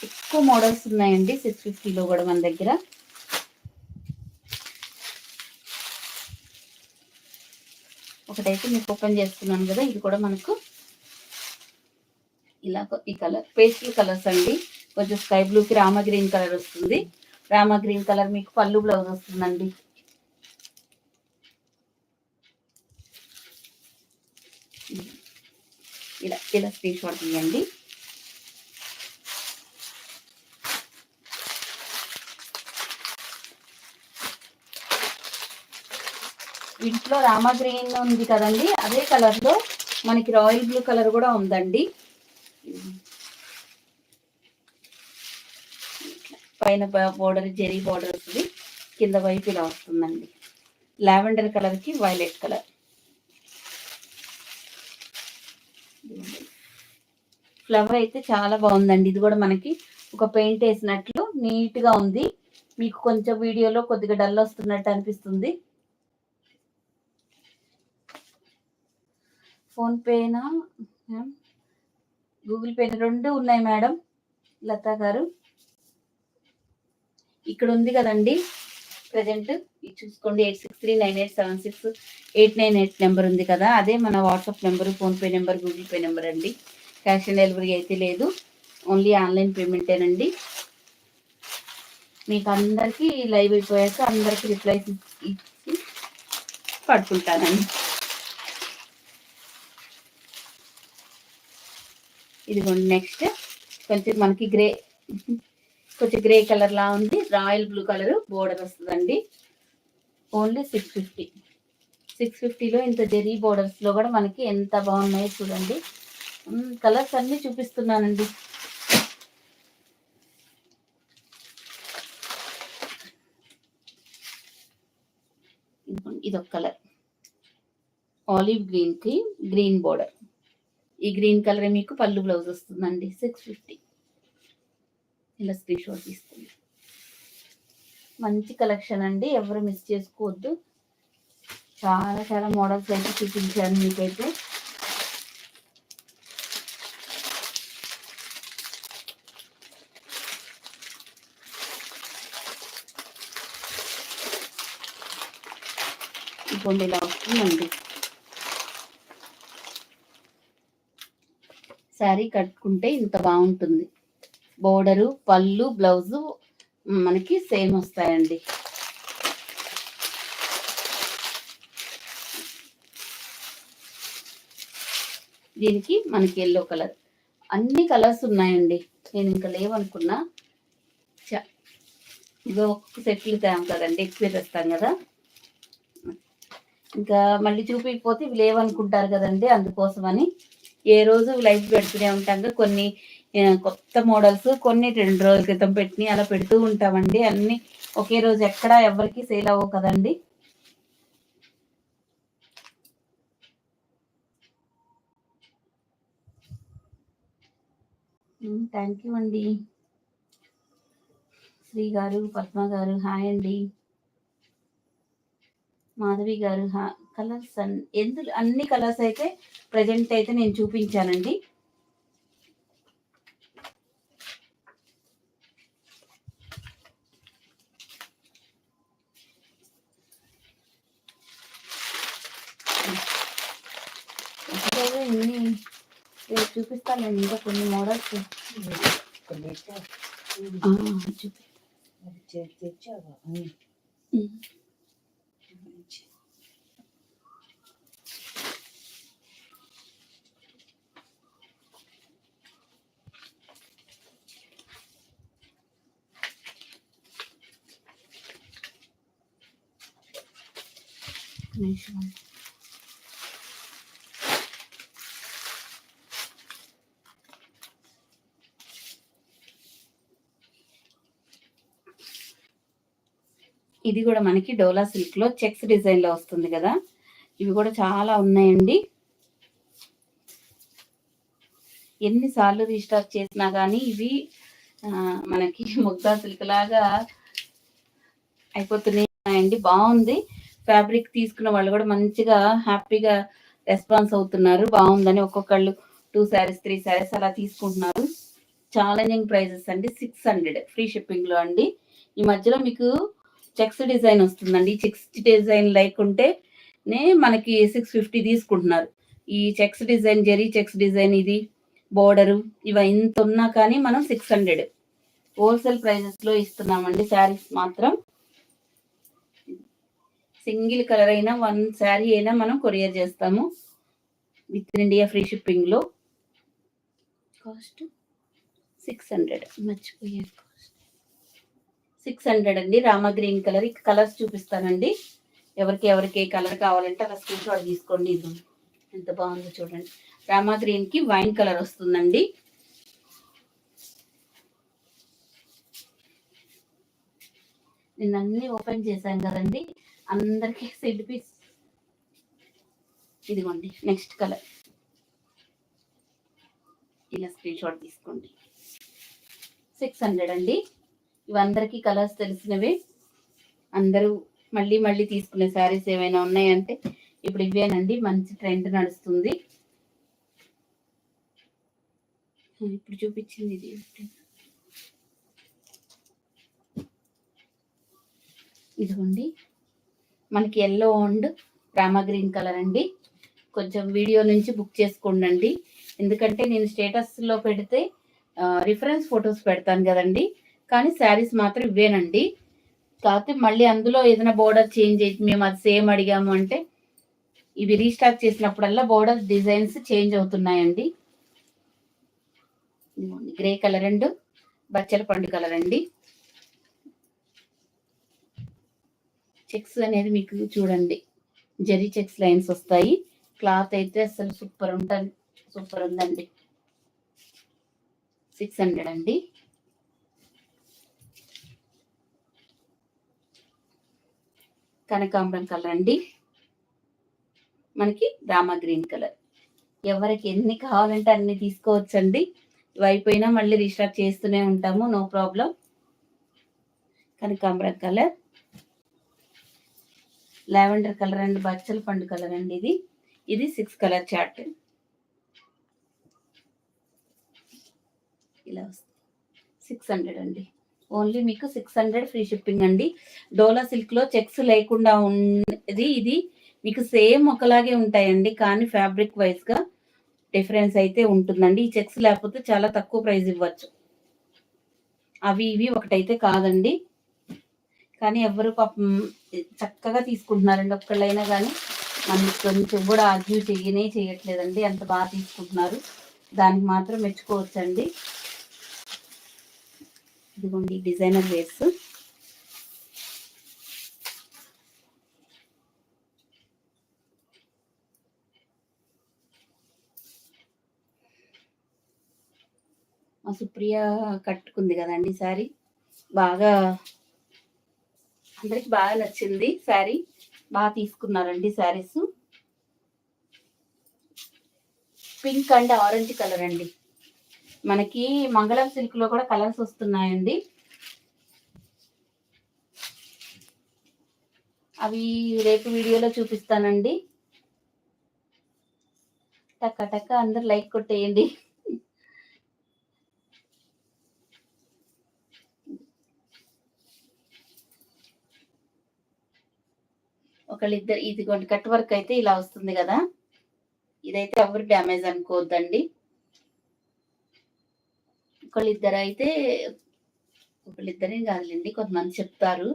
ఎక్కువ మోడల్స్ ఉన్నాయండి 650లో కూడా మన దగ్గర. ఒకటైతే మీకు ఓపెన్ చేస్తున్నాను కదా, ఇది కూడా మనకు ఇలా ఈ కలర్ పేస్టల్ కలర్స్ అండి. కొంచెం స్కై బ్లూకి రామ గ్రీన్ కలర్ వస్తుంది. రామ గ్రీన్ కలర్ మీకు పళ్ళు బ్లౌజ్ వస్తుందండి. ఇలా స్క్రీన్ షాట్ తీయండి. ఇంట్లో రామా గ్రీన్ ఉంది కదండి, అదే కలర్లో మనకి రాయల్ బ్లూ కలర్ కూడా ఉందండి. పైన బోర్డర్ జెరీ బోర్డర్ వస్తుంది, కింద వైపు ఇలా వస్తుందండి. లావెండర్ కలర్కి వైలెట్ కలర్. ఫ్లవర్ అయితే చాలా బాగుందండి. ఇది కూడా మనకి ఒక పెయింట్ వేసినట్లు నీట్గా ఉంది. మీకు కొంచెం వీడియోలో కొద్దిగా డల్ వస్తున్నట్టు అనిపిస్తుంది. ఫోన్పేనా గూగుల్ పే రెండు ఉన్నాయి మేడం. లతా గారు ఇక్కడ ఉంది కదండి ప్రజెంట్, ఇది చూసుకోండి. 8639876898 నెంబర్ ఉంది కదా, అదే మన WhatsApp number, PhonePe number, Google pay number అండి. క్యాష్ ఆన్ డెలివరీ అయితే లేదు, ఓన్లీ ఆన్లైన్ పేమెంటేనండి. మీకు అందరికీ లైవ్ అయిపోయాక అందరికీ రిప్లైస్ ఇచ్చి పడుకుంటానండి. ఇదిగోండి నెక్స్ట్ కొంచెం మనకి కొంచెం గ్రే కలర్ లా ఉంది, రాయల్ బ్లూ కలర్ బోర్డర్ వస్తుందండి. ఓన్లీ 650. 650లో ఇంత జెరీ బోర్డర్స్ లో కూడా మనకి ఎంత బాగున్నాయో చూడండి. కలర్స్ అన్ని చూపిస్తున్నానండి. ఇదొక కలర్, ఆలివ్ గ్రీన్ కి గ్రీన్ బోర్డర్. ఈ గ్రీన్ కలర్ మీకు పళ్ళు బ్లౌజ్ వస్తుందండి. 650. ఇలా స్క్రీన్ షాట్ తీస్తుంది. మంచి కలెక్షన్ అండి, ఎవరు మిస్ చేసుకోవద్దు. చాలా చాలా మోడల్స్ అయితే చూపించాను మీకైతే. ఇప్పుడు ఇలా వస్తుందండి. శారీ కట్టుకుంటే ఇంత బాగుంటుంది. బోర్డరు, పళ్ళు, బ్లౌజు మనకి సేమ్ వస్తాయండి. దీనికి మనకి ఎల్లో కలర్, అన్ని కలర్స్ ఉన్నాయండి. నేను ఇంకా లేవనుకున్నా, ఇదో ఒక్క సెట్లు తేం కదండి, ఎక్కువ తెస్తాం కదా, ఇంకా మళ్ళీ చూపించకపోతే ఇవి లేవనుకుంటారు కదండి. అందుకోసమని ఏ రోజు లైవ్ పెడుతూనే ఉంటాం. కొన్ని కొత్త మోడల్స్, కొన్ని 2 రోజుల క్రితం పెట్టి అలా పెడుతూ ఉంటామండి. అన్ని ఒకే రోజు ఎక్కడ ఎవరికి సేల్ అవ్వవు కదండి. థ్యాంక్ యూ అండి. శ్రీ గారు, పద్మ గారు హాయ్ అండి. మాధవి గారు కలర్స్ ఎందులో అన్ని కలర్స్ అయితే ప్రజెంట్ అయితే నేను చూపించానండి. ఇన్ని చూపిస్తాను నేను, ఇంకా కొన్ని మోడల్స్ తెచ్చావా? ఇది కూడా మనకి డోలా సిల్క్ లో చెక్స్ డిజైన్ లో వస్తుంది కదా, ఇవి కూడా చాలా ఉన్నాయండి. ఎన్నిసార్లు రీస్టాక్ చేసినా కానీ ఇవి మనకి ముగ్దా సిల్క్ లాగా అయిపోతున్నాయండి. బాగుంది ఫ్యాబ్రిక్, తీసుకున్న వాళ్ళు కూడా మంచిగా హ్యాపీగా రెస్పాన్స్ అవుతున్నారు. బాగుందని ఒక్కొక్కళ్ళు 2 sarees 3 sarees అలా తీసుకుంటున్నారు. ఛాలెంజింగ్ ప్రైజెస్ అండి. 600 ఫ్రీ షిప్పింగ్ లో అండి. ఈ మధ్యలో మీకు చెక్స్ డిజైన్ వస్తుందండి. చెక్స్ డిజైన్ లేకుంటే మనకి 650 తీసుకుంటున్నారు. ఈ checks design, zari checks design, ఇది బోర్డరు, ఇవి ఇంత ఉన్నా కానీ మనం 600 హోల్సేల్ ప్రైజెస్ లో ఇస్తున్నామండి. శారీస్ మాత్రం సింగిల్ కలర్ అయినా 1 శారీ అయినా మనం కొరియర్ చేస్తాము with in India free shipping లో. కాస్ట్ 600, మర్చిపోయాను. 600 అండి. Rama green colour. కలర్స్ చూపిస్తానండి. ఎవరికి ఏ కలర్ కావాలంటే అలా స్క్రీన్ షాట్ తీసుకోండి. ఇది ఎంత బాగుందో చూడండి. రామా గ్రీన్ కి వైన్ కలర్ వస్తుందండి. నేను అన్ని ఓపెన్ చేశాను కదండి, అందరికి సెట్ పీస్. ఇదిగోండి నెక్స్ట్ కలర్, ఇలా స్క్రీన్ షాట్ తీసుకోండి. 600 అండి. ఇవందరికీ కలర్స్ తెలిసినవే. అందరూ మళ్ళీ మళ్ళీ తీసుకునే శారీస్ ఏమైనా ఉన్నాయంటే ఇప్పుడు ఇవేనండి, మంచి ట్రెండ్ నడుస్తుంది. ఇప్పుడు చూపించింది ఇది. ఇదిగోండి మనకి yellow and Rama green colour అండి. కొంచెం వీడియో నుంచి బుక్ చేసుకోండి, ఎందుకంటే నేను స్టేటస్లో పెడితే రిఫరెన్స్ ఫొటోస్ పెడతాను కదండి, కానీ శారీస్ మాత్రం ఇవేనండి. కాకపోతే మళ్ళీ అందులో ఏదైనా బోర్డర్ చేంజ్ అయితే మేము అది సేమ్ అడిగాము అంటే ఇవి రీస్టాక్ చేసినప్పుడల్లా బోర్డర్ డిజైన్స్ చేంజ్ అవుతున్నాయండి. గ్రే కలర్ అండ్ బచ్చల పండు కలర్ అండి. చెక్స్ అనేది మీకు చూడండి, జరీ చెక్స్ లైన్స్ వస్తాయి. క్లాత్ అయితే అసలు సూపర్ ఉంటుంది, సూపర్ ఉందండి. 600 అండి. కనకాంబరం కలర్ అండి. మనకి రామా గ్రీన్ కలర్. ఎవరికి ఎన్ని కావాలంటే అన్ని తీసుకోవచ్చండి. ఇవి అయిపోయినా మళ్ళీ రీస్టాక్ చేస్తూనే ఉంటాము, నో ప్రాబ్లం. కనకాంబరం కలర్, లావెండర్ కలర్ అండ్ బచ్చల పండు కలర్ అండి. ఇది 6 కలర్ చార్ట్. ఇలా వస్తుంది. 600 అండి. ఓన్లీ మీకు 600 ఫ్రీ షిప్పింగ్ అండి. డోలా సిల్క్ లో చెక్స్ లేకుండా ఉన్నది ఇది మీకు సేమ్ ఒకలాగే ఉంటాయండి, కానీ ఫ్యాబ్రిక్ వైజ్ గా డిఫరెన్స్ అయితే ఉంటుందండి. ఈ చెక్స్ లేకపోతే చాలా తక్కువ ప్రైస్ ఇవ్వచ్చు. అవి ఇవి ఒకటైతే కాదండి, కానీ ఎవరు పాపం చక్కగా తీసుకుంటున్నారండి. ఒక్కళ్ళైనా కానీ మనకి కొంచెం కూడా ఆర్గ్యూ చేయట్లేదండి, అంత బాగా తీసుకుంటున్నారు. దానికి మాత్రం మెచ్చుకోవచ్చండి. ఇదిగోండి డిజైనర్ వేర్స్. మా సుప్రియ కట్టుకుంది కదండి శారీ, బాగా అందరికి బాగా నచ్చింది శారీ, బాగా తీసుకున్నారండి saris. Pink and orange colour అండి. మనకి మంగళం సిల్క్ లో కూడా కలర్స్ వస్తున్నాయండి, అవి రేపు వీడియోలో చూపిస్తానండి. టక్క టక్క అందరు లైక్ కొట్టేయండి. ఒకళ్ళిద్దరు, ఇది కట్ వర్క్ అయితే ఇలా వస్తుంది కదా, ఇదైతే ఎవరు డ్యామేజ్ అనుకోవద్దండి. ఒకళ్ళిద్దరే కాదులేండి, కొంతమంది చెప్తారు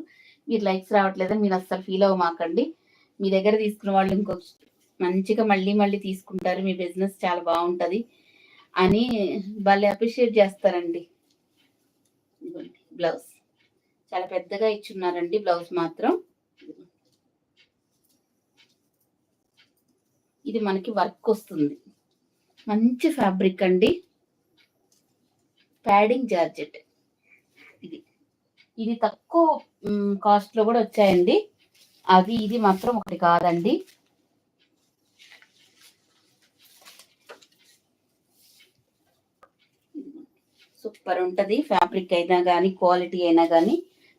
మీరు లైక్స్ రావట్లేదని మీరు అస్సలు ఫీల్ అవ్వమాకండి. మీ దగ్గర తీసుకున్న వాళ్ళు ఇంకొక మంచిగా మళ్ళీ మళ్ళీ తీసుకుంటారు, మీ బిజినెస్ చాలా బాగుంటుంది అని వాళ్ళు అప్రిషియేట్ చేస్తారండి. బ్లౌజ్ చాలా పెద్దగా ఇచ్చున్నారండి, బ్లౌజ్ మాత్రం. ఇది మనకి వర్క్ వస్తుంది, మంచి ఫ్యాబ్రిక్ అండి, ప్యాడింగ్ జార్జెట్. ఇది తక్కువ కాస్ట్ లో కూడా వచ్చాయండి, అది ఇది మాత్రం ఒకటి కాదండి. సూపర్ ఉంటది, ఫ్యాబ్రిక్ అయినా కానీ క్వాలిటీ అయినా కానీ.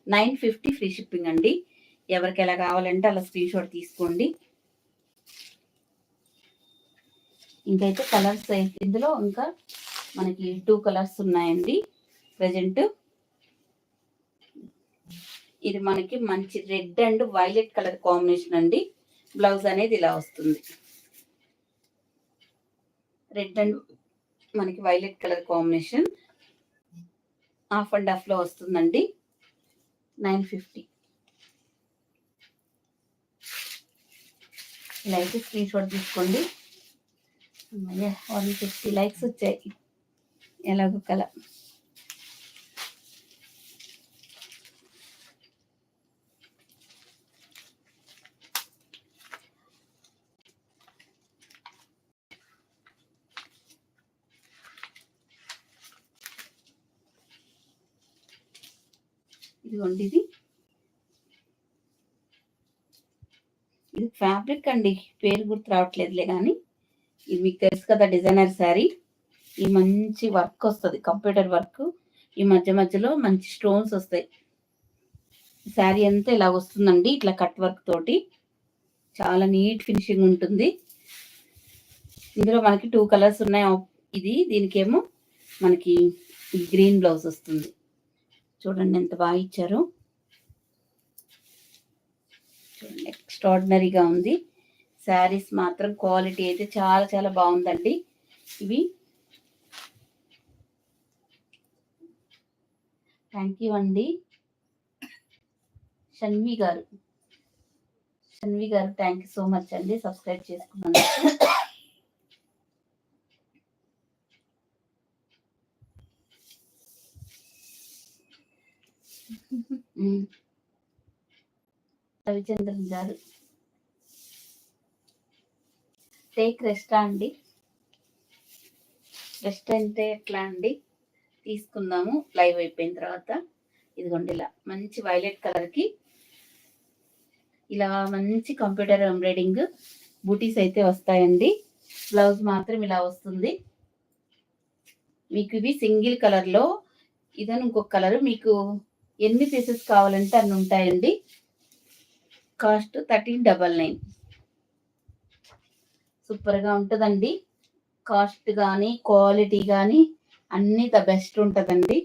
950 ఫ్రీ షిప్పింగ్ అండి. ఎవరికి ఎలా కావాలంటే అలా స్క్రీన్ షాట్ తీసుకోండి. ఇంకైతే కలర్స్ ఇందులో ఇంకా మనకి 2 కలర్స్ ఉన్నాయండి ప్రెజెంట్. ఇది మనకి మంచి red and violet colour combination అండి. బ్లౌజ్ అనేది ఇలా వస్తుంది, రెడ్ అండ్ మనకి violet colour combination, half and half లో వస్తుందండి. 950. ఇలా అయితే స్క్రీన్ షాట్ తీసుకోండి. 150 లైక్స్ వచ్చాయి ఎలాగో కల. ఇదిగోండి ఇది ఫ్యాబ్రిక్ అండి, పేరు గుర్తు రావట్లేదులే కానీ ఇది మీకు తెలుసు కదా, డిజైనర్ శారీ. ఈ మంచి వర్క్ వస్తుంది, కంప్యూటర్ వర్క్. ఈ మధ్య మధ్యలో మంచి స్టోన్స్ వస్తాయి. శారీ అంతా ఇలా వస్తుందండి, ఇట్లా కట్ వర్క్ తోటి చాలా నీట్ ఫినిషింగ్ ఉంటుంది. ఇందులో మనకి 2 కలర్స్ ఉన్నాయి. దీనికేమో మనకి ఈ గ్రీన్ బ్లౌజ్ వస్తుంది. చూడండి ఎంత బాగా ఇచ్చారు, చూడండి ఎక్స్ట్రాడినరీగా ఉంది. శారీస్ మాత్రం క్వాలిటీ అయితే చాలా చాలా బాగుందండి. ఇవి థ్యాంక్ యూ అండి షన్వి గారు థ్యాంక్ యూ సో మచ్ అండి, సబ్స్క్రైబ్ చేసుకున్నాను. రవిచంద్రన్ గారు టేక్ రెస్టా అండి, రెస్ట్ అంటే ఎట్లా అండి, తీసుకుందాము లైవ్ అయిపోయిన తర్వాత. ఇదిగోండి ఇలా మంచి వైలెట్ కలర్కి ఇలా మంచి కంప్యూటర్ ఎంబ్రాయిడింగ్ బూటీస్ అయితే వస్తాయండి. బ్లౌజ్ మాత్రం ఇలా వస్తుంది. మీకు ఇవి సింగిల్ కలర్లో, ఇదని ఇంకొక కలర్. మీకు ఎన్ని పీసెస్ కావాలంటే అన్ని ఉంటాయండి. కాస్ట్ 1399. సూపర్గా ఉంటుందండి. కాస్ట్ కానీ క్వాలిటీ కానీ అన్నీ ద బెస్ట్ ఉంటుందండి.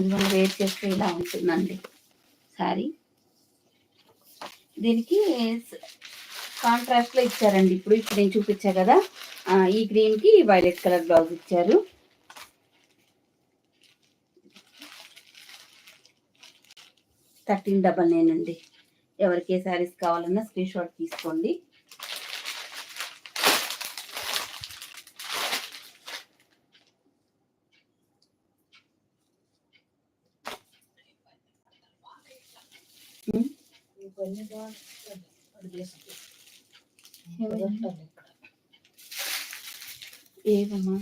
ఇది మనం వేర్ చేస్తే ఇలా ఉంటుందండి శారీ. దీనికి కాంట్రాస్ట్లో ఇచ్చారండి. ఇప్పుడు నేను చూపించా కదా, ఈ గ్రీన్కి వైలెట్ కలర్ బ్లౌజ్ ఇచ్చారు. $1399 అండి. ఎవరికి ఏ శారీస్ కావాలన్నా స్క్రీన్ షాట్ తీసుకోండి. ఏమమ్మా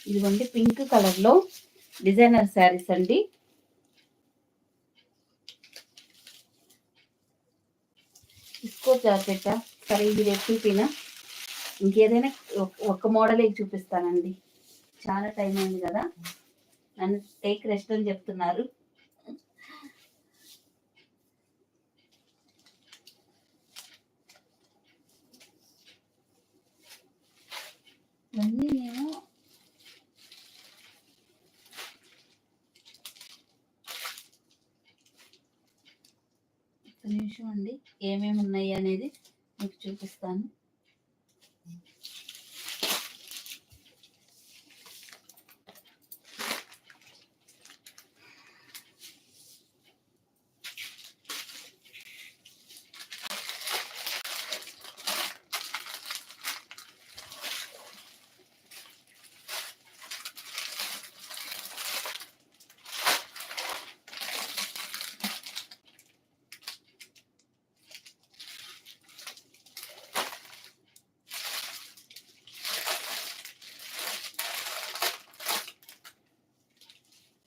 ఇదిగోండి పింక్ కలర్ లో డిజైనర్ శారీస్ అండి. ఇస్కో జాకెట్ సరే, ఇది రెసిపీనా ఇంకేదైనా ఒక మోడలే చూపిస్తానండి. చాలా టైం అయింది కదా, నన్ను టేక్ రెస్ట్ అని చెప్తున్నారు. ఇవన్నీ నేను ఒక నిమిషం అండి, ఏమేమి ఉన్నాయి అనేది మీకు చూపిస్తాను.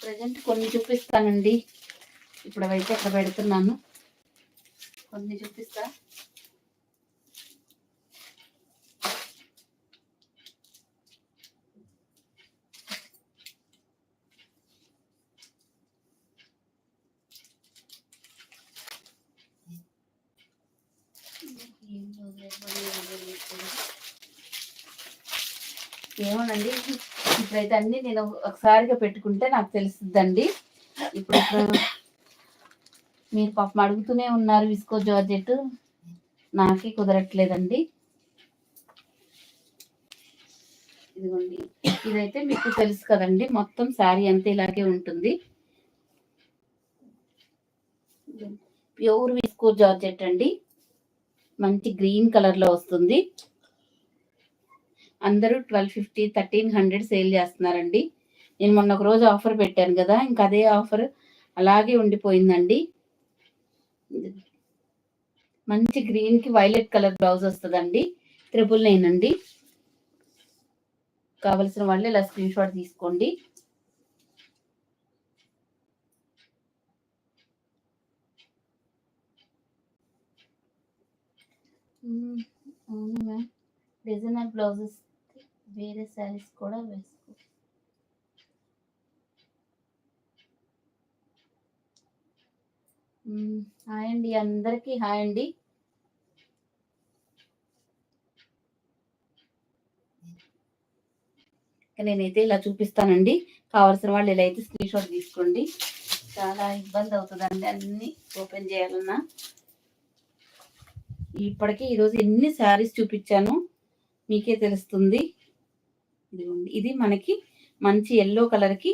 ప్రజెంట్ కొన్ని చూపిస్తానండి. ఇప్పుడు అవైతే అక్కడ పెడుతున్నాను, కొన్ని చూపిస్తా. ఏమోనండి, ఇప్పుడైతే అన్ని నేను ఒకసారిగా పెట్టుకుంటే నాకు తెలుస్తుందండి. ఇప్పుడు మీరు పాపం అడుగుతూనే ఉన్నారు విస్కో జార్జెట్, నాకే కుదరట్లేదండి. ఇదిగోండి, ఇదైతే మీకు తెలుసు కదండి, మొత్తం శారీ అంతా ఇలాగే ఉంటుంది. ప్యూర్ విస్కో జార్జెట్ అండి, మంచి గ్రీన్ కలర్ లో వస్తుంది. అందరూ 1250 1300 సేల్ చేస్తున్నారండి. నేను మొన్న ఒక రోజు ఆఫర్ పెట్టాను కదా, ఇంకా అదే ఆఫర్ అలాగే ఉండిపోయిందండి. మంచి గ్రీన్ కి వైలెట్ కలర్ బ్లౌజ్ వస్తుందండి. 999 అండి. కావలసిన వాళ్ళు ఇలా స్క్రీన్ షాట్ తీసుకోండి. అవును మ్యామ్, డిజైనర్ బ్లౌజెస్ వేరే శారీస్ కూడా వేసుకో. హాయ్ అండి, అందరికీ హాయ్ అండి. నేనైతే ఇలా చూపిస్తానండి, కావాల్సిన వాళ్ళు ఇలా అయితే స్క్రీన్ షాట్ తీసుకోండి. చాలా ఇబ్బంది అవుతుందండి అన్ని ఓపెన్ చేయాలన్నా. ఇప్పటికీ ఈరోజు ఎన్ని శారీస్ చూపించాను మీకే తెలుస్తుంది. ఇది మనకి మంచి ఎల్లో కలర్కి,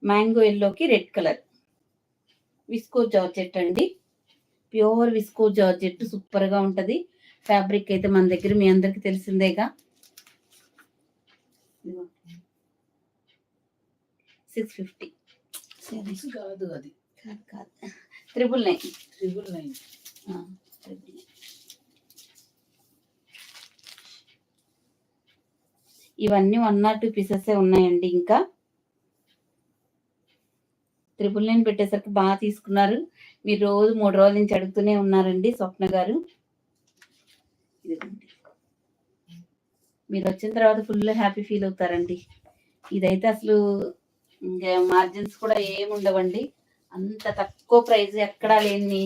మ్యాంగో ఎల్లోకి రెడ్ కలర్ విస్కో జార్జెట్ అండి. ప్యూర్ విస్కో జార్జెట్ సూపర్గా ఉంటుంది. ఫ్యాబ్రిక్ అయితే మన దగ్గర మీ అందరికి తెలిసిందేగా. 650 కాదు, అది కాదు 999. 999. ఇవన్నీ 1 or 2 పీసెస్ ఉన్నాయండి. ఇంకా 999 పెట్టేసరికి బాగా తీసుకున్నారు. మీరు రోజు 3 రోజుల నుంచి అడుగుతూనే ఉన్నారండి స్వప్న గారు. ఇదిగోండి, మీరు వచ్చిన తర్వాత ఫుల్ హ్యాపీ ఫీల్ అవుతారండి. ఇదైతే అసలు ఇంకా మార్జిన్స్ కూడా ఏమి ఉండవండి. అంత తక్కువ ప్రైస్ ఎక్కడా లేని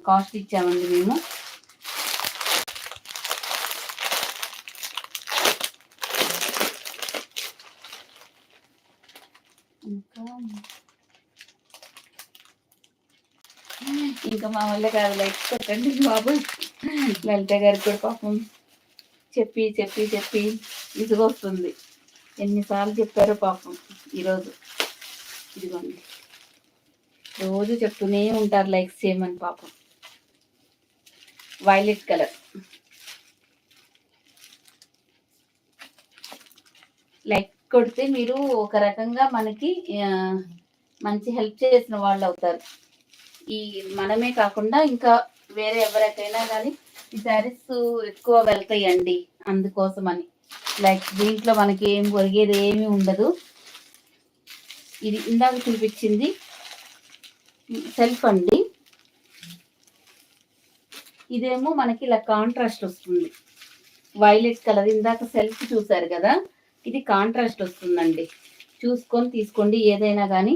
కాస్ట్ ఇచ్చామండి మేము. ఇంకా మా వల్ల కాదు, లైక్ కొట్టండి బాబు. లలిత గారికి కూడా పాపం చెప్పి చెప్పి చెప్పి విసుగొస్తుంది. ఎన్నిసార్లు చెప్పారో పాపం ఈరోజు. ఇదిగోండి, రోజు చెప్తూనే ఉంటారు లైక్స్ చేయమని పాపం. వైలెట్ కలర్ లైక్ కొడితే మీరు ఒక రకంగా మనకి మంచి హెల్ప్ చేసిన వాళ్ళు అవుతారు. ఈ మనమే కాకుండా ఇంకా వేరే ఎవరికైనా కానీ ఈ శారీస్ ఎక్కువ వెళ్తాయండి. అందుకోసమని లైక్ దీంట్లో మనకి ఏం ఒరిగేది ఏమీ ఉండదు. ఇది ఇందాక చూపించింది సెల్ఫ్ అండి. ఇదేమో మనకి ఇలా కాంట్రాస్ట్ వస్తుంది, వైలెట్ కలర్. ఇందాక సెల్ఫ్ చూసారు కదా, ఇది కాంట్రాస్ట్ వస్తుందండి. చూసుకొని తీసుకోండి ఏదైనా కానీ.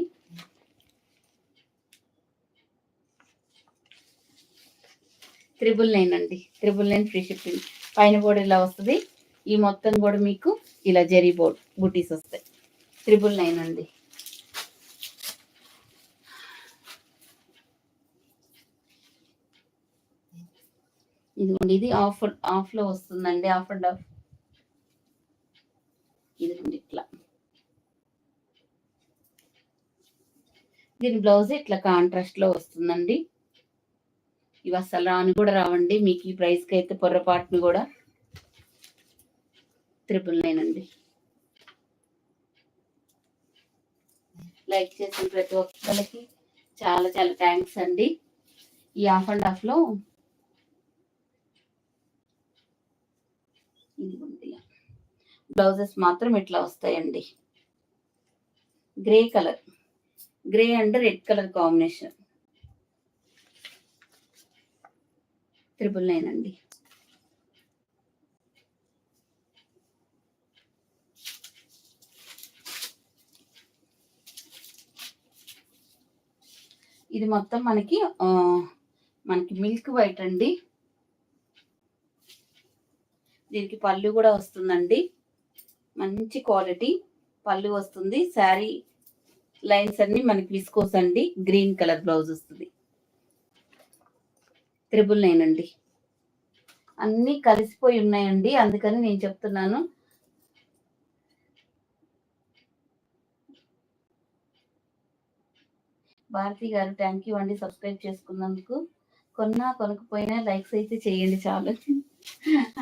$999 అండి. 999 ఫ్రీ షిప్పింగ్. పైన బోర్డు ఇలా వస్తుంది. ఈ మొత్తం కూడా మీకు ఇలా జరీ బోర్డ్ బుటీస్ వస్తాయి. 999 అండి. ఇదిగోండి, ఇది ఆఫ్లో వస్తుందండి, ఆఫ్ అండ్ ఆఫ్. ఇదిగోండి ఇట్లా, దీని బ్లౌజ్ ఇట్లా కాంట్రాస్ట్ లో వస్తుందండి. ఇవి అసలు రాని కూడా రావండి మీకు ఈ ప్రైస్కి అయితే, పొర్రపాటును కూడా. 999 అండి. లైక్ చేసిన ప్రతి ఒక్కరికి చాలా చాలా థ్యాంక్స్ అండి. ఈ ఆఫ్ అండ్ ఆఫ్ లో బ్లౌజెస్ మాత్రం ఇట్లా వస్తాయండి. Grey colour, grey and red colour combination. 999 అండి. ఇది మొత్తం మనకి మిల్క్ వైట్ అండి. దీనికి పళ్ళు కూడా వస్తుందండి, మంచి క్వాలిటీ పళ్ళు వస్తుంది. శారీ లైన్స్ అన్ని మనకి విస్కోస్ అండి. గ్రీన్ కలర్ బ్లౌజ్ వస్తుంది. 999 అండి. అన్నీ కలిసిపోయి ఉన్నాయండి, అందుకని నేను చెప్తున్నాను. భారతి గారు థ్యాంక్ యూ అండి సబ్స్క్రైబ్ చేసుకున్నందుకు. కొనకపోయినా లైక్స్ అయితే చేయండి చాలు.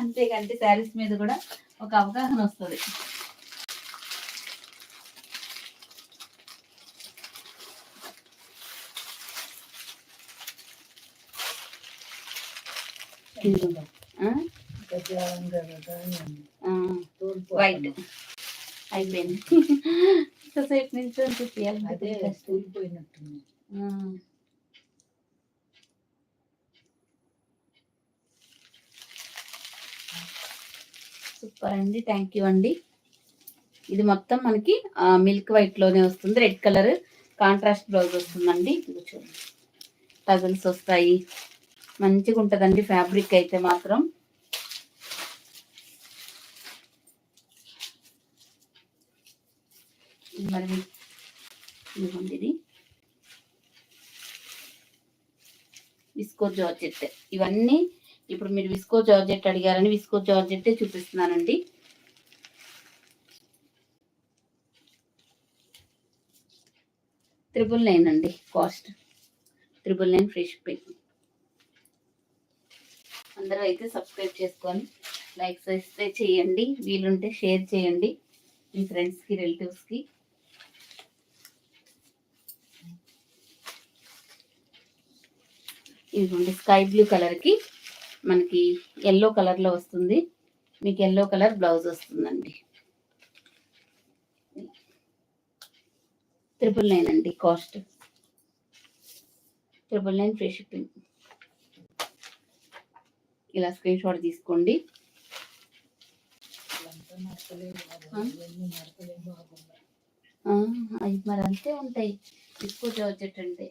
అంతేకంటే శారీస్ మీద కూడా ఒక అవగాహన వస్తుంది. వైట్ అయిపోయింది. ఇంతసేపు నుంచి అదే తూలిపోయినట్టుంది. సూపర్ అండి, థ్యాంక్ యూ అండి. ఇది మొత్తం మనకి మిల్క్ వైట్ లోనే వస్తుంది. రెడ్ కలర్ కాంట్రాస్ట్ బ్లౌజ్ వస్తుందండి. ఇది చూడండి, టజల్స్ వస్తాయి, మంచిగా ఉంటుందండి ఫ్యాబ్రిక్ అయితే మాత్రం. మరి ఇది విస్కో జార్జెట్. ఇవన్నీ ఇప్పుడు మీరు విస్కో జార్జెట్ అడిగారని విస్కో జార్జెట్ చూపిస్తున్నానండి. $999 అండి కాస్ట్. $999 free shipping. అందరూ అయితే సబ్స్క్రైబ్ చేసుకొని లైక్స్ ఇస్తే చేయండి, వీలుంటే షేర్ చేయండి మీ ఫ్రెండ్స్కి రిలేటివ్స్కి. ఇదిగోండి స్కై బ్లూ కలర్కి మనకి ఎల్లో కలర్లో వస్తుంది. మీకు ఎల్లో కలర్ బ్లౌజ్ వస్తుందండి. 999 అండి కాస్ట్. 999 free shipping. ఇలా స్క్రీన్ షాట్ తీసుకోండి. అవి మరి అంతే ఉంటాయి విస్కో జార్జెట్ అంటే.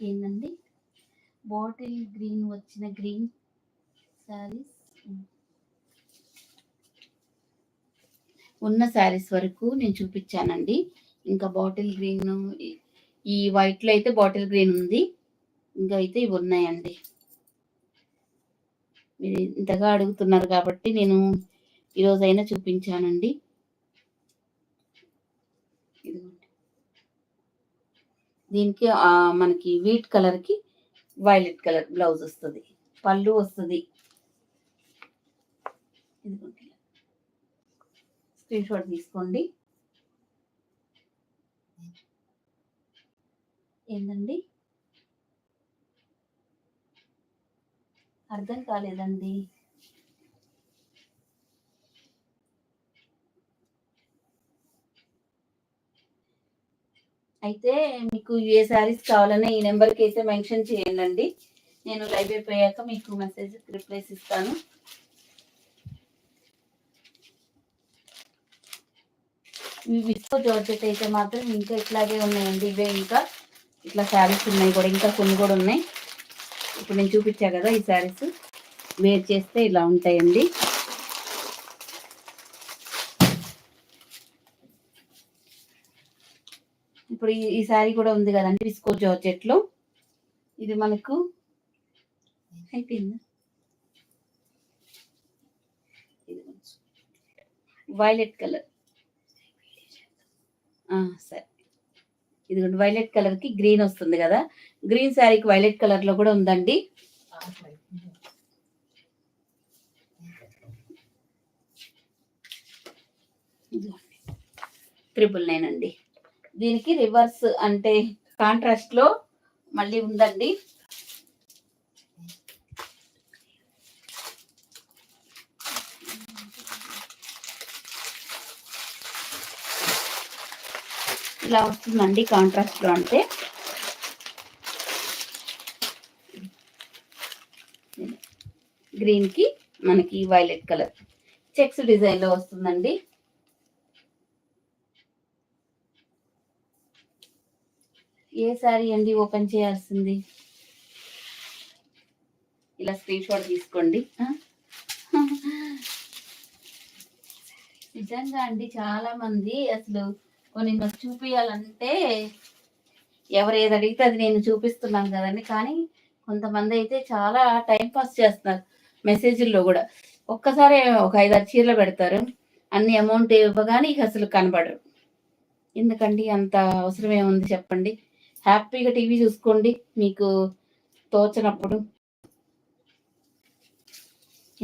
ఏంటండి బాటిల్ గ్రీన్ వచ్చిన గ్రీన్ శారీస్ ఉన్న శారీస్ వరకు నేను చూపించానండి. ఇంకా బాటిల్ గ్రీన్, ఈ వైట్లో అయితే బాటిల్ గ్రీన్ ఉంది, ఇంకా అయితే ఇవి ఉన్నాయండి. మీరు ఇంతగా అడుగుతున్నారు కాబట్టి నేను ఈరోజైనా చూపించానండి. దీనికి మనకి వీట్ కలర్కి వైలెట్ కలర్ బ్లౌజ్ వస్తుంది, పళ్ళు వస్తుంది. స్క్రీన్ షాట్ తీసుకోండి. ఏందండి అర్థం కాలేదండి. అయితే మీకు ఏ శారీస్ కావాలన్నా ఈ నెంబర్కి అయితే మెన్షన్ చేయండి. నేను లైవ్ అయిపోయాక మీకు మెసేజ్ రిప్లైస్ ఇస్తాను. విస్కో జార్జెట్ అయితే మాత్రం ఇంకా ఇట్లాగే ఉన్నాయండి. ఇవే ఇంకా ఇట్లా శారీస్ ఉన్నాయి కూడా, ఇంకా కొన్ని కూడా ఉన్నాయి. ఇప్పుడు నేను చూపించా కదా ఈ శారీస్ వేర్ చేస్తే ఇలా ఉంటాయండి. ఇప్పుడు ఈ శారీ కూడా ఉంది కదండి విస్కో జార్జెట్ లో. ఇది మనకు అయిపోయింది. Violet colour. సరే, ఇది వైలెట్ కలర్ కి గ్రీన్ వస్తుంది కదా, గ్రీన్ శారీకి వైలెట్ కలర్ లో కూడా ఉందండి. $999 అండి. దీనికి రివర్స్ అంటే కాంట్రాస్ట్ లో మళ్ళీ ఉందండి. ఇలా వస్తుందండి కాంట్రాస్ట్ లో. అంటే గ్రీన్ కి మనకి వైలెట్ కలర్ చెక్స్ డిజైన్ లో వస్తుందండి. ఏ శారీ అండి ఓపెన్ చేయాల్సింది? ఇలా స్క్రీన్ షాట్ తీసుకోండి. నిజంగా అండి చాలా మంది అసలు కొన్ని నాకు చూపించాలంటే ఎవరు ఏది అడిగితే అది నేను చూపిస్తున్నాను కదండి, కానీ కొంతమంది అయితే చాలా టైం పాస్ చేస్తున్నారు మెసేజ్ల్లో కూడా. ఒక్కసారి ఒక 5-6 చీరలు పెడతారు. అన్ని అమౌంట్ ఇవ్వగానే ఇక అసలు కనబడరు. ఎందుకండి అంత అవసరం ఏముంది చెప్పండి? హ్యాపీగా టీవీ చూసుకోండి మీకు తోచనప్పుడు.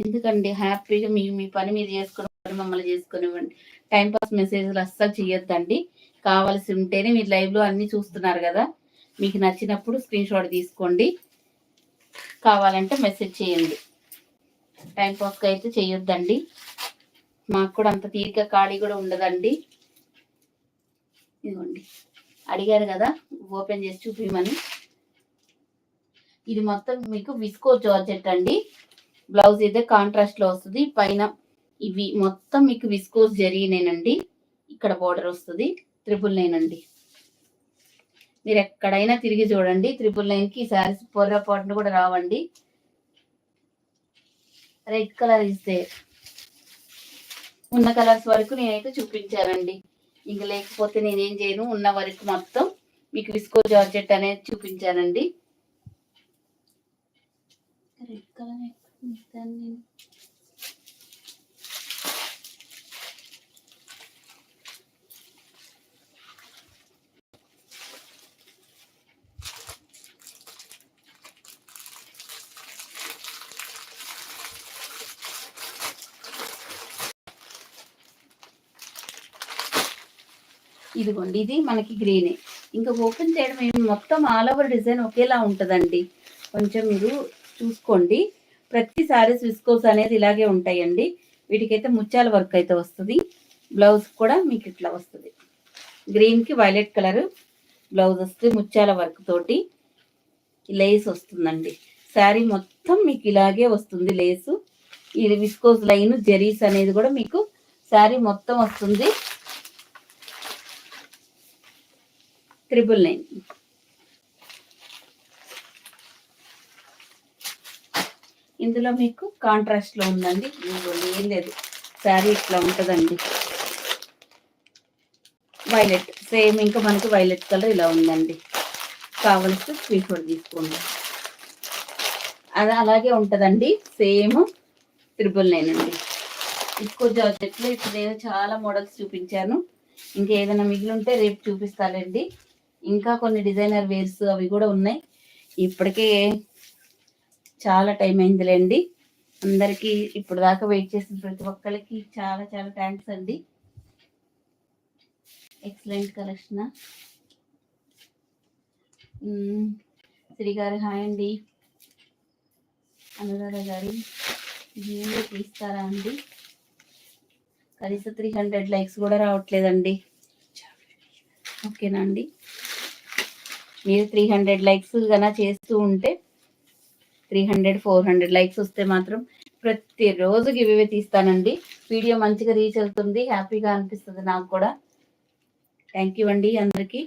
ఎందుకండి హ్యాపీగా మీ మీ పని మీరు చేసుకుని మమ్మల్ని చేసుకునివ్వండి. టైం పాస్ మెసేజ్లు అస్సలు చేయొద్దండి. కావాల్సి ఉంటేనే మీరు లైవ్లో అన్నీ చూస్తున్నారు కదా, మీకు నచ్చినప్పుడు స్క్రీన్ షాట్ తీసుకోండి, కావాలంటే మెసేజ్ చేయండి. టైం పాస్కి అయితే చేయొద్దండి, మాకు కూడా అంత తీరిక ఖాళీ కూడా ఉండదండి. ఇదిగోండి అడిగారు కదా ఓపెన్ చేసి చూపించమని. ఇది మొత్తం మీకు విస్కో జార్జెట్ అండి. బ్లౌజ్ అయితే కాంట్రాస్ట్ లో వస్తుంది. పైన ఇవి మొత్తం మీకు విస్కోస్ జరిగినేనండి. ఇక్కడ బోర్డర్ వస్తుంది. 999 అండి. మీరు ఎక్కడైనా తిరిగి చూడండి 999 కి శారీస్ పొర్రపాటును కూడా రావండి. రెడ్ కలర్ ఇస్తే ఉన్న కలర్స్ వరకు నేనైతే చూపించానండి. ఇంక లేకపోతే నేనేం చేయను, ఉన్న వరకు మొత్తం మీకు విస్కో జార్జెట్ అనేది చూపించానండి. రెడ్ కలర్ నేను ఇదిగోండి ఇది మనకి గ్రీనే. ఇంకా ఓపెన్ చేయడం ఏమి మొత్తం ఆల్ ఓవర్ డిజైన్ ఒకేలా ఉంటుందండి. కొంచెం మీరు చూసుకోండి. ప్రతి సారీస్ విస్కోస్ అనేది ఇలాగే ఉంటాయండి. వీటికైతే ముత్యాల వర్క్ అయితే వస్తుంది. బ్లౌజ్ కూడా మీకు ఇట్లా వస్తుంది. గ్రీన్కి వైలెట్ కలర్ బ్లౌజ్ వస్తే ముత్యాల వర్క్ తోటి లేస్ వస్తుందండి. శారీ మొత్తం మీకు ఇలాగే వస్తుంది లేసు. ఇది విస్కోస్ లైన్ జెరీస్ అనేది కూడా మీకు శారీ మొత్తం వస్తుంది. 999. ఇందులో మీకు కాంట్రాస్ట్ లో ఉందండి. ఏం లేదు, శారీ ఇట్లా ఉంటుందండి. వైలెట్ సేమ్, ఇంకా మనకి వైలెట్ కలర్ ఇలా ఉందండి. కావలసి స్క్రీన్ షాట్ తీసుకోండి. అది అలాగే ఉంటుందండి. సేమ్ 999 అండి. విస్కో జార్జెట్లో ఇప్పుడు నేను చాలా మోడల్స్ చూపించాను. ఇంకా ఏదైనా మిగిలి ఉంటే రేపు చూపిస్తానండి. ఇంకా కొన్ని డిజైనర్ వేర్స్ అవి కూడా ఉన్నాయి. ఇప్పటికే చాలా టైం అయిందిలేండి. అందరికీ ఇప్పుడు దాకా వెయిట్ చేసిన ప్రతి ఒక్కరికి చాలా చాలా థ్యాంక్స్ అండి. Excellent collection. శ్రీ గారు హాయ్ అండి. అనురాధ గారు వీడియో తీస్తారా అండి? కనీసం 300 లైక్స్ కూడా రావట్లేదండి. ఓకేనా అండి? మీరు 300 లైక్స్ కన్నా చేస్తూ ఉంటే 300-400 లైక్స్ వస్తే మాత్రం ప్రతిరోజు గివ్ అవే తీస్తానండి. వీడియో మంచిగా రీచ్ అవుతుంది, హ్యాపీగా అనిపిస్తుంది నాకు కూడా. థ్యాంక్ యూ అండి అందరికీ.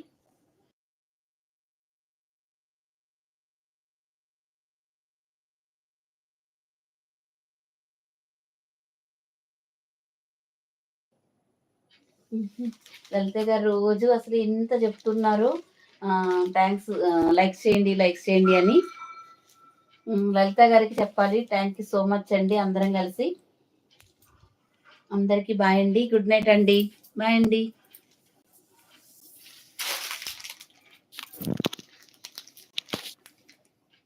లలిత గారు రోజు అసలు ఎంత చెప్తున్నారు, థ్యాంక్స్, లైక్స్ చేయండి అని. లలిత గారికి చెప్పాలి. థ్యాంక్ యూ సో మచ్ అండి. అందరం కలిసి అందరికీ బాయ్ అండి. గుడ్ నైట్ అండి. బాయ్ అండి.